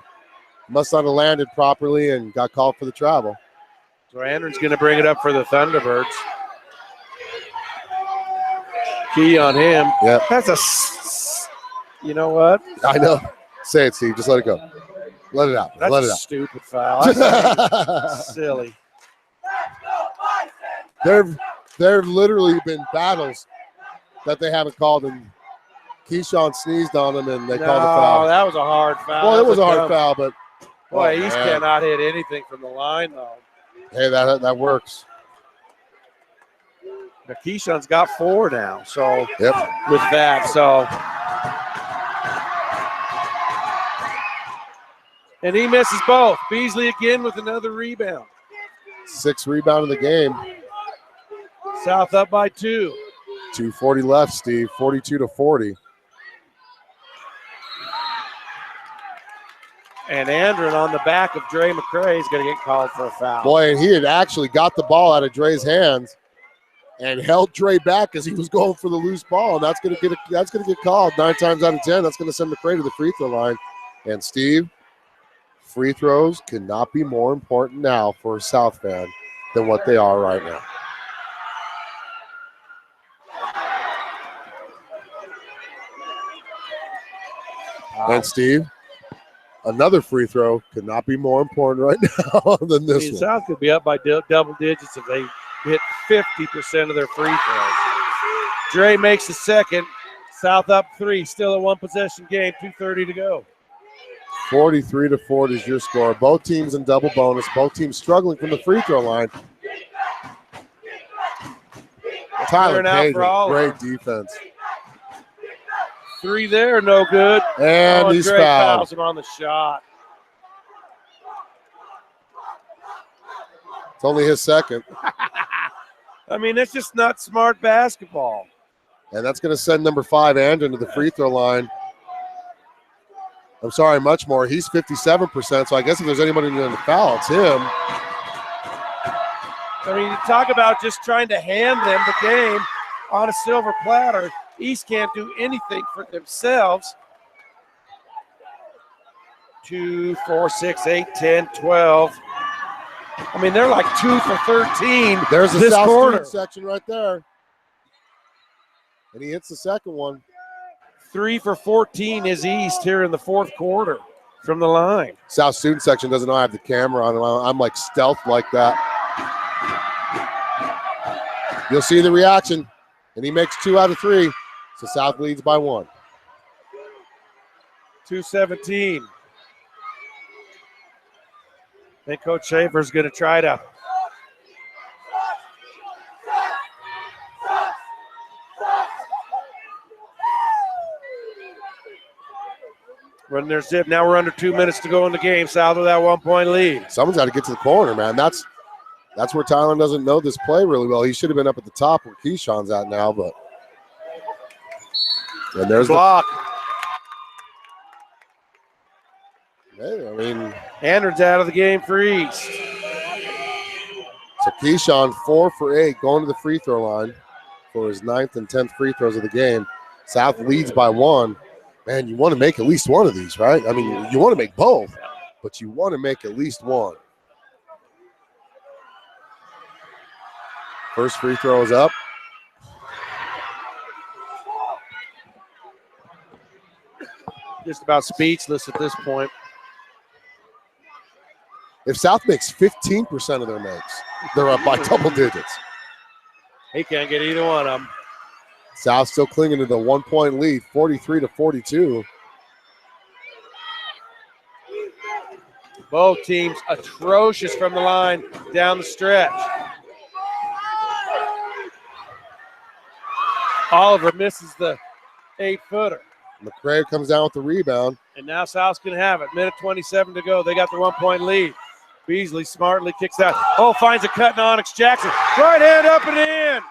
Speaker 5: must not have landed properly and got called for the travel.
Speaker 4: So Andron's going to bring it up for the Thunderbirds. Key on him.
Speaker 5: Yep.
Speaker 4: That's you know what?
Speaker 5: I know. Say it, Steve. Just let it go. Let it out.
Speaker 4: That's
Speaker 5: let it
Speaker 4: a
Speaker 5: out.
Speaker 4: stupid foul. That's silly.
Speaker 5: There've literally been battles that they haven't called, and Keyshawn sneezed on him, and they called a foul.
Speaker 4: Oh, that was a hard foul.
Speaker 5: Well, it was a hard foul, but
Speaker 4: boy, East cannot hit anything from the line, though.
Speaker 5: Hey, that works.
Speaker 4: Now, Keyshawn's got 4 now, so
Speaker 5: yep.
Speaker 4: With that, so. And he misses both. Beasley again with another rebound.
Speaker 5: 6th rebound of the game.
Speaker 4: South up by 2.
Speaker 5: 2:40 left, Steve. 42-40.
Speaker 4: And Andron on the back of Dre McCray is going to get called for a foul.
Speaker 5: Boy, and he had actually got the ball out of Dre's hands and held Dre back as he was going for the loose ball, and that's going to get called 9 times out of 10. That's going to send McCray to the free throw line. And Steve, free throws cannot be more important now for a South fan than what they are right now. And Steve, another free throw could not be more important right now than this one.
Speaker 4: South could be up by double digits if they hit 50% of their free throws. Dre makes the second. South up 3, still a 1-possession game, 2:30 to go.
Speaker 5: 43-40 is your score. Both teams in double bonus. Both teams struggling from the free throw line. Tyler Payton, great defense.
Speaker 4: 3 there, no good.
Speaker 5: And he's
Speaker 4: Dre
Speaker 5: fouled.
Speaker 4: Fouls him on the shot.
Speaker 5: It's only his second.
Speaker 4: I mean, it's just not smart basketball.
Speaker 5: And that's going to send number 5, Andron, to the free throw line. I'm sorry, much more. He's 57%, so I guess if there's anybody in the foul, it's him.
Speaker 4: I mean, you talk about just trying to hand them the game on a silver platter. East can't do anything for themselves. 2, 4, 6, 8, 10, 12. I mean, they're like 2 for 13.
Speaker 5: There's the
Speaker 4: this
Speaker 5: South
Speaker 4: quarter
Speaker 5: Student section right there. And he hits the second one.
Speaker 4: 3 for 14 is East here in the fourth quarter from the line.
Speaker 5: South Student section doesn't know I have the camera on. I'm like stealth like that. You'll see the reaction. And he makes 2 out of 3. So South leads by 1.
Speaker 4: 2:17. I think Coach Schaefer's going to try to run their zip. Now we're under 2 minutes to go in the game. South with that 1-point lead.
Speaker 5: Someone's got to get to the corner, man. That's where Tyler doesn't know this play really well. He should have been up at the top where Keyshawn's at now, but and there's
Speaker 4: block.
Speaker 5: Hey, I mean,
Speaker 4: Andron's out of the game for East.
Speaker 5: So Keyshawn 4 for 8 going to the free throw line for his 9th and 10th free throws of the game. South leads by 1. Man, you want to make at least one of these, right? I mean, you want to make both, but you want to make at least one. First free throw is up.
Speaker 4: Just about speechless at this point.
Speaker 5: If South makes 15% of their makes, they're up by double digits.
Speaker 4: He can't get either one of them.
Speaker 5: South still clinging to the 1-point lead, 43-42.
Speaker 4: Both teams atrocious from the line down the stretch. Oliver misses the 8-footer.
Speaker 5: McCray comes down with the rebound.
Speaker 4: And now South's going to have it. Minute 27 to go. They got the 1-point lead. Beasley smartly kicks out. Oh, finds a cut in Onyx Jackson. Right hand up and in.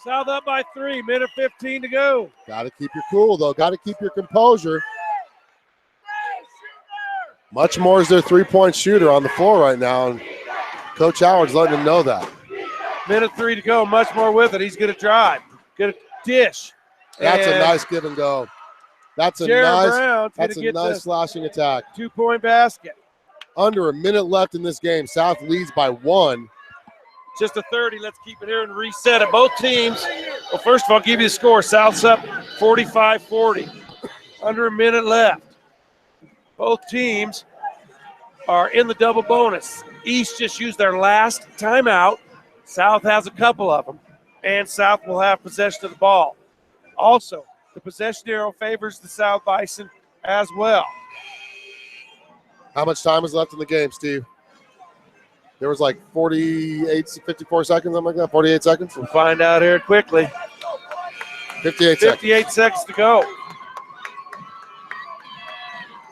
Speaker 4: South up by 3. Minute 15 to go.
Speaker 5: Got to keep your cool, though. Got to keep your composure. Much more is their three-point shooter on the floor right now, and Coach Howard's letting him know that.
Speaker 4: Minute 3 to go. Much more with it. He's going to drive. Going to dish.
Speaker 5: That's a nice give and go. That's a nice slashing attack.
Speaker 4: 2-point basket.
Speaker 5: Under a minute left in this game. South leads by 1.
Speaker 4: Just a 30. Let's keep it here and reset it. Both teams. Well, first of all, I'll give you the score. South's up 45-40. Under a minute left. Both teams are in the double bonus. East just used their last timeout. South has a couple of them. And South will have possession of the ball. Also, the possession arrow favors the South Bison as well.
Speaker 5: How much time is left in the game, Steve? There was like 54 seconds, something like that, 48 seconds?
Speaker 4: We'll find out here quickly. 58 seconds to go.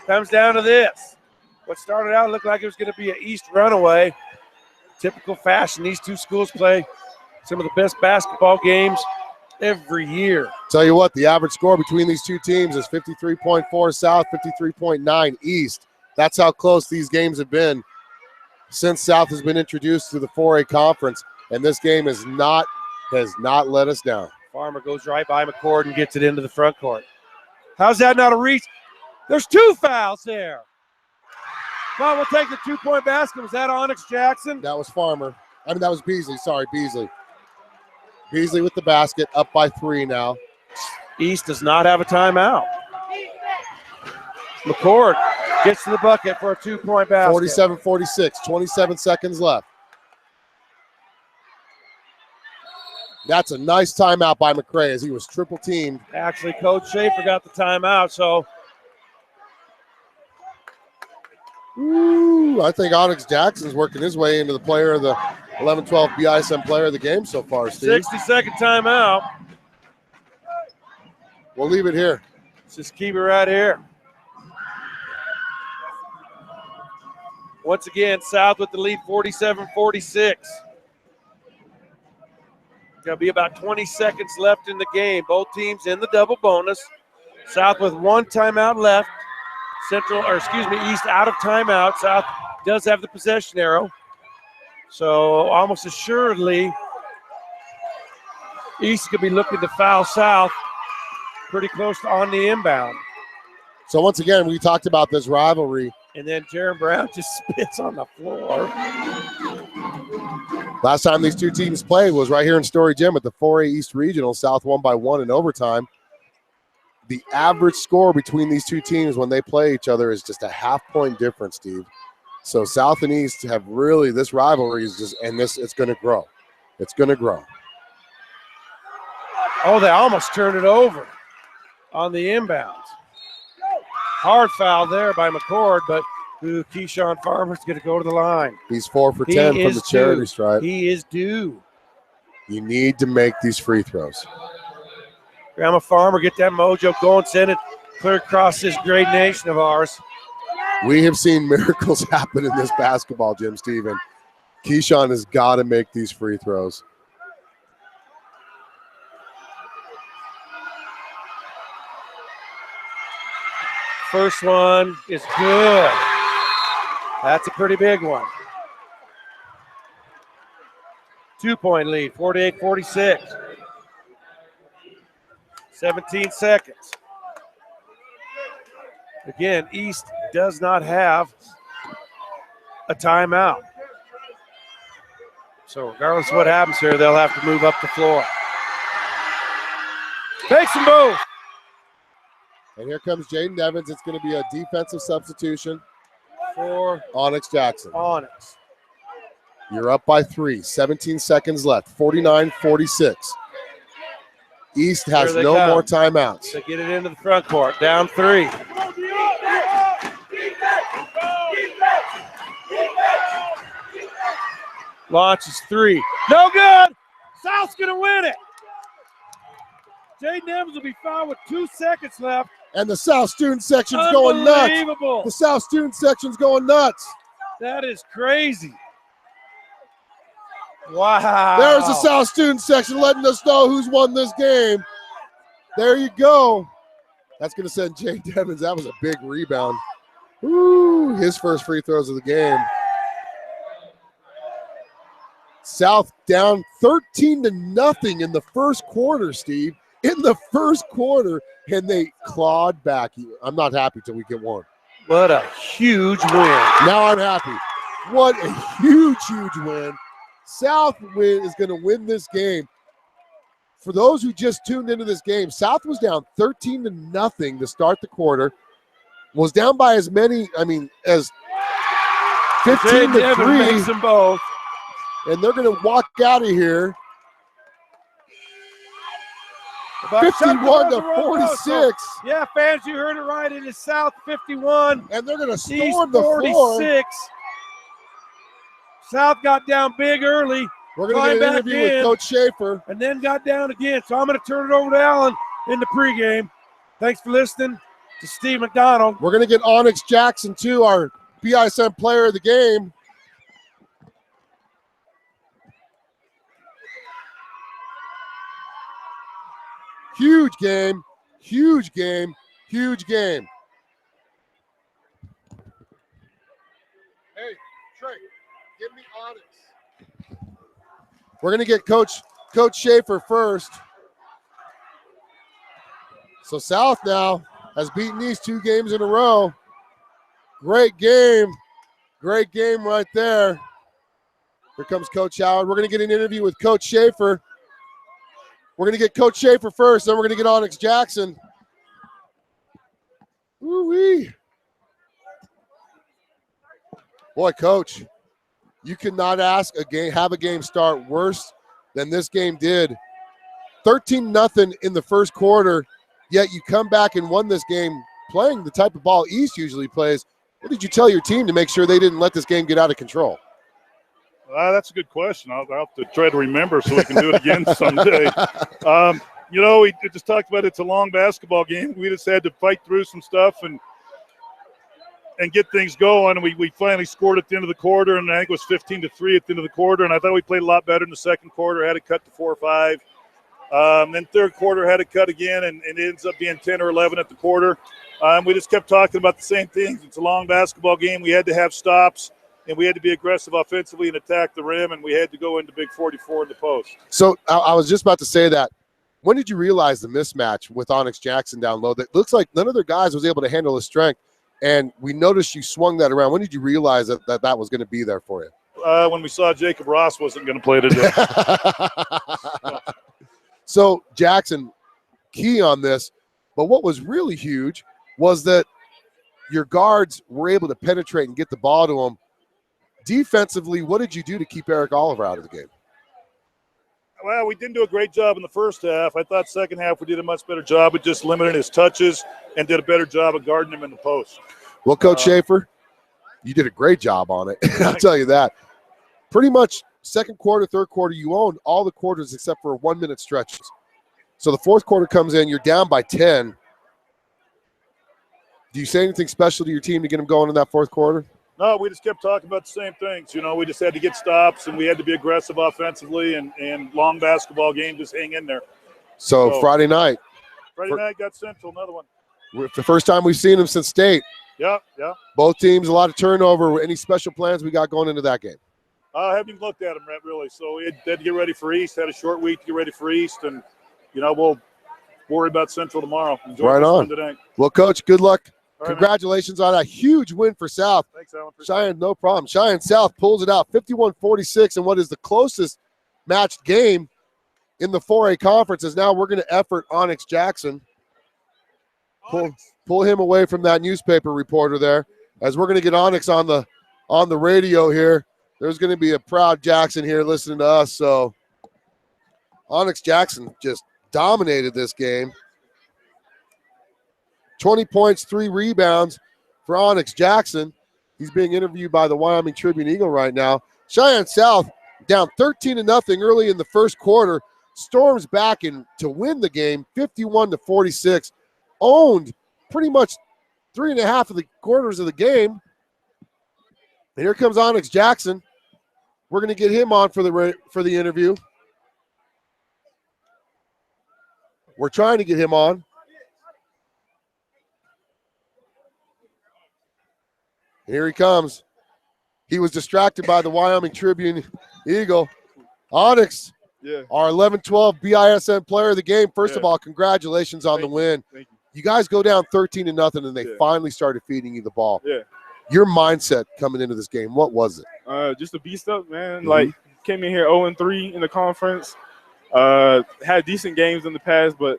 Speaker 4: Comes down to this. What started out looked like it was going to be an East runaway. Typical fashion. These two schools play some of the best basketball games every year.
Speaker 5: Tell you what, the average score between these two teams is 53.4 South, 53.9 East. That's how close these games have been since South has been introduced to the 4A conference, and this game has not let us down.
Speaker 4: Farmer goes right by McCord and gets it into the front court. How's that not a reach? There's 2 fouls there. Well, we'll take the 2-point basket. Was that Onyx Jackson?
Speaker 5: That was Farmer. That was Beasley. Sorry, Beasley. Beasley with the basket, up by 3 now.
Speaker 4: East does not have a timeout. McCord gets to the bucket for a 2-point basket.
Speaker 5: 47-46, 27 seconds left. That's a nice timeout by McCray as he was triple teamed.
Speaker 4: Actually, Coach Schaefer got the timeout, so.
Speaker 5: Ooh, I think Onyx Jackson's working his way into the player of the 11-12 BISN player of the game so far, Steve.
Speaker 4: 60-second timeout.
Speaker 5: We'll leave it here.
Speaker 4: Let's just keep it right here. Once again, South with the lead, 47-46. Going to be about 20 seconds left in the game. Both teams in the double bonus. South with 1 timeout left. East out of timeout. South does have the possession arrow. So almost assuredly, East could be looking to foul South pretty close to on the inbound.
Speaker 5: So once again, we talked about this rivalry.
Speaker 4: And then Jaron Brown just spits on the floor.
Speaker 5: Last time these two teams played was right here in Storey Gym at the 4A East Regional. South won by 1 in overtime. The average score between these two teams when they play each other is just a half-point difference, Steve. So South and East have really, this rivalry is just, and it's going to grow. It's going to grow.
Speaker 4: Oh, they almost turned it over on the inbounds. Hard foul there by McCord, but Keyshawn Farmer's going to go to the line.
Speaker 5: He's 4 for 10 from the charity stripe.
Speaker 4: He is due.
Speaker 5: You need to make these free throws.
Speaker 4: Grandma Farmer, get that mojo going, send it clear across this great nation of ours.
Speaker 5: We have seen miracles happen in this basketball gym, Steven. Keyshawn has got to make these free throws.
Speaker 4: First one is good. That's a pretty big one. 2-point lead, 48-46. 17 seconds. Again, East does not have a timeout. So regardless of what happens here, they'll have to move up the floor. Takes them both.
Speaker 5: And here comes Jaden Evans. It's going to be a defensive substitution
Speaker 4: for
Speaker 5: Onyx Jackson.
Speaker 4: Onyx.
Speaker 5: You're up by 3. 17 seconds left. 49-46. East has no more timeouts.
Speaker 4: They get it into the front court. Down 3. Launches three. No good. South's going to win it. Jaden Evans will be fouled with 2 seconds left.
Speaker 5: And the South student section's going nuts.
Speaker 4: Unbelievable.
Speaker 5: The South student section's going nuts.
Speaker 4: That is crazy. Wow.
Speaker 5: There's the South student section letting us know who's won this game. There you go. That's going to send Jaden Evans. That was a big rebound. Ooh, his first free throws of the game. South down 13-0 in the first quarter, Steve. In the first quarter, and they clawed back. I'm not happy till we get one.
Speaker 4: What a huge win.
Speaker 5: Now I'm happy. What a huge win. South is going to win this game. For those who just tuned into this game, South was down 13-0 to start the quarter. Was down by as many, as 15-3.
Speaker 4: Makes them both.
Speaker 5: And they're going to walk out of here 51-46.
Speaker 4: Yeah, fans, you heard it right. It is South 51.
Speaker 5: And they're going to
Speaker 4: East
Speaker 5: storm the
Speaker 4: 46.
Speaker 5: floor.
Speaker 4: South got down big early.
Speaker 5: We're going to get an interview with Coach Schaefer.
Speaker 4: And then got down again. So I'm going to turn it over to Alan in the pregame. Thanks for listening to Steve McDonald.
Speaker 5: We're going to get Onyx Jackson, too, our BISN player of the game. Huge game, huge game, huge game. Hey, Trey, give me Onyx. We're going to get Coach Schaefer first. So South now has beaten East 2 games in a row. Great game right there. Here comes Coach Howard. We're going to get an interview with Coach Schaefer. We're going to get Coach Schaefer first, then we're going to get Onyx Jackson. Woo-wee. Boy, Coach, you cannot have a game start worse than this game did. 13-0 in the first quarter, yet you come back and won this game playing the type of ball East usually plays. What did you tell your team to make sure they didn't let this game get out of control?
Speaker 11: That's a good question. I'll have to try to remember so we can do it again someday. We just talked about it's a long basketball game. We just had to fight through some stuff and get things going. We finally scored at the end of the quarter, and I think it was 15-3 at the end of the quarter. And I thought we played a lot better in the second quarter. Had it cut to 4 or 5. Then third quarter had it cut again, and it ends up being 10 or 11 at the quarter. We just kept talking about the same things. It's a long basketball game. We had to have stops. And we had to be aggressive offensively and attack the rim, and we had to go into big 44 in the post.
Speaker 5: So I was just about to say that. When did you realize the mismatch with Onyx Jackson down low? That looks like none of their guys was able to handle his strength, and we noticed you swung that around. When did you realize that was going to be there for you?
Speaker 11: When we saw Jacob Ross wasn't going to play today.
Speaker 5: So Jackson, key on this, but what was really huge was that your guards were able to penetrate and get the ball to him. Defensively, what did you do to keep Eric Oliver out of the game?
Speaker 11: Well, we didn't do a great job in the first half. I thought second half we did a much better job of just limiting his touches and did a better job of guarding him in the post.
Speaker 5: Well, Coach Schaefer, you did a great job on it. I'll tell you that. Pretty much second quarter, third quarter, you owned all the quarters except for 1-minute stretches. So the fourth quarter comes in, you're down by 10. Do you say anything special to your team to get them going in that fourth quarter?
Speaker 11: No, we just kept talking about the same things. We just had to get stops, and we had to be aggressive offensively, and long basketball game, just hang in there.
Speaker 5: So Friday night.
Speaker 11: Friday night got Central, another one.
Speaker 5: The first time we've seen them since state.
Speaker 11: Yeah.
Speaker 5: Both teams, a lot of turnover. Any special plans we got going into that game?
Speaker 11: I haven't even looked at them, really. So we had to get ready for East, had a short week to get ready for East, and, we'll worry about Central tomorrow. Enjoy
Speaker 5: right on.
Speaker 11: Today.
Speaker 5: Well, Coach, good luck.
Speaker 11: Right,
Speaker 5: congratulations on a huge win for South.
Speaker 11: Thanks, Alan.
Speaker 5: Cheyenne, no problem. Cheyenne South pulls it out 51-46 in what is the closest matched game in the 4A conference. Is now we're going to effort Onyx Jackson. Pull him away from that newspaper reporter there, as we're going to get Onyx on the radio here. There's going to be a proud Jackson here listening to us. So Onyx Jackson just dominated this game. 20 points, 3 rebounds for Onyx Jackson. He's being interviewed by the Wyoming Tribune Eagle right now. Cheyenne South down 13-0 early in the first quarter. Storms back in to win the game, 51-46. Owned pretty much 3.5 of the quarters of the game. And here comes Onyx Jackson. We're going to get him on for the interview. We're trying to get him on. And here he comes. He was distracted by the Wyoming Tribune Eagle. Onyx, our 11-12 BISN player of the game. First of all, congratulations on the win.
Speaker 12: Thank you.
Speaker 5: You guys go down 13-0, and they finally started feeding you the ball.
Speaker 12: Yeah.
Speaker 5: Your mindset coming into this game, what was it?
Speaker 12: Just a beast up, man. Like, came in here 0-3 in the conference. Had decent games in the past, but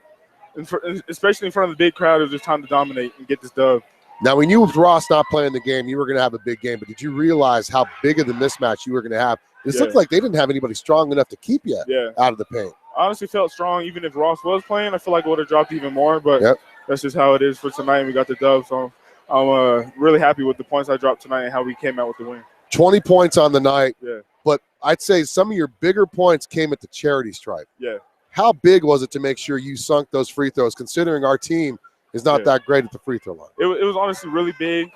Speaker 12: especially in front of the big crowd, it was just time to dominate and get this dub.
Speaker 5: Now, we knew with Ross not playing the game, you were going to have a big game, but did you realize how big of the mismatch you were going to have? It looked like they didn't have anybody strong enough to keep you out of the paint.
Speaker 12: I honestly felt strong. Even if Ross was playing, I feel like it would have dropped even more, but that's just how it is for tonight, and we got the dub. So I'm really happy with the points I dropped tonight and how we came out with the win.
Speaker 5: 20 points on the night,
Speaker 12: Yeah.
Speaker 5: but I'd say some of your bigger points came at the charity stripe.
Speaker 12: Yeah.
Speaker 5: How big was it to make sure you sunk those free throws, considering our team is not that great at the free throw line?
Speaker 12: It was honestly really big.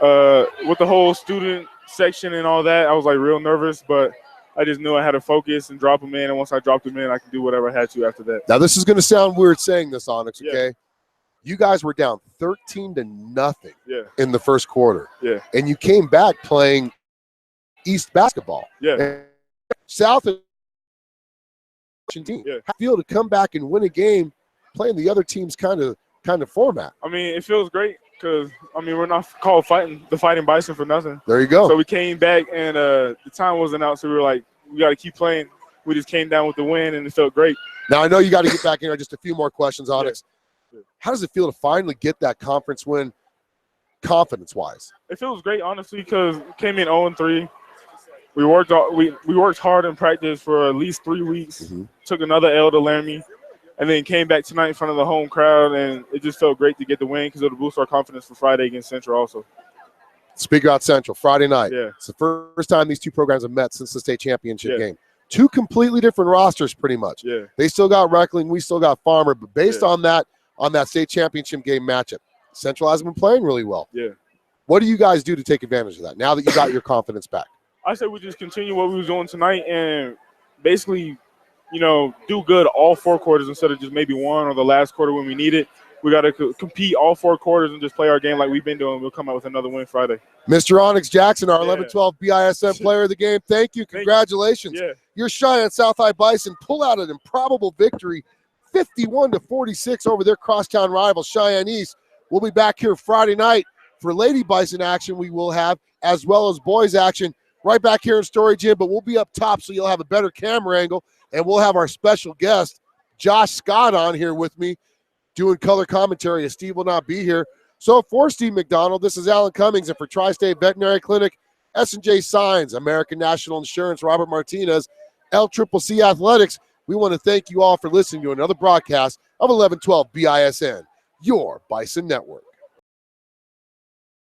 Speaker 12: With the whole student section and all that, I was like real nervous, but I just knew I had to focus and drop them in, and once I dropped them in, I could do whatever I had to after that.
Speaker 5: Now, this is going to sound weird saying this, Onyx, okay? You guys were down 13-0 in the first quarter.
Speaker 12: Yeah.
Speaker 5: And you came back playing East basketball.
Speaker 12: Yeah.
Speaker 5: And South team.
Speaker 12: Yeah.
Speaker 5: How do you feel to come back and win a game playing the other team's kind of format?
Speaker 12: I mean, it feels great because, I mean, we're not called the Fighting Bison for nothing.
Speaker 5: There you go.
Speaker 12: So we came back, and the time wasn't out, so we were like, we got to keep playing. We just came down with the win, and it felt great.
Speaker 5: Now, I know you got to get back in there. Just a few more questions, Onyx. How does it feel to finally get that conference win confidence-wise?
Speaker 12: It feels great, honestly, because we came in 0-3. We worked hard in practice for at least 3 weeks, took another L to Laramie, and then came back tonight in front of the home crowd, and it just felt great to get the win because it'll boost our confidence for Friday against Central also.
Speaker 5: Speak about Central, Friday night.
Speaker 12: Yeah.
Speaker 5: It's the first time these two programs have met since the state championship game. Two completely different rosters, pretty much.
Speaker 12: Yeah.
Speaker 5: They still got Reckling, we still got Farmer, but based on that state championship game matchup, Central hasn't been playing really well.
Speaker 12: Yeah.
Speaker 5: What do you guys do to take advantage of that now that you got your confidence back?
Speaker 12: I say we just continue what we was doing tonight and basically, do good all 4 quarters instead of just maybe one or the last quarter when we need it. We got to compete all 4 quarters and just play our game like we've been doing. We'll come out with another win Friday.
Speaker 5: Mr. Onyx Jackson, our 11-12 BISN player of the game. Thank you. Congratulations.
Speaker 12: Yeah.
Speaker 5: Your Cheyenne South Bison pull out an improbable victory, 51-46 over their crosstown rival, Cheyenne East. We'll be back here Friday night for Lady Bison action we will have, as well as boys action, right back here in Storey Gym, but we'll be up top so you'll have a better camera angle, and we'll have our special guest, Josh Scott, on here with me doing color commentary as Steve will not be here. So for Steve McDonald, this is Alan Cummings, and for Tri-State Veterinary Clinic, S&J Signs, American National Insurance, Robert Martinez, LCCC Athletics, we want to thank you all for listening to another broadcast of 1112 BISN, your Bison Network.